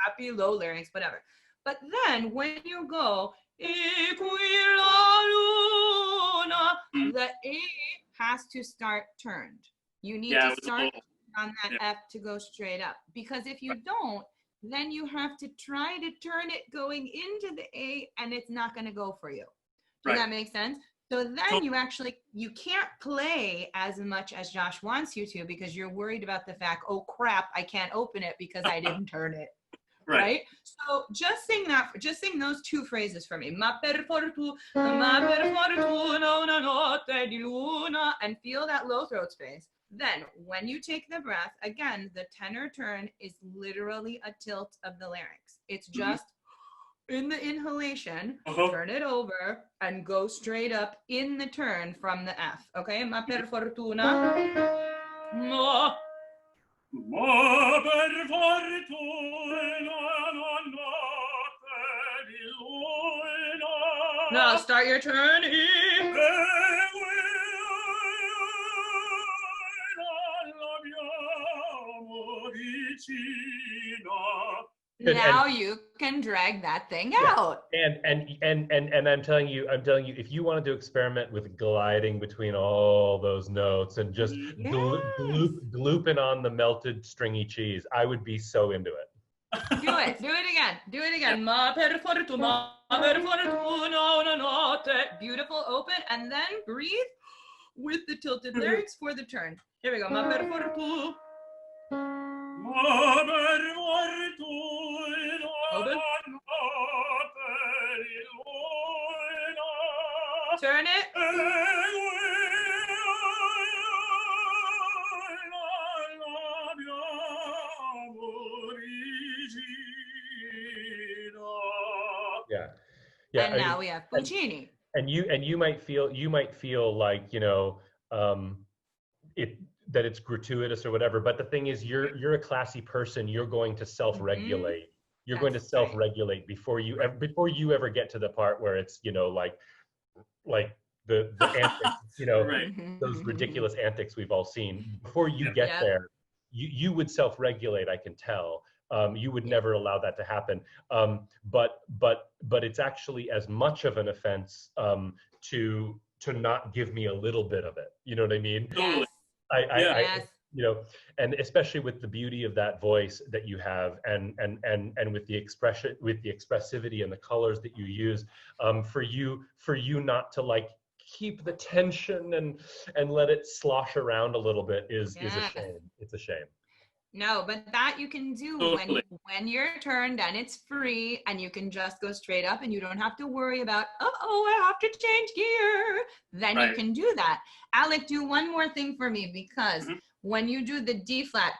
happy, low larynx, whatever. But then when you go, e qui la luna, the A has to start turned. You need to start on that F to go straight up. Because if you don't, then you have to try to turn it going into the A, and it's not going to go for you. Does that make sense? So then you can't play as much as Josh wants you to, because you're worried about the fact, oh crap, I can't open it because I didn't turn it. Right? So just sing those two phrases for me. Ma per fortuna una notte di luna, and feel that low throat space. Then when you take the breath, again, the tenor turn is literally a tilt of the larynx. It's just in the inhalation, turn it over and go straight up in the turn from the F. Okay? Ma per fortuna. Ma per fortuna notte di luna. Now start your turn. Now you can drag that thing out. And I'm telling you, if you wanted to experiment with gliding between all those notes and just glooping on the melted stringy cheese, I would be so into it. Do it again. Ma per fortuna una notte. Beautiful, open, and then breathe. with the tilted larynx for the turn. Here we go. Ma per fortuna. Open. Turn it. Yeah. Yeah. And now we have Puccini. And you might feel like, you know, that it's gratuitous or whatever, but the thing is, you're a classy person. You're going to self-regulate. You're going to self-regulate before you ever get to the part where it's, you know, like the antics, you know, those ridiculous antics we've all seen. Before you get there, you would self-regulate, I can tell. You would never allow that to happen. But it's actually as much of an offense to not give me a little bit of it. You know what I mean? Yes. I you know, and especially with the beauty of that voice that you have, and with the expression, with the expressivity and the colors that you use, for you not to like keep the tension and let it slosh around a little bit is a shame. It's a shame. No, but that you can do when you're turned and it's free, and you can just go straight up and you don't have to worry about, I have to change gear. Then you can do that. Alec, do one more thing for me, because when you do the D flat,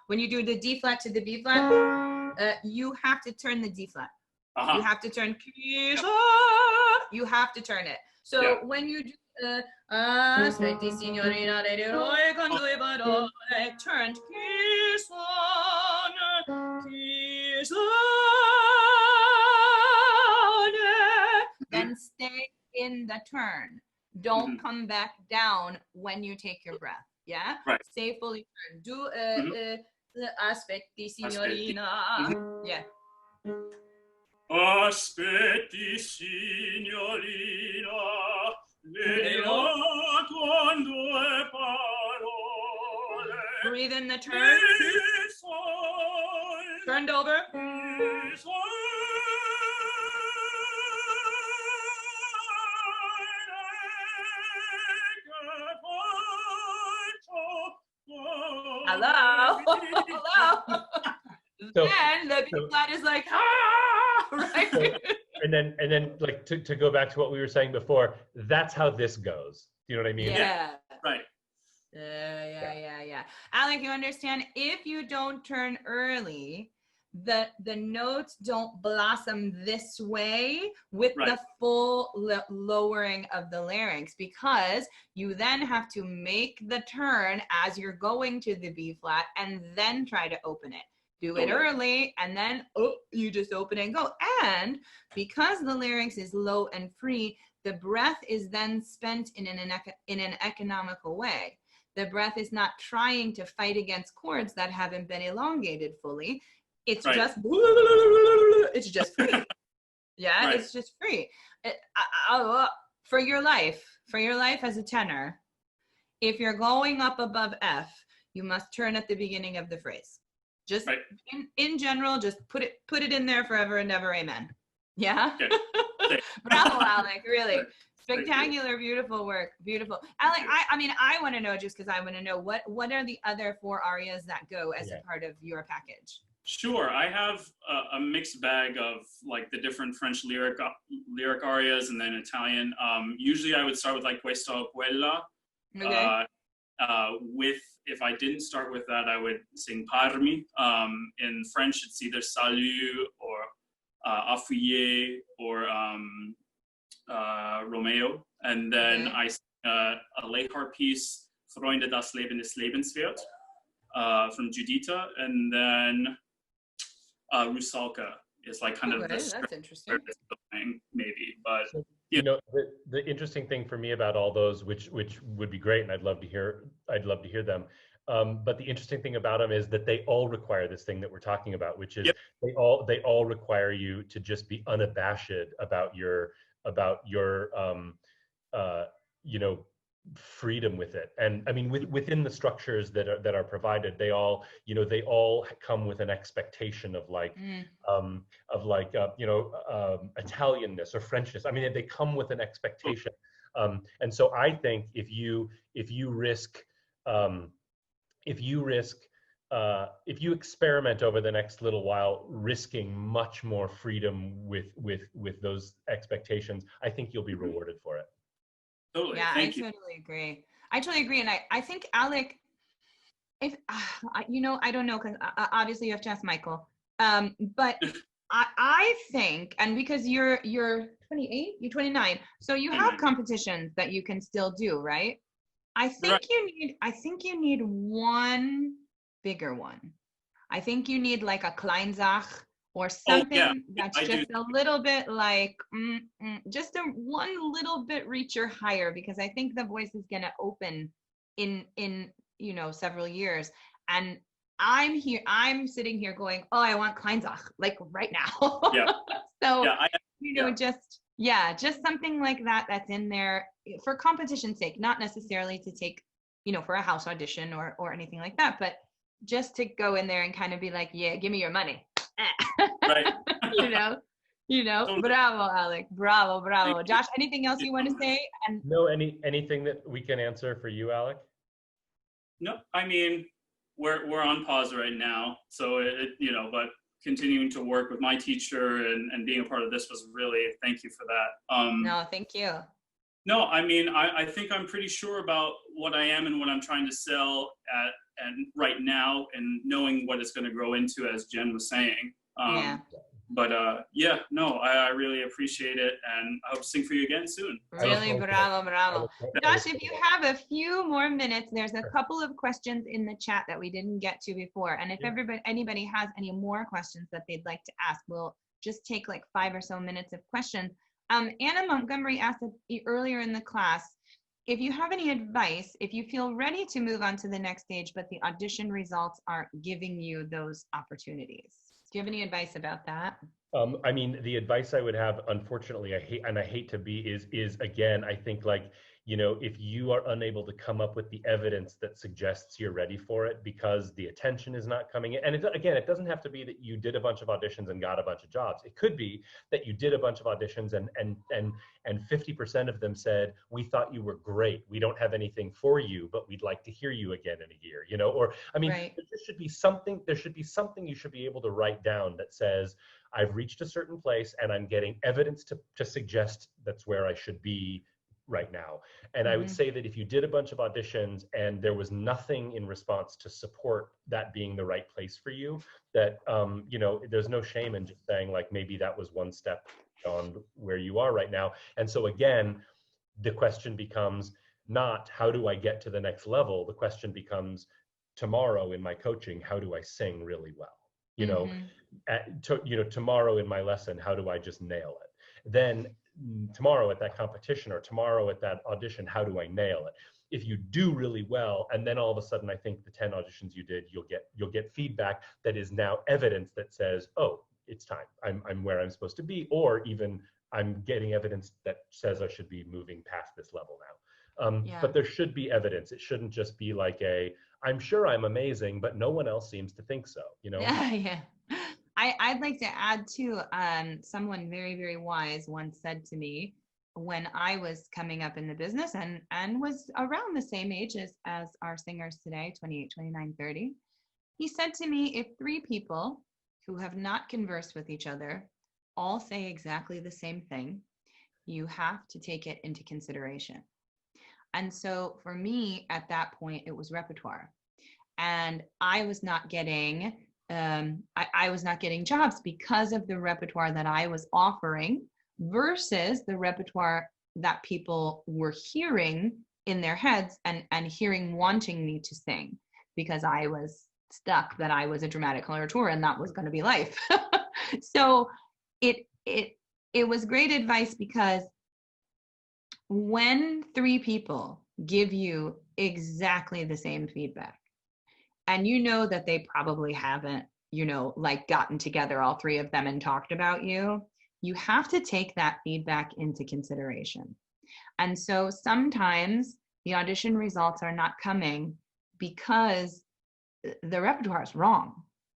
when you do the D flat to the B flat, you have to turn the D flat. You have to turn, you have to turn it. So when you do aspetti signorina le diroi con due parole, turned then stay in the turn. Don't come back down when you take your breath. Yeah? Stay fully turned. Do aspetti signorina. Yeah. Aspetti signorina, le dirò con due parole. Breathe in the turn. Turned over. Hello. Hello. Then the B flat is like, right? And then like to go back to what we were saying before, that's how this goes. Do you know what I mean? Yeah. Right. Yeah. Alec, you understand, if you don't turn early, the notes don't blossom this way with the full lowering of the larynx, because you then have to make the turn as you're going to the B flat and then try to open it. Do it early, and then you just open and go. And because the larynx is low and free, the breath is then spent in an economical way. The breath is not trying to fight against chords that haven't been elongated fully. It's just free. Yeah, it's just free. For your life as a tenor, if you're going up above F, you must turn at the beginning of the phrase. Just in general, just put it in there forever and ever. Amen. Yeah. Bravo, Alec. Really spectacular, beautiful work. Beautiful, Alec. I want to know, just because I want to know what are the other 4 arias that go as a part of your package. Sure, I have a mixed bag of like the different French lyric arias and then Italian. Usually, I would start with like Questa o Quella. Okay. If I didn't start with that, I would sing Parmi. In French, it's either Salut or Affuyé or Romeo. And then I sing a Lehar piece, Freunde das Leben des Lebens wird, from Judita. And then Rusalka is like kind of the that's interesting. thing, maybe, but you know, the interesting thing for me about all those, which would be great, and I'd love to hear them. But the interesting thing about them is that they all require this thing that we're talking about, which is they all require you to just be unabashed about your you know, freedom with it. And I mean, within the structures that are provided, they all come with an expectation of like Italianness or Frenchness. I mean, they come with an expectation And so I think if you experiment over the next little while, risking much more freedom with those expectations, I think you'll be rewarded for it. Totally. Yeah, Thank you. Totally agree. I totally agree. And I think, Alec, if I don't know, because obviously you have to ask Michael. But I think, and because you're 28, you're 29, so you have competitions that you can still do, right? I think you need one bigger one. I think you need like a Kleinzach or something that's just a little bit like just one little bit reacher higher, because I think the voice is going to open in several years. And I'm sitting here going, oh, I want Kleinzach like right now. So just something like that that's in there for competition's sake, not necessarily to take for a house audition or anything like that, but just to go in there and kind of be like, yeah, give me your money. Right. Bravo, Alec. Bravo. Josh, anything else you want to say? And no, anything that we can answer for you, Alec? No, I mean, we're on pause right now, so but continuing to work with my teacher and being a part of this was really, thank you for that. No, thank you. No, I mean, I think I'm pretty sure about what I am and what I'm trying to sell and right now, and knowing what it's going to grow into, as Jen was saying. But I really appreciate it, and I hope to sing for you again soon. Really, bravo. Josh, if you have a few more minutes, there's a couple of questions in the chat that we didn't get to before. And if anybody has any more questions that they'd like to ask, we'll just take like 5 or so minutes of questions. Anna Montgomery asked earlier in the class, if you have any advice, if you feel ready to move on to the next stage, but the audition results aren't giving you those opportunities. Do you have any advice about that? I mean, the advice I would have, unfortunately, I hate to be, is again, I think like, if you are unable to come up with the evidence that suggests you're ready for it because the attention is not coming in. And it doesn't have to be that you did a bunch of auditions and got a bunch of jobs. It could be that you did a bunch of auditions and 50% of them said, we thought you were great. We don't have anything for you, but we'd like to hear you again in a year, or, I mean, there should be something you should be able to write down that says, I've reached a certain place and I'm getting evidence to suggest that's where I should be right now. And I would say that if you did a bunch of auditions and there was nothing in response to support that being the right place for you, that, there's no shame in just saying like, maybe that was one step on where you are right now. And so again, the question becomes not how do I get to the next level? The question becomes tomorrow in my coaching, how do I sing really well? Tomorrow in my lesson, how do I just nail it? Then tomorrow at that competition or tomorrow at that audition, how do I nail it? If you do really well, and then all of a sudden, I think the 10 auditions you did, you'll get feedback that is now evidence that says, oh, it's time. I'm where I'm supposed to be, or even I'm getting evidence that says I should be moving past this level now. But there should be evidence. It shouldn't just be like I'm sure I'm amazing, but no one else seems to think so, Yeah. I'd like to add too, someone very, very wise once said to me when I was coming up in the business and was around the same age as our singers today, 28, 29, 30. He said to me, if 3 people who have not conversed with each other all say exactly the same thing, you have to take it into consideration. And so for me at that point, it was repertoire. And I was not getting I was not getting jobs because of the repertoire that I was offering versus the repertoire that people were hearing in their heads and hearing wanting me to sing, because I was stuck that I was a dramatic coloratura and that was going to be life. So it was great advice, because when 3 people give you exactly the same feedback, and that they probably haven't, like gotten together, all 3 of them, and talked about you, you have to take that feedback into consideration. And so sometimes the audition results are not coming because the repertoire is wrong.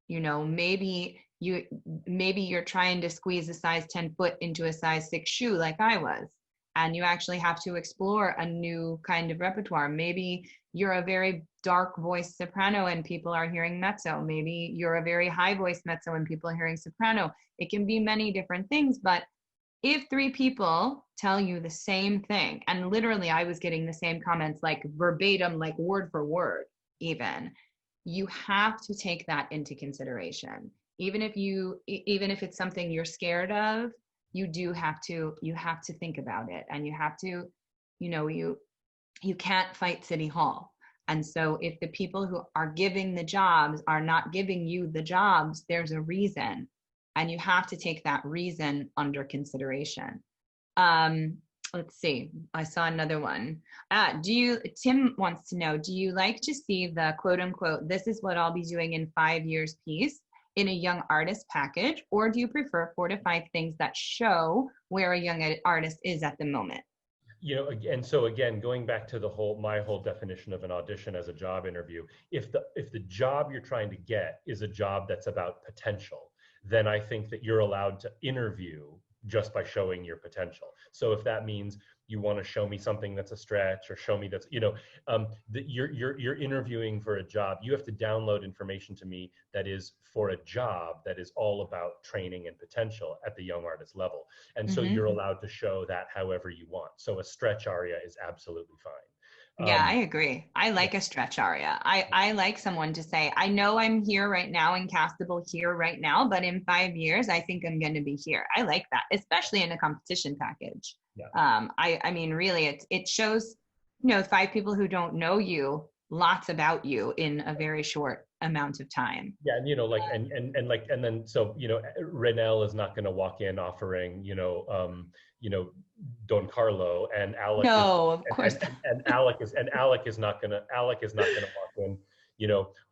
Maybe you're trying to squeeze a size 10 foot into a size 6 shoe like I was. and you actually have to explore a new kind of repertoire. Maybe you're a very dark voice soprano and people are hearing mezzo. Maybe you're a very high voice mezzo and people are hearing soprano. It can be many different things, but if 3 people tell you the same thing, and literally I was getting the same comments, like verbatim, like word for word even, you have to take that into consideration. Even if it's something you're scared of, you have to think about it, and you have to, you can't fight City Hall. And so if the people who are giving the jobs are not giving you the jobs, there's a reason. And you have to take that reason under consideration. Let's see, I saw another one. Tim wants to know, do you like to see the quote unquote, this is what I'll be doing in 5 years piece in a young artist package, or do you prefer 4 to 5 things that show where a young artist is at the moment? And so again, going back to my whole definition of an audition as a job interview, if the job you're trying to get is a job that's about potential, then I think that you're allowed to interview just by showing your potential. So if that means you want to show me something that's a stretch, or show me that's, that you're interviewing for a job, you have to download information to me that is for a job that is all about training and potential at the young artist level. And so you're allowed to show that however you want. So a stretch aria is absolutely fine. Yeah, I agree. I like a stretch aria. I like someone to say, I know I'm here right now and castable here right now, but in 5 years, I think I'm going to be here. I like that, especially in a competition package. Yeah. I mean, really, it shows, 5 people who don't know you, lots about you in a very short amount of time. Yeah, and then Renelle is not going to walk in offering, Don Carlo, and Alec. No, of course. And Alec is not going to walk in,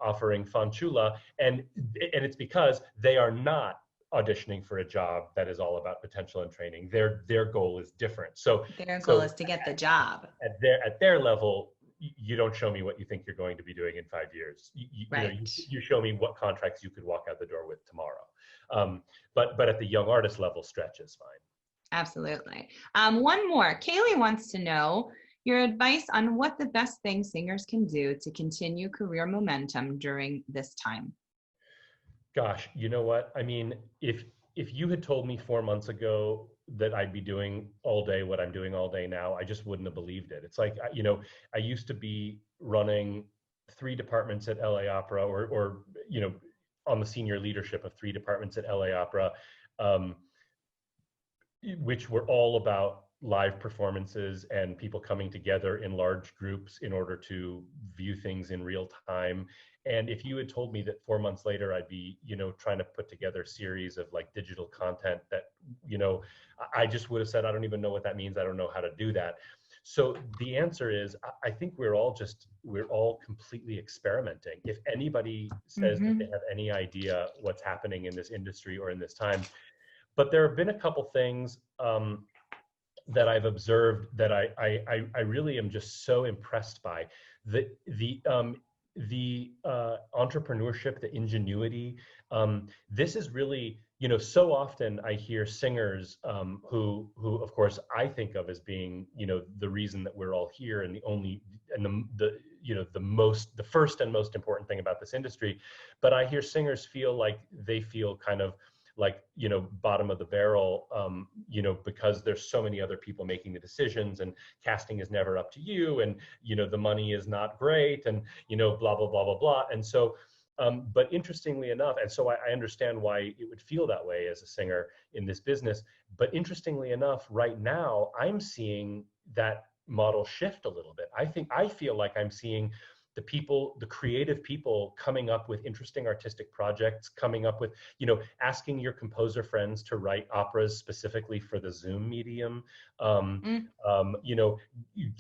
offering Fanciulla, and it's because they are not auditioning for a job that is all about potential and training. Their goal is different. So their goal is to get the job. At their level, you don't show me what you think you're going to be doing in 5 years. You show me what contracts you could walk out the door with tomorrow. But at the young artist level, stretch is fine. Absolutely. One more. Kaylee wants to know your advice on what the best thing singers can do to continue career momentum during this time. Gosh, you know what? I mean, if you had told me 4 months ago that I'd be doing all day what I'm doing all day now, I just wouldn't have believed it. It's like, I used to be running 3 departments at LA Opera, or on the senior leadership of 3 departments at LA Opera, which were all about live performances and people coming together in large groups in order to view things in real time. And if you had told me that 4 months later I'd be, trying to put together a series of like digital content that, I just would have said, I don't even know what that means. I don't know how to do that. So the answer is, I think we're all completely experimenting. If anybody says that they have any idea what's happening in this industry or in this time, but there have been a couple things that I've observed that I really am just so impressed by. The entrepreneurship, the ingenuity. This is really, so often I hear singers who of course I think of as being, the reason that we're all here and the first and most important thing about this industry. But I hear singers feel like they feel kind of like, bottom of the barrel, because there's so many other people making the decisions, and casting is never up to you, and, the money is not great, and, blah, blah, blah, blah, blah. And so, but interestingly enough, and so I understand why it would feel that way as a singer in this business, but interestingly enough, right now, I'm seeing that model shift a little bit. I feel like I'm seeing the creative people coming up with interesting artistic projects, coming up with, asking your composer friends to write operas specifically for the Zoom medium,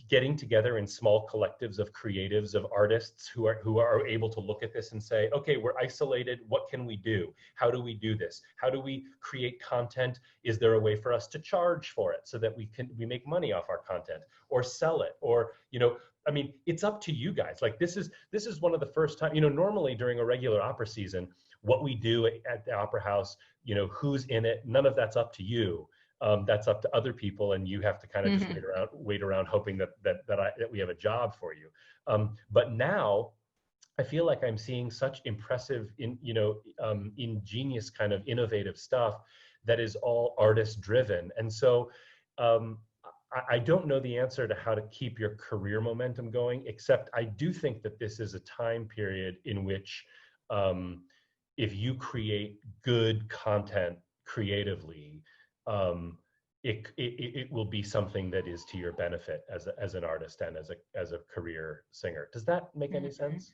getting together in small collectives of creatives, of artists who are able to look at this and say, okay, we're isolated. What can we do? How do we do this? How do we create content? Is there a way for us to charge for it so that we make money off our content, or sell it, or, I mean, it's up to you guys. Like this is one of the first time, normally during a regular opera season, what we do at the Opera House, who's in it, none of that's up to you. That's up to other people, and you have to kind of just wait around hoping that we have a job for you. But now I feel like I'm seeing such impressive, ingenious kind of innovative stuff that is all artist driven. And so I don't know the answer to how to keep your career momentum going, except I do think that this is a time period in which if you create good content creatively, it will be something that is to your benefit as an artist and as a career singer. Does that make any sense?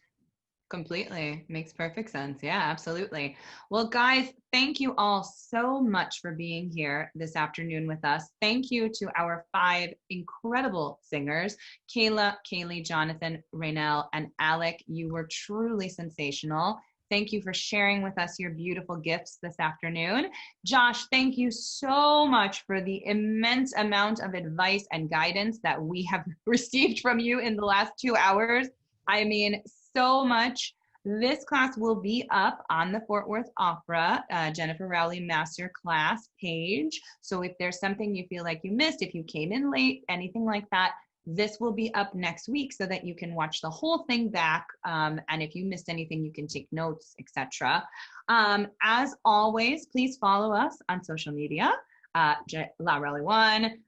Completely. Makes perfect sense. Yeah, absolutely. Well, guys, thank you all so much for being here this afternoon with us. Thank you to our 5 incredible singers, Kayla, Kaylee, Jonathan, Raynell, and Alec. You were truly sensational. Thank you for sharing with us your beautiful gifts this afternoon. Josh, thank you so much for the immense amount of advice and guidance that we have received from you in the last 2 hours. I mean, so much. This class will be up on the Fort Worth Opera, Jennifer Rowley Masterclass page. So if there's something you feel like you missed, if you came in late, anything like that, this will be up next week so that you can watch the whole thing back. And if you missed anything, you can take notes, etc. As always, please follow us on social media. La Rowley 1,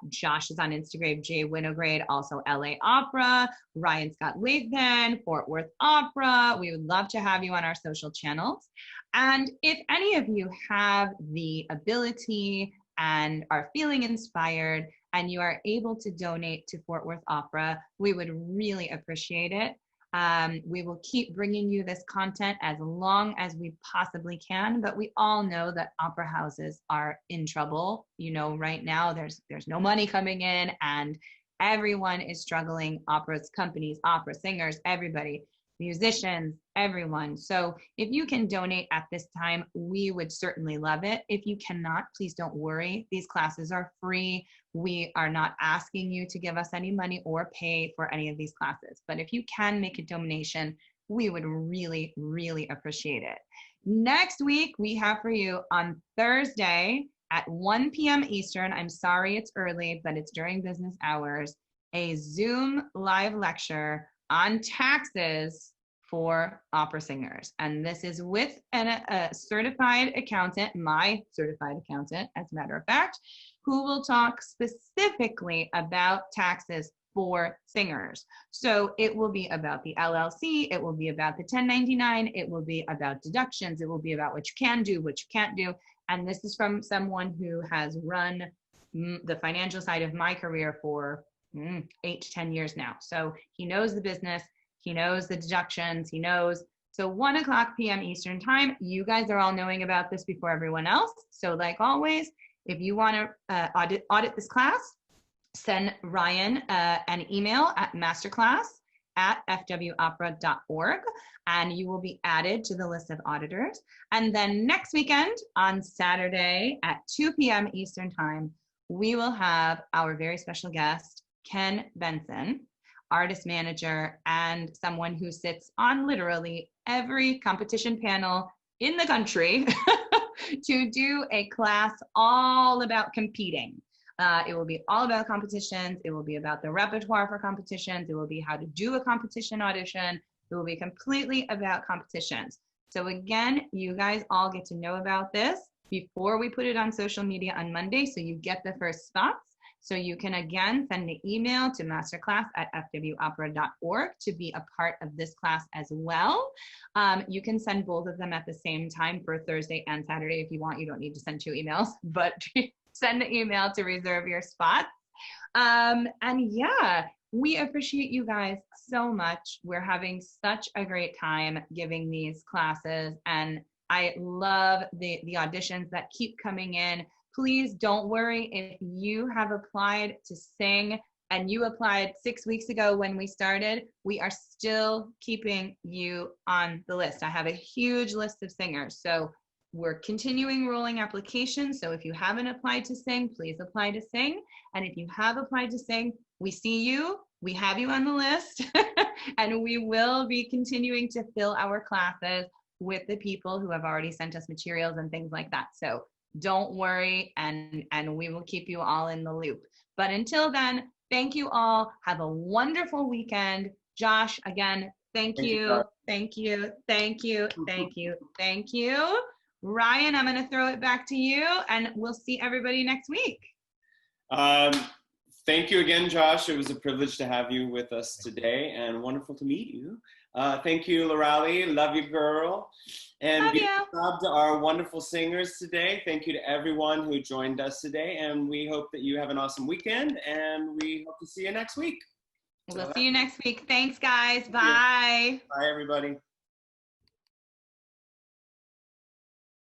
Josh is on Instagram, J Winograde, also LA Opera, Ryan Scott Lathan, Fort Worth Opera. We would love to have you on our social channels. And if any of you have the ability and are feeling inspired and you are able to donate to Fort Worth Opera, we would really appreciate it. We will keep bringing you this content as long as we possibly can, but we all know that opera houses are in trouble. You know, right now there's no money coming in and everyone is struggling. Operas companies, opera singers, everybody, musicians, everyone. So if you can donate at this time, we would certainly love it. If you cannot, please don't worry. These classes are free. We are not asking you to give us any money or pay for any of these classes. But if you can make a donation, we would really, really appreciate it. Next week, we have for you on Thursday at 1 p.m. Eastern. I'm sorry it's early, but it's during business hours, a Zoom live lecture on taxes for opera singers. And this is with a certified accountant, my certified accountant, as a matter of fact, who will talk specifically about taxes for singers. So it will be about the LLC, it will be about the 1099, it will be about deductions, it will be about what you can do, what you can't do. And this is from someone who has run the financial side of my career for 8 to 10 years now. So he knows the business, he knows the deductions, he knows. So 1 p.m. Eastern time, you guys are all knowing about this before everyone else. So like always, if you want to audit this class, send Ryan an email at masterclass@fwopera.org, and you will be added to the list of auditors. And then next weekend on Saturday at 2 p.m. Eastern time, we will have our very special guest, Ken Benson, artist manager and someone who sits on literally every competition panel in the country to do a class all about competing. It will be all about competitions. It will be about the repertoire for competitions. It will be how to do a competition audition. It will be completely about competitions. So again, you guys all get to know about this before we put it on social media on Monday, so you get the first spots. So you can again send an email to masterclass@fwopera.org to be a part of this class as well. You can send both of them at the same time for Thursday and Saturday if you want. You don't need to send 2 emails, but send an email to reserve your spot. And yeah, we appreciate you guys so much. We're having such a great time giving these classes, and I love the auditions that keep coming in. Please don't worry if you have applied to sing and you applied 6 weeks ago when we started, we are still keeping you on the list. I have a huge list of singers. So we're continuing rolling applications. So if you haven't applied to sing, please apply to sing. And if you have applied to sing, we see you, we have you on the list, and we will be continuing to fill our classes with the people who have already sent us materials and things like that. So don't worry, and we will keep you all in the loop. But until then, thank you all. Have a wonderful weekend. Josh, again, thank you. Thank you. Thank you. Thank you. Thank you. Ryan, I'm going to throw it back to you, and we'll see everybody next week. Thank you again, Josh. It was a privilege to have you with us today and wonderful to meet you. Thank you, Rowley. Love you, girl. And Love big you. job to our wonderful singers today. Thank you to everyone who joined us today. And we hope that you have an awesome weekend. And we hope to see you next week. We'll see you next week. Thanks, guys. Bye. Bye, everybody.